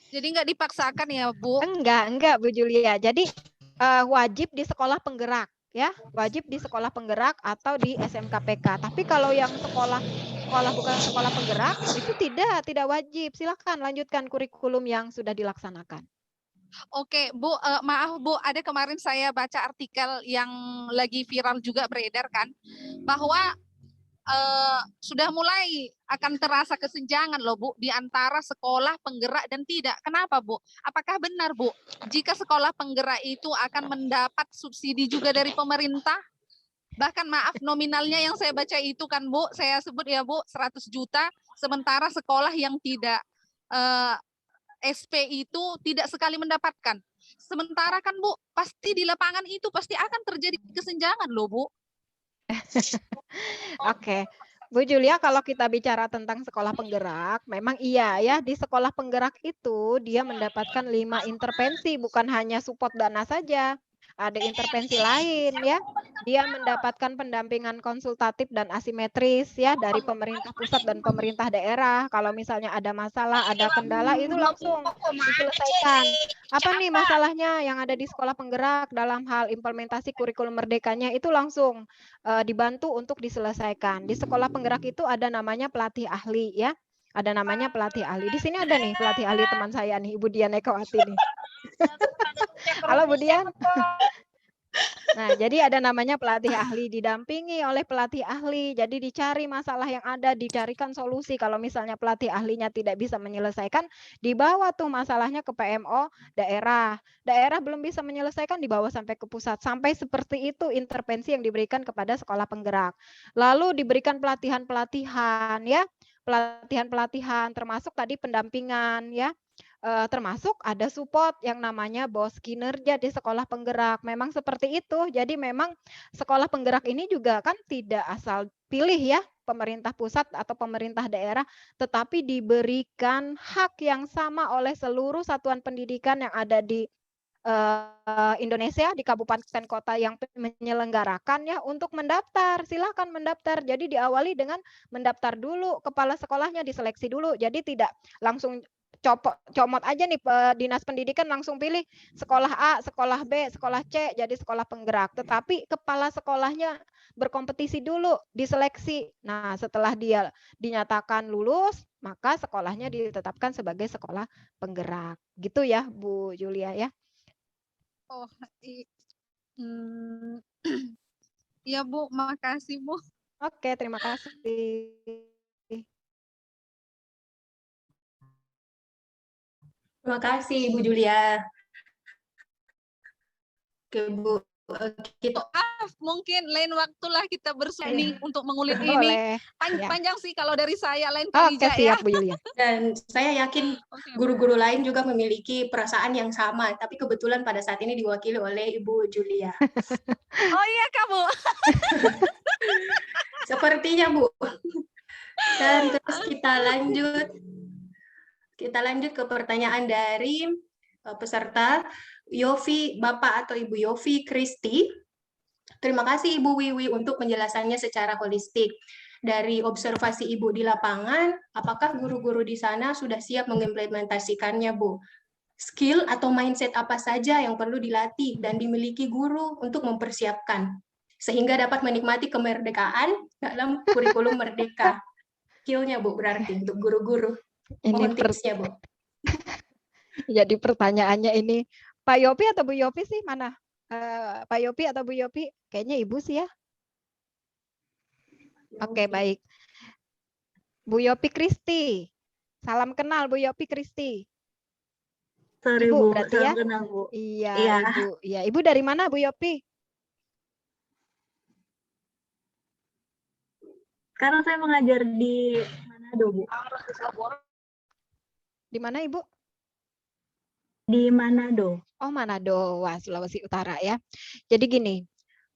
Jadi nggak dipaksakan ya Bu? Enggak Bu Julia. Jadi wajib di sekolah penggerak ya, wajib di sekolah penggerak atau di SMKPK. Tapi kalau yang sekolah bukan sekolah penggerak itu tidak wajib. Silahkan lanjutkan kurikulum yang sudah dilaksanakan. Oke, Bu, maaf Bu, ada kemarin saya baca artikel yang lagi viral juga beredar kan, bahwa sudah mulai akan terasa kesenjangan loh Bu, di antara sekolah penggerak dan tidak. Kenapa Bu? Apakah benar Bu, jika sekolah penggerak itu akan mendapat subsidi juga dari pemerintah? Bahkan maaf, nominalnya yang saya baca itu kan Bu, saya sebut ya Bu, 100 juta, sementara sekolah yang tidak SP itu tidak sekali mendapatkan. Sementara kan Bu, pasti di lapangan itu pasti akan terjadi kesenjangan loh Bu. Oke. Bu Julia, kalau kita bicara tentang sekolah penggerak, memang iya ya, di sekolah penggerak itu dia mendapatkan 5 intervensi, bukan hanya support dana saja. Ada intervensi lain ya. Dia mendapatkan pendampingan konsultatif dan asimetris ya dari pemerintah pusat dan pemerintah daerah. Kalau misalnya ada masalah, ada kendala, itu langsung diselesaikan. Apa nih masalahnya yang ada di sekolah penggerak dalam hal implementasi kurikulum merdekanya, itu langsung dibantu untuk diselesaikan. Di sekolah penggerak itu ada namanya pelatih ahli ya. Ada namanya pelatih ahli. Di sini ada nih pelatih ahli teman saya nih, Ibu Dian Ekawati nih. Halo Bu Dian. Nah, jadi ada namanya pelatih ahli, didampingi oleh pelatih ahli. Jadi dicari masalah yang ada, dicarikan solusi. Kalau misalnya pelatih ahlinya tidak bisa menyelesaikan, dibawa tuh masalahnya ke PMO daerah. Daerah belum bisa menyelesaikan, dibawa sampai ke pusat. Sampai seperti itu intervensi yang diberikan kepada sekolah penggerak. Lalu diberikan pelatihan-pelatihan ya. Pelatihan-pelatihan termasuk tadi pendampingan ya. Termasuk ada support yang namanya bos kinerja di sekolah penggerak. Memang seperti itu. Jadi memang sekolah penggerak ini juga kan tidak asal pilih ya, pemerintah pusat atau pemerintah daerah, tetapi diberikan hak yang sama oleh seluruh satuan pendidikan yang ada di Indonesia, di kabupaten kota yang menyelenggarakan ya, untuk mendaftar. Silahkan mendaftar. Jadi diawali dengan mendaftar dulu, kepala sekolahnya diseleksi dulu. Jadi tidak langsung comot aja nih dinas pendidikan langsung pilih sekolah A, sekolah B, sekolah C jadi sekolah penggerak. Tetapi kepala sekolahnya berkompetisi dulu, diseleksi. Nah, setelah dia dinyatakan lulus, maka sekolahnya ditetapkan sebagai sekolah penggerak. Gitu ya, Bu Julia ya. Oh, iya Bu, makasih Bu. Oke, terima kasih. Terima kasih Bu Julia. Oke Bu, kita Mungkin lain waktulah kita bersuni untuk mengulik ini. Boleh. Ya. Panjang sih kalau dari saya, lain kali Oke, Ja, ya. siap Bu Yulia. dan saya yakin Oke, Bu. guru-guru lain juga memiliki perasaan yang sama, tapi kebetulan pada saat ini diwakili oleh Ibu Julia. Oh iya kamu. Sepertinya, Bu. Dan terus kita lanjut ke pertanyaan dari peserta Yofi, Bapak atau Ibu Yofi Kristi. Terima kasih Ibu Wiwi untuk penjelasannya secara holistik. Dari observasi Ibu di lapangan, apakah guru-guru di sana sudah siap mengimplementasikannya, Bu? Skill atau mindset apa saja yang perlu dilatih dan dimiliki guru untuk mempersiapkan, sehingga dapat menikmati kemerdekaan dalam kurikulum merdeka. Skill-nya, Bu, berarti untuk guru-guru. Ini Mohon tipsnya, Bu. jadi pertanyaannya ini Pak Yopi atau Bu Yopi sih mana? Pak Yopi atau Bu Yopi? Kayaknya Ibu sih ya. Oke, baik. Bu Yopi Kristi. Salam kenal Bu Yopi Kristi. Sorry Ibu Bu, berarti ya? salam kenal Bu. Iya, Iya. Ibu. Iya, Ibu dari mana Bu Yopi? Sekarang saya mengajar di Manado Bu. Di mana Ibu? Di Manado. Oh, Manado. Wah, Sulawesi Utara ya. Jadi gini,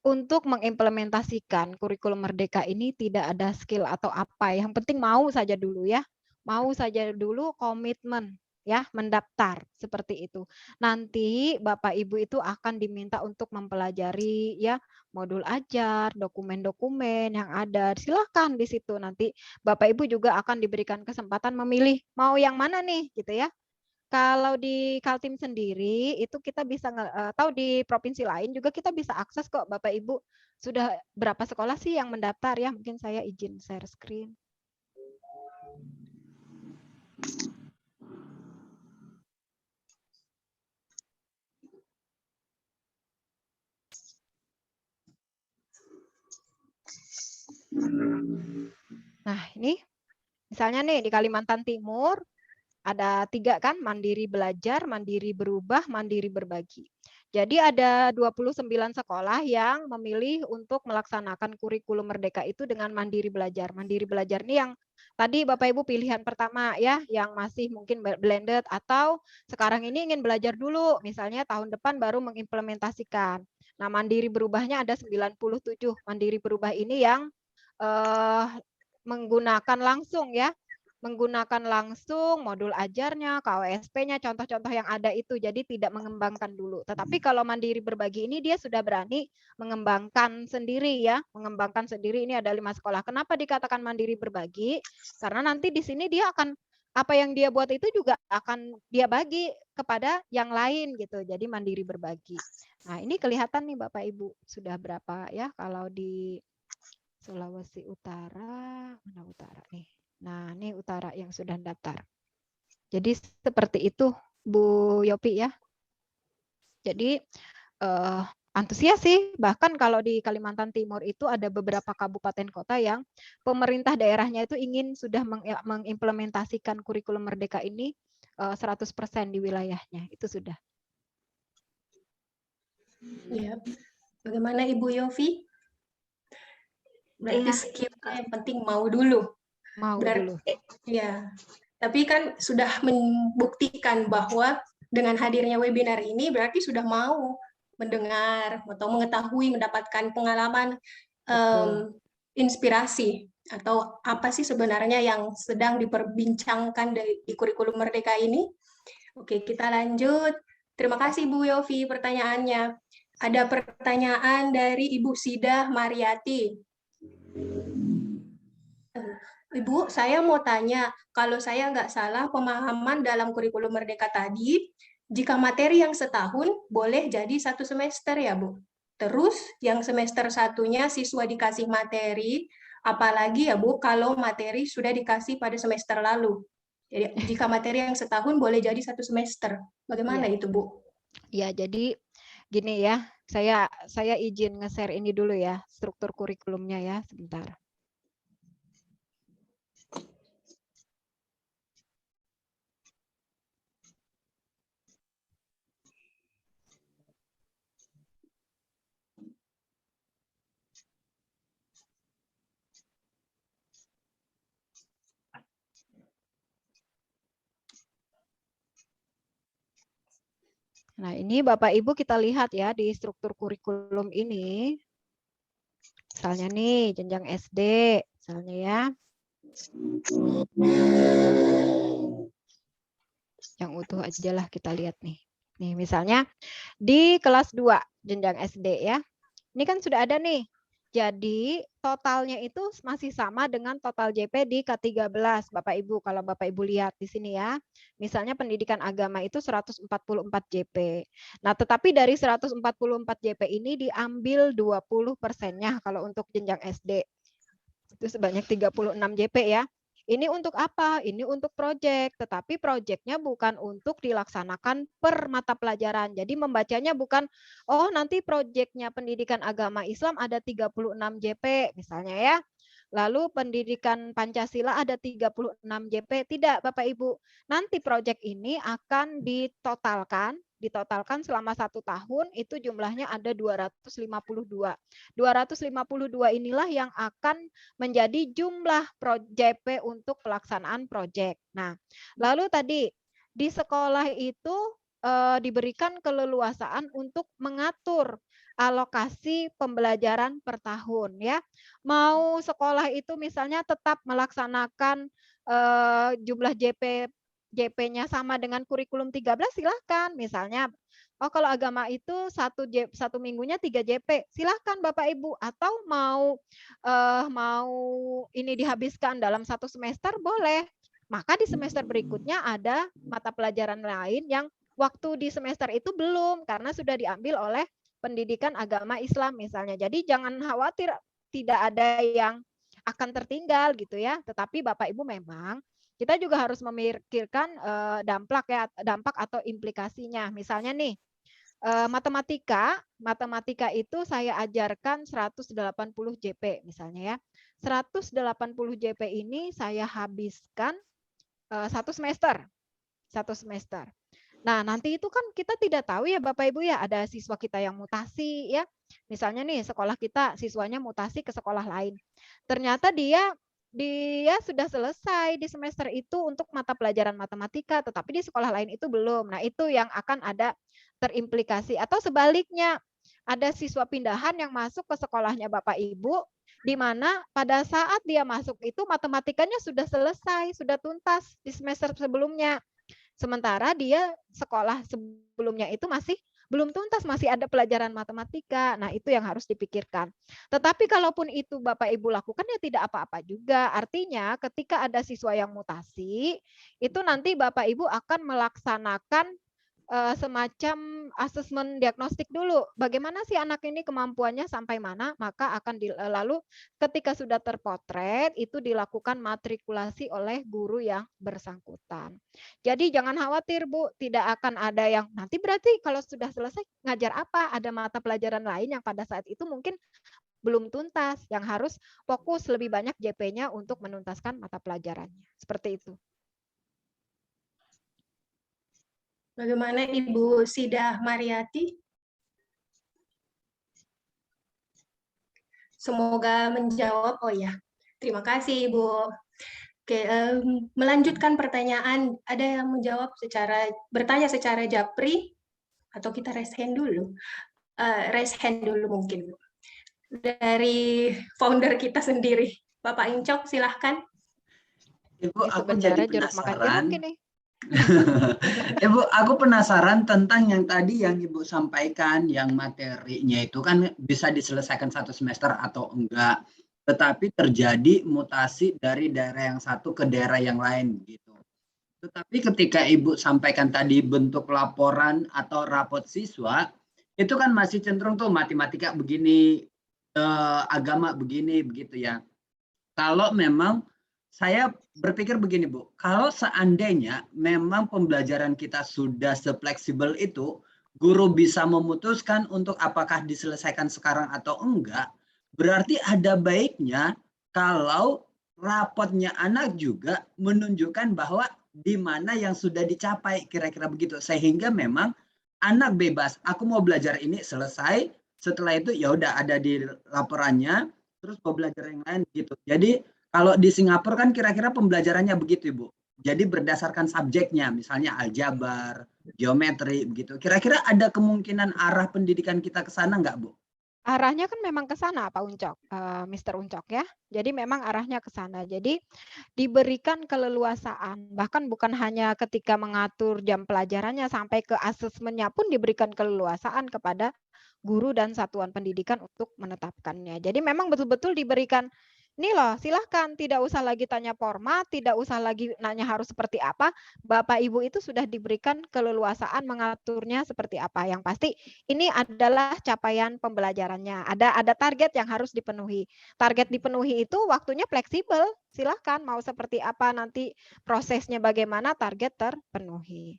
untuk mengimplementasikan kurikulum merdeka ini tidak ada skill atau apa. Yang penting mau saja dulu ya. Mau saja dulu komitmen ya, mendaftar seperti itu. Nanti Bapak Ibu itu akan diminta untuk mempelajari ya modul ajar, dokumen-dokumen yang ada. Silakan di situ nanti Bapak Ibu juga akan diberikan kesempatan memilih mau yang mana nih gitu ya. Kalau di Kaltim sendiri itu kita bisa tahu di provinsi lain juga kita bisa akses kok Bapak Ibu. Sudah berapa sekolah sih yang mendaftar ya? Mungkin saya izin share screen. Nah, ini misalnya nih di Kalimantan Timur ada 3 kan, mandiri belajar, mandiri berubah, mandiri berbagi. Jadi ada 29 sekolah yang memilih untuk melaksanakan kurikulum merdeka itu dengan mandiri belajar. Mandiri belajar ini yang tadi Bapak Ibu pilihan pertama ya, yang masih mungkin blended atau sekarang ini ingin belajar dulu, misalnya tahun depan baru mengimplementasikan. Nah, mandiri berubahnya ada 97. Mandiri berubah ini yang menggunakan langsung ya, menggunakan langsung modul ajarnya, KWSP-nya, contoh-contoh yang ada itu. Jadi tidak mengembangkan dulu. Tetapi kalau mandiri berbagi ini dia sudah berani mengembangkan sendiri ya. Mengembangkan sendiri ini ada 5 sekolah. Kenapa dikatakan mandiri berbagi? Karena nanti di sini dia akan apa yang dia buat itu juga akan dia bagi kepada yang lain gitu. Jadi mandiri berbagi. Nah, ini kelihatan nih Bapak Ibu sudah berapa ya kalau di Sulawesi Utara, mana utara nih? Nah, ini utara yang sudah daftar. Jadi seperti itu Bu Yopi ya. Jadi antusias sih, bahkan kalau di Kalimantan Timur itu ada beberapa kabupaten kota yang pemerintah daerahnya itu ingin sudah mengimplementasikan kurikulum merdeka ini 100% di wilayahnya. Itu sudah. Ya. Bagaimana Ibu Yofi? Berarti Iya. skillnya yang penting mau dulu. Mau Berarti, dulu. ya. Tapi kan sudah membuktikan bahwa dengan hadirnya webinar ini berarti sudah mau mendengar atau mengetahui, mendapatkan pengalaman, inspirasi atau apa sih sebenarnya yang sedang diperbincangkan di kurikulum merdeka ini. Oke, kita lanjut. Terima kasih Bu Yofi pertanyaannya. Ada pertanyaan dari Ibu Sidah Mariati. Ibu, saya mau tanya, kalau saya nggak salah pemahaman dalam kurikulum merdeka tadi, jika materi yang setahun boleh jadi 1 semester ya Bu? Terus yang semester satunya siswa dikasih materi, apalagi ya Bu, kalau materi sudah dikasih pada semester lalu. Jadi jika materi yang setahun boleh jadi 1 semester. Bagaimana itu Bu? Ya, jadi gini ya, saya izin nge-share ini dulu ya, struktur kurikulumnya ya, sebentar. Nah, ini Bapak Ibu kita lihat ya di struktur kurikulum ini. Misalnya nih jenjang SD, misalnya ya. Yang utuh aja lah kita lihat nih. Nih misalnya di kelas 2 jenjang SD ya. Ini kan sudah ada nih. Jadi totalnya itu masih sama dengan total JP di K13 Bapak Ibu. Kalau Bapak Ibu lihat di sini ya. Misalnya pendidikan agama itu 144 JP. Nah, tetapi dari 144 JP ini diambil 20%-nya kalau untuk jenjang SD. Itu sebanyak 36 JP ya. Ini untuk apa? Ini untuk proyek, tetapi proyeknya bukan untuk dilaksanakan per mata pelajaran. Jadi membacanya bukan, oh nanti proyeknya pendidikan agama Islam ada 36 JP misalnya ya. Lalu pendidikan Pancasila ada 36 JP. Tidak Bapak Ibu, nanti proyek ini akan ditotalkan selama 1 tahun itu jumlahnya ada 252. 252 inilah yang akan menjadi jumlah JP untuk pelaksanaan proyek. Nah, lalu tadi di sekolah itu diberikan keleluasaan untuk mengatur alokasi pembelajaran per tahun ya. Mau sekolah itu misalnya tetap melaksanakan jumlah JP-nya sama dengan kurikulum 13 silahkan. Misalnya, oh kalau agama itu satu minggunya 3 JP, silahkan Bapak Ibu. Atau mau ini dihabiskan dalam 1 semester boleh. Maka di semester berikutnya ada mata pelajaran lain yang waktu di semester itu belum karena sudah diambil oleh pendidikan agama Islam misalnya. Jadi jangan khawatir tidak ada yang akan tertinggal gitu ya. Tetapi Bapak Ibu memang kita juga harus memikirkan dampak atau implikasinya. Misalnya nih, matematika itu saya ajarkan 180 JP misalnya ya. 180 JP ini saya habiskan 1 semester. 1 semester. Nah, nanti itu kan kita tidak tahu ya Bapak Ibu ya, ada siswa kita yang mutasi ya. Misalnya nih, sekolah kita siswanya mutasi ke sekolah lain. Ternyata dia sudah selesai di semester itu untuk mata pelajaran matematika, tetapi di sekolah lain itu belum. Nah, itu yang akan ada terimplikasi. Atau sebaliknya, ada siswa pindahan yang masuk ke sekolahnya Bapak Ibu, di mana pada saat dia masuk itu matematikanya sudah selesai, sudah tuntas di semester sebelumnya. Sementara dia sekolah sebelumnya itu masih belum tuntas, masih ada pelajaran matematika. Nah, itu yang harus dipikirkan. Tetapi kalaupun itu Bapak Ibu lakukan ya tidak apa-apa juga. Artinya ketika ada siswa yang mutasi, itu nanti Bapak Ibu akan melaksanakan semacam asesmen diagnostik dulu. Bagaimana sih anak ini kemampuannya sampai mana? Maka akan lalu ketika sudah terpotret itu dilakukan matrikulasi oleh guru yang bersangkutan. Jadi jangan khawatir Bu, tidak akan ada yang nanti berarti kalau sudah selesai ngajar apa? Ada mata pelajaran lain yang pada saat itu mungkin belum tuntas, yang harus fokus lebih banyak JP-nya untuk menuntaskan mata pelajarannya. Seperti itu. Bagaimana Ibu Sidah Mariati? Semoga menjawab. Oh ya, terima kasih Ibu. Oke, melanjutkan pertanyaan. Ada yang menjawab bertanya secara japri atau kita raise hand dulu? Raise hand dulu mungkin. Dari founder kita sendiri, Bapak Incok, silahkan. Ibu, Ini aku jadi jeruk makan penasaran. mungkin nih. Ibu, aku penasaran tentang yang tadi yang Ibu sampaikan, yang materinya itu kan bisa diselesaikan 1 semester atau enggak, tetapi terjadi mutasi dari daerah yang satu ke daerah yang lain gitu. Tetapi ketika Ibu sampaikan tadi bentuk laporan atau rapot siswa, itu kan masih cenderung tuh matematika begini, agama begini, begitu ya. Kalau memang saya berpikir begini Bu, kalau seandainya memang pembelajaran kita sudah sefleksibel itu, guru bisa memutuskan untuk apakah diselesaikan sekarang atau enggak, berarti ada baiknya kalau rapotnya anak juga menunjukkan bahwa di mana yang sudah dicapai, kira-kira begitu. Sehingga memang anak bebas, aku mau belajar ini selesai, setelah itu ya udah ada di laporannya, terus mau belajar yang lain gitu. Jadi kalau di Singapura kan kira-kira pembelajarannya begitu Ibu. jadi berdasarkan subjeknya, misalnya aljabar, geometri, begitu. Kira-kira ada kemungkinan arah pendidikan kita ke sana nggak, Bu? Arahnya kan memang ke sana, Pak Uncok, Mr. Uncok ya. Jadi memang arahnya ke sana. Jadi diberikan keleluasaan, bahkan bukan hanya ketika mengatur jam pelajarannya, sampai ke asesmennya pun diberikan keleluasaan kepada guru dan satuan pendidikan untuk menetapkannya. Jadi memang betul-betul diberikan, ini loh, silahkan, tidak usah lagi tanya format, tidak usah lagi nanya harus seperti apa. Bapak Ibu itu sudah diberikan keleluasaan mengaturnya seperti apa. Yang pasti ini adalah capaian pembelajarannya. Ada target yang harus dipenuhi. Target dipenuhi itu waktunya fleksibel. Silahkan mau seperti apa nanti prosesnya bagaimana target terpenuhi.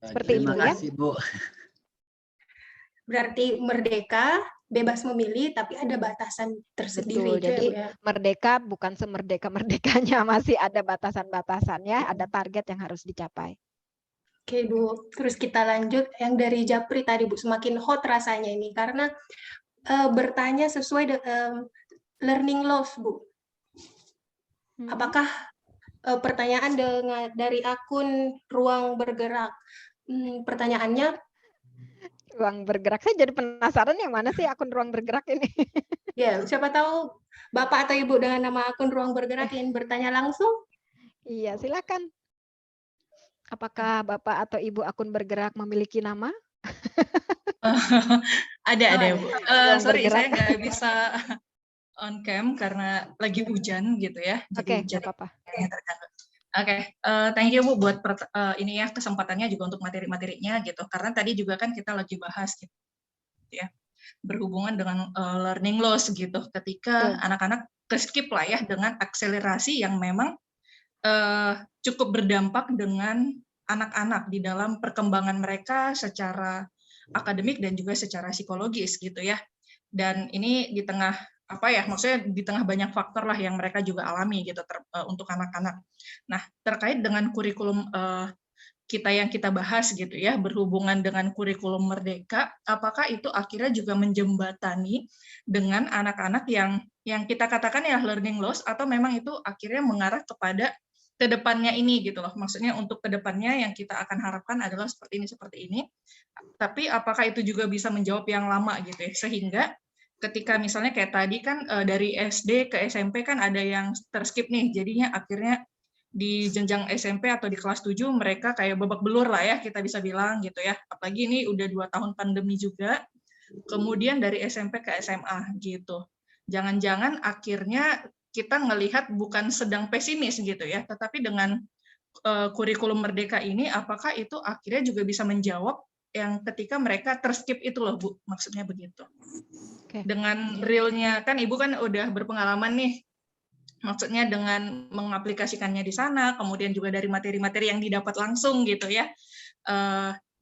Seperti Terima itu ya. kasih, Bu. Berarti merdeka, bebas memilih, tapi ada batasan Betul. tersendiri. itu ya, Jadi Bu, ya. merdeka bukan semerdeka-merdekanya, masih ada batasan-batasannya, ada target yang harus dicapai. Oke, Bu. Terus kita lanjut yang dari Japri tadi, Bu. Semakin hot rasanya ini karena bertanya sesuai learning loss, Bu. Apakah pertanyaan dari akun Ruang Bergerak? Pertanyaannya, Ruang Bergerak, saya jadi penasaran yang mana sih akun Ruang Bergerak ini. ya siapa tahu Bapak atau Ibu dengan nama akun Ruang Bergerak ingin bertanya langsung? Iya, silakan. Apakah Bapak atau Ibu akun Bergerak memiliki nama? Ada Bu. Ruang Sorry, Bergerak. saya nggak bisa on cam karena lagi hujan gitu ya. Oke, Jadi nggak apa-apa. terganggu. Oke, thank you Bu buat ini ya kesempatannya juga untuk materi-materinya gitu. Karena tadi juga kan kita lagi bahas gitu ya, berhubungan dengan learning loss gitu. Ketika anak-anak ke-skip lah ya dengan akselerasi yang memang cukup berdampak dengan anak-anak di dalam perkembangan mereka secara akademik dan juga secara psikologis gitu ya. Dan ini di tengah maksudnya di tengah banyak faktor lah yang mereka juga alami gitu untuk anak-anak. Nah, terkait dengan kurikulum kita yang kita bahas gitu ya, berhubungan dengan kurikulum merdeka, apakah itu akhirnya juga menjembatani dengan anak-anak yang kita katakan ya learning loss, atau memang itu akhirnya mengarah kepada kedepannya ini gitu loh. Maksudnya untuk kedepannya yang kita akan harapkan adalah seperti ini. Tapi apakah itu juga bisa menjawab yang lama gitu ya, sehingga ketika misalnya kayak tadi kan dari SD ke SMP kan ada yang terskip nih, jadinya akhirnya di jenjang SMP atau di kelas 7 mereka kayak babak belur lah ya, kita bisa bilang gitu ya. Apalagi ini udah 2 tahun pandemi juga, kemudian dari SMP ke SMA gitu. Jangan-jangan akhirnya kita ngelihat bukan sedang pesimis gitu ya, tetapi dengan kurikulum merdeka ini, apakah itu akhirnya juga bisa menjawab yang ketika mereka terskip itu loh Bu, maksudnya begitu. Dengan realnya kan Ibu kan udah berpengalaman nih, maksudnya dengan mengaplikasikannya di sana, kemudian juga dari materi-materi yang didapat langsung gitu ya,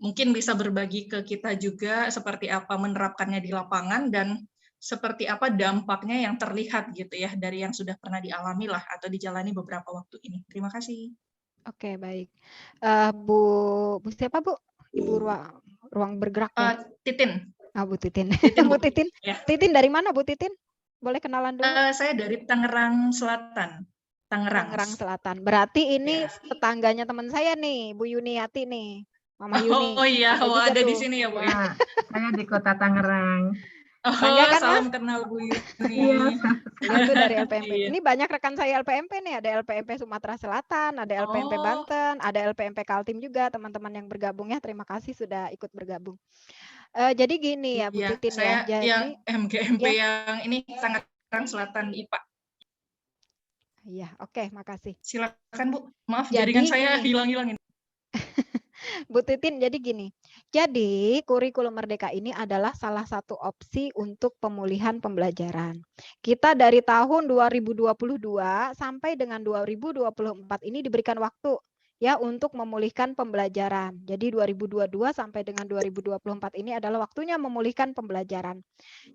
mungkin bisa berbagi ke kita juga seperti apa menerapkannya di lapangan dan seperti apa dampaknya yang terlihat gitu ya dari yang sudah pernah dialami lah atau dijalani beberapa waktu ini. Terima kasih. Oke, baik. Bu siapa Bu? Ibu Ruang Bergerak ya? Titin. Bu Titin. Titin, Bu Titin. Ya. Titin dari mana Bu Titin? Boleh kenalan dulu? Saya dari Tangerang Selatan. Tangerang Selatan. Berarti ini tetangganya teman saya nih, Bu Yuniati nih. Mama Yuni. Oh iya, ada di sini ya Bu ya. Saya di Kota Tangerang. Bangga kan, salam Mas? kenal Bu Yuni. Itu dari LPMP. Iya. Ini banyak rekan saya LPMP nih, ada LPMP Sumatera Selatan, ada LPMP Banten, ada LPMP Kaltim juga, teman-teman yang bergabung ya. Terima kasih sudah ikut bergabung. Jadi gini ya Bu Titin saya ya. Jadi yang MGMP yang ini Tangerang Selatan IPA. Iya, oke, makasih. Silakan Bu. Maaf Jadi jaringan saya gini. hilang-hilang ini. Bu Titin, jadi gini. Jadi kurikulum merdeka ini adalah salah satu opsi untuk pemulihan pembelajaran. Kita dari tahun 2022 sampai dengan 2024 ini diberikan waktu ya untuk memulihkan pembelajaran. Jadi 2022 sampai dengan 2024 ini adalah waktunya memulihkan pembelajaran.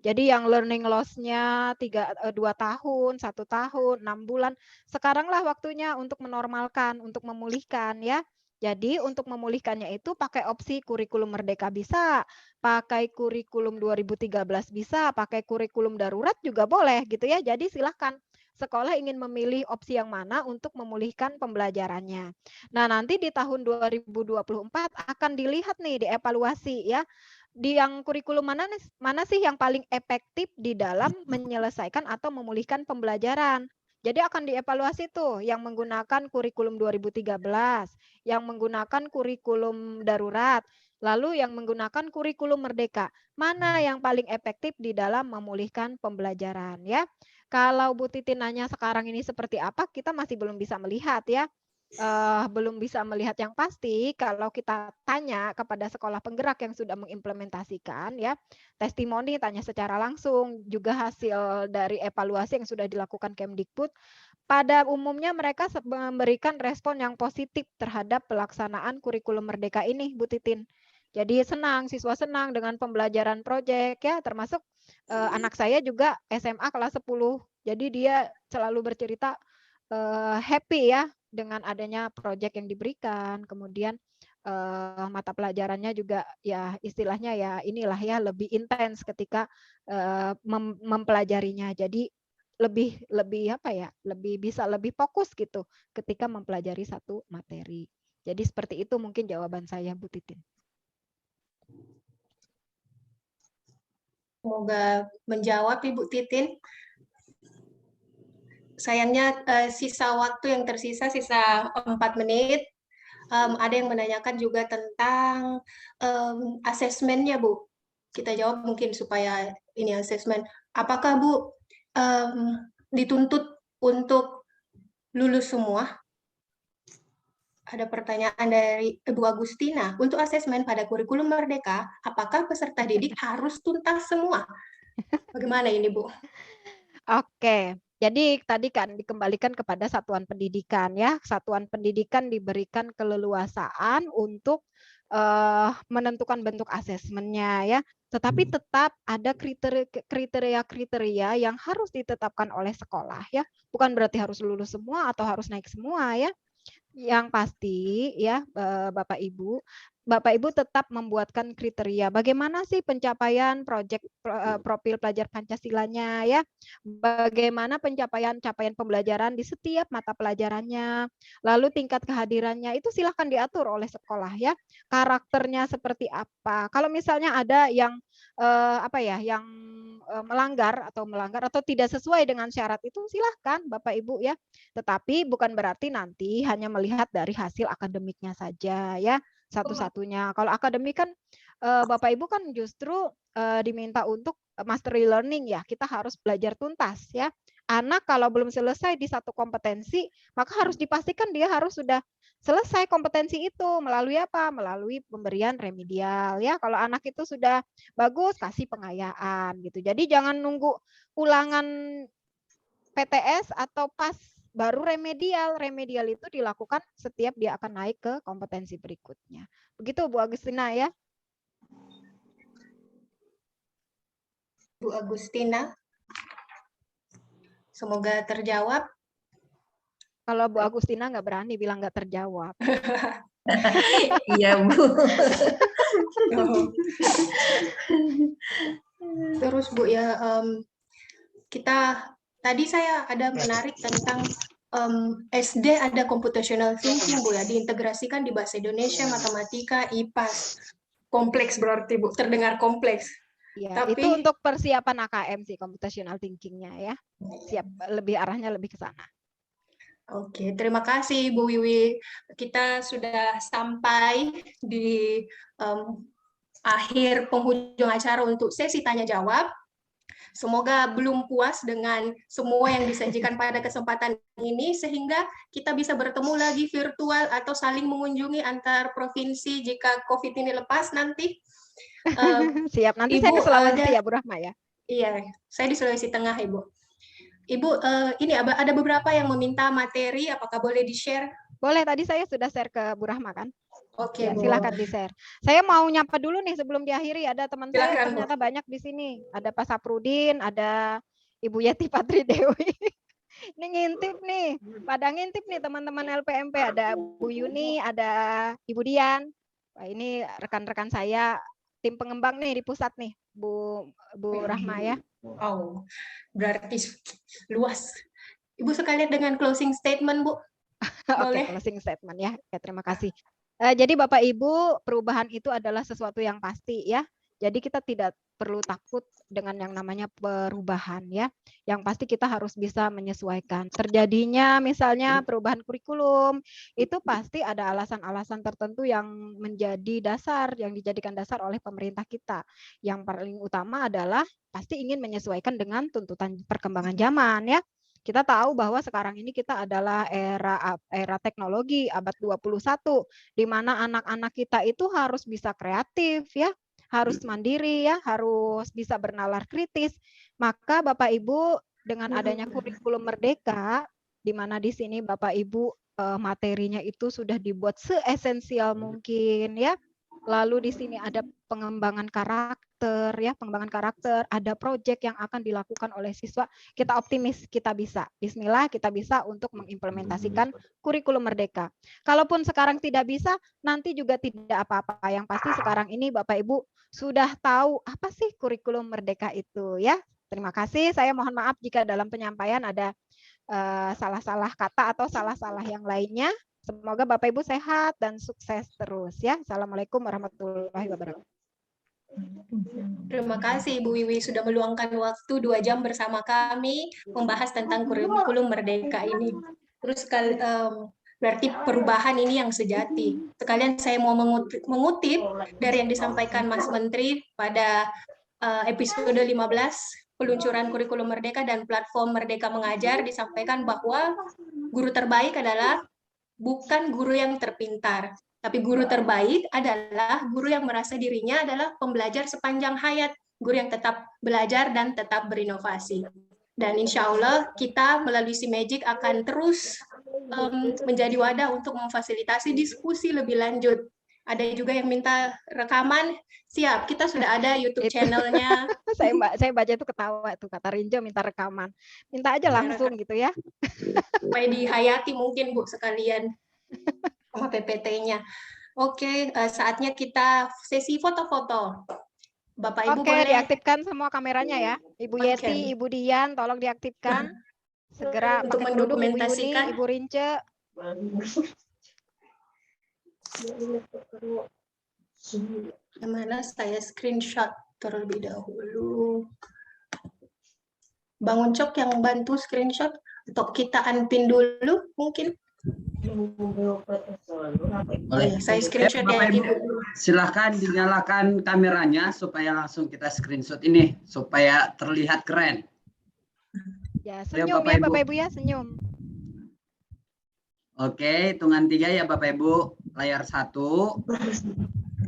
Jadi yang learning loss-nya 2 tahun, 1 tahun, 6 bulan, sekaranglah waktunya untuk menormalkan, untuk memulihkan ya. Jadi untuk memulihkannya itu pakai opsi kurikulum merdeka bisa, pakai kurikulum 2013 bisa, pakai kurikulum darurat juga boleh gitu ya. Jadi silahkan sekolah ingin memilih opsi yang mana untuk memulihkan pembelajarannya. Nah, nanti di tahun 2024 akan dilihat nih, dievaluasi ya, di yang kurikulum mana sih yang paling efektif di dalam menyelesaikan atau memulihkan pembelajaran. Jadi akan dievaluasi tuh yang menggunakan kurikulum 2013, yang menggunakan kurikulum darurat, lalu yang menggunakan kurikulum merdeka. Mana yang paling efektif di dalam memulihkan pembelajaran ya. Kalau Bu Titin nanya sekarang ini seperti apa, kita masih belum bisa melihat ya. Belum bisa melihat yang pasti. Kalau kita tanya kepada sekolah penggerak yang sudah mengimplementasikan ya, testimoni tanya secara langsung, juga hasil dari evaluasi yang sudah dilakukan Kemdikbud, pada umumnya mereka memberikan respon yang positif terhadap pelaksanaan kurikulum merdeka ini, Bu Titin. Jadi senang, siswa senang dengan pembelajaran proyek ya, termasuk anak saya juga SMA kelas 10. Jadi dia selalu bercerita happy ya dengan adanya proyek yang diberikan, kemudian mata pelajarannya juga ya istilahnya ya inilah ya lebih intens ketika mempelajarinya. Jadi lebih apa ya, lebih bisa lebih fokus gitu ketika mempelajari satu materi. Jadi seperti itu mungkin jawaban saya, Bu Titin. Semoga menjawab Ibu Titin. Sayangnya sisa waktu yang tersisa sisa 4 menit. Ada yang menanyakan juga tentang asesmennya, Bu. Kita jawab mungkin supaya ini asesmen. Apakah Bu dituntut untuk lulus semua? Ada pertanyaan dari Ibu Agustina. Untuk asesmen pada kurikulum merdeka, apakah peserta didik harus tuntas semua? Bagaimana ini, Bu? Oke, jadi tadi kan dikembalikan kepada satuan pendidikan ya. Satuan pendidikan diberikan keleluasaan untuk menentukan bentuk asesmennya ya. Tetapi tetap ada kriteria-kriteria yang harus ditetapkan oleh sekolah ya. Bukan berarti harus lulus semua atau harus naik semua ya. Yang pasti ya Bapak Ibu tetap membuatkan kriteria bagaimana sih pencapaian proyek profil pelajar Pancasilanya ya. Bagaimana capaian pembelajaran di setiap mata pelajarannya. Lalu tingkat kehadirannya itu silahkan diatur oleh sekolah ya. Karakternya seperti apa. Kalau misalnya ada yang yang melanggar atau tidak sesuai dengan syarat itu silahkan Bapak Ibu ya. Tetapi bukan berarti nanti hanya melihat dari hasil akademiknya saja ya satu-satunya. Kalau akademik kan Bapak Ibu kan justru diminta untuk mastery learning ya. Kita harus belajar tuntas ya. Anak kalau belum selesai di satu kompetensi, maka harus dipastikan dia harus sudah selesai kompetensi itu melalui apa? Melalui pemberian remedial ya. Kalau anak itu sudah bagus kasih pengayaan gitu. Jadi jangan nunggu ulangan PTS atau pas baru remedial. Remedial itu dilakukan setiap dia akan naik ke kompetensi berikutnya. Begitu Bu Agustina ya. Bu Agustina. Semoga terjawab. Kalau Bu Agustina nggak berani bilang nggak terjawab. Iya, Bu. Terus Bu ya, kita tadi saya ada menarik tentang SD ada computational thinking Bu ya, diintegrasikan di bahasa Indonesia, matematika, IPAS. Kompleks berarti Bu, terdengar kompleks. Ya, itu untuk persiapan AKM sih computational thinking-nya ya. Siap arahnya lebih ke sana. Oke, terima kasih Bu Wiwi. Kita sudah sampai di akhir penghujung acara untuk sesi tanya jawab. Semoga belum puas dengan semua yang disajikan pada kesempatan ini sehingga kita bisa bertemu lagi virtual atau saling mengunjungi antar provinsi jika COVID ini lepas nanti. Siap, nanti Ibu, saya ke Sulawesi ya Bu Rahma ya. Iya, saya di Sulawesi Tengah Ibu. Ibu, ini ada beberapa yang meminta materi, apakah boleh di-share? Boleh, tadi saya sudah share ke Bu Rahma kan? Oke, ya, silakan di-share. Saya mau nyapa dulu nih sebelum diakhiri, ada teman saya ternyata banyak di sini. Ada Pak Saprudin, ada Ibu Yati Patri Dewi. Ini ngintip nih, pada ngintip nih teman-teman LPMP, ada Bu Yuni, ada Ibu Dian. Wah, ini rekan-rekan saya tim pengembang nih di pusat nih, Bu Rahma ya. Oh, berarti luas. Ibu sekalian dengan closing statement, Bu. Oke, Boleh. closing statement ya. Ya, terima kasih. Jadi Bapak Ibu, perubahan itu adalah sesuatu yang pasti ya. Jadi kita tidak perlu takut dengan yang namanya perubahan ya. Yang pasti kita harus bisa menyesuaikan. Terjadinya misalnya perubahan kurikulum, itu pasti ada alasan-alasan tertentu yang menjadi dasar, yang dijadikan dasar oleh pemerintah kita. Yang paling utama adalah pasti ingin menyesuaikan dengan tuntutan perkembangan zaman ya. Kita tahu bahwa sekarang ini kita adalah era teknologi abad 21, di mana anak-anak kita itu harus bisa kreatif ya, harus mandiri ya, harus bisa bernalar kritis. Maka Bapak Ibu dengan adanya kurikulum merdeka, di mana di sini Bapak Ibu materinya itu sudah dibuat seesensial mungkin ya. Lalu di sini ada pengembangan karakter ya, pengembangan karakter, ada proyek yang akan dilakukan oleh siswa. Kita optimis, kita bisa. Bismillah, kita bisa untuk mengimplementasikan kurikulum merdeka. Kalaupun sekarang tidak bisa, nanti juga tidak apa-apa. Yang pasti sekarang ini Bapak Ibu sudah tahu apa sih kurikulum merdeka itu ya. Terima kasih. Saya mohon maaf jika dalam penyampaian ada salah-salah kata atau salah-salah yang lainnya. Semoga Bapak Ibu sehat dan sukses terus ya. Assalamualaikum warahmatullahi wabarakatuh. Terima kasih Ibu Wiwi sudah meluangkan waktu 2 jam bersama kami membahas tentang kurikulum merdeka ini. Terus berarti perubahan ini yang sejati. Sekalian saya mau mengutip dari yang disampaikan Mas Menteri pada episode 15 peluncuran kurikulum merdeka dan platform Merdeka Mengajar, disampaikan bahwa guru terbaik adalah bukan guru yang terpintar, tapi guru terbaik adalah guru yang merasa dirinya adalah pembelajar sepanjang hayat, guru yang tetap belajar dan tetap berinovasi. Dan insya Allah kita melalui SIMAGIC akan terus menjadi wadah untuk memfasilitasi diskusi lebih lanjut. Ada juga yang minta rekaman, siap, kita sudah ada YouTube channelnya. Saya baca itu ketawa tuh, kata Rinjo minta rekaman. Minta aja langsung gitu ya. Supaya dihayati mungkin Bu sekalian sama PPT-nya. Oke, saatnya kita sesi foto-foto. Bapak Ibu Oke, boleh diaktifkan semua kameranya ya. Ibu Yeti, Ibu Dian, tolong diaktifkan. Segera untuk pakai kerudung, Ibu Yuni, mendokumentasikan. Ibu Rince. Gimana saya screenshot terlebih dahulu. Bang Uncok yang bantu screenshot atau kita unpin dulu mungkin. Boleh. Saya screenshot ya Bapak Ibu, Ibu. silahkan dinyalakan kameranya supaya langsung kita screenshot ini supaya terlihat keren. Ya, Ayo, senyum ya Bapak Ibu ya, senyum. Oke, hitungan 3 ya Bapak Ibu. Layar 1.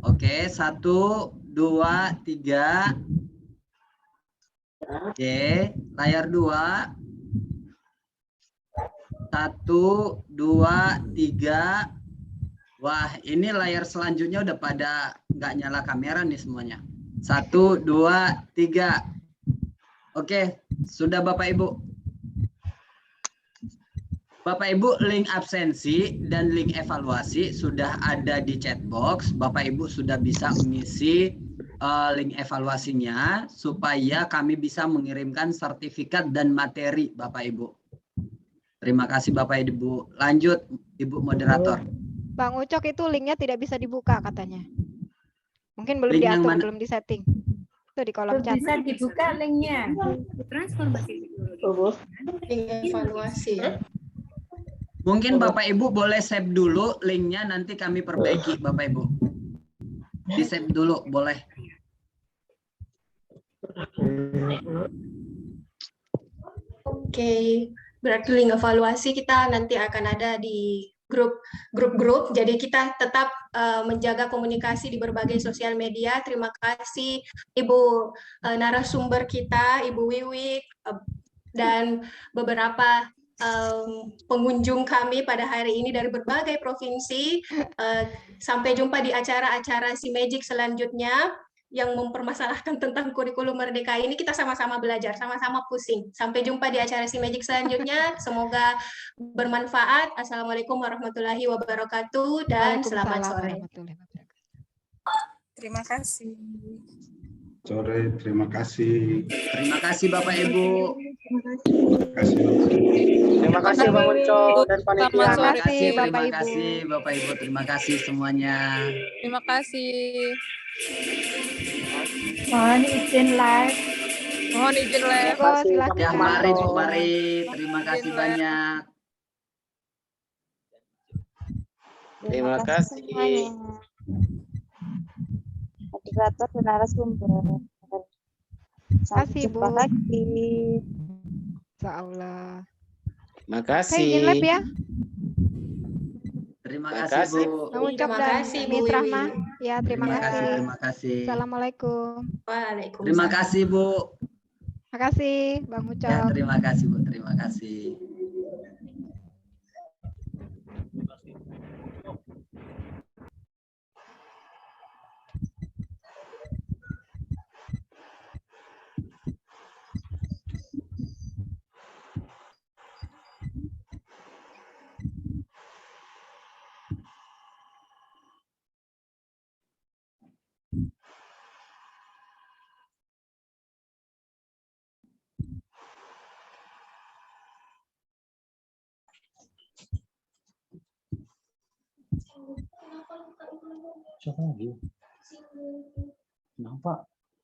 Oke, 1, 2, 3. Oke, layar 2. 1, 2, 3. Wah, ini layar selanjutnya udah pada nggak nyala kamera nih semuanya. 1, 2, 3. Oke, sudah Bapak Ibu. Bapak Ibu, link absensi dan link evaluasi sudah ada di chat box. Bapak Ibu sudah bisa mengisi link evaluasinya supaya kami bisa mengirimkan sertifikat dan materi Bapak Ibu. Terima kasih Bapak Ibu. Lanjut Ibu moderator. Bang Ucok itu linknya tidak bisa dibuka katanya. Mungkin belum Link yang diatur, mana? belum disetting. Itu di kolom chat. Bisa dibuka linknya. Transformasi. Link evaluasi. Mungkin Bapak Ibu boleh save dulu linknya, nanti kami perbaiki Bapak Ibu. Di save dulu boleh. Oke, berarti link evaluasi kita nanti akan ada di grup-grup. Jadi kita tetap menjaga komunikasi di berbagai sosial media. Terima kasih Ibu narasumber kita, Ibu Wiwi, dan beberapa pengunjung kami pada hari ini dari berbagai provinsi. Sampai jumpa di acara-acara SIMAGIC selanjutnya yang mempermasalahkan tentang kurikulum merdeka ini. Kita sama-sama belajar, sama-sama pusing. Sampai jumpa di acara SIMAGIC selanjutnya. Semoga bermanfaat. Assalamualaikum warahmatullahi wabarakatuh dan selamat sore. Terima kasih. sore. Terima kasih. Terima kasih Bapak Ibu. Terima kasih. Terima kasih Bang Unco dan panitia. Terima Terima kasih kasih, Bapak terima Ibu. kasih Bapak Ibu. Terima kasih semuanya. Terima kasih. Mohon izin live. Mohon izin live. Monggo silakan. Ya, mari Bu, mari. Terima kasih banyak. Terima kasih. Moderator dan narasumber. Kasih, Bu. Jumpa lagi. Insya Allah. Terima Saya izin kasih. live ya. Terima Terima kasih kasih. Bu. Bang Ucap Terima dan kasih, Bu Miss Wiwi. Rahma. Ya, terima kasih. Terima kasih. Assalamualaikum. Waalaikumsalam. Terima kasih Bu. Terima kasih Bang Ya, Ucap. terima kasih Bu. Terima kasih. Siapa lagi? Kenapa?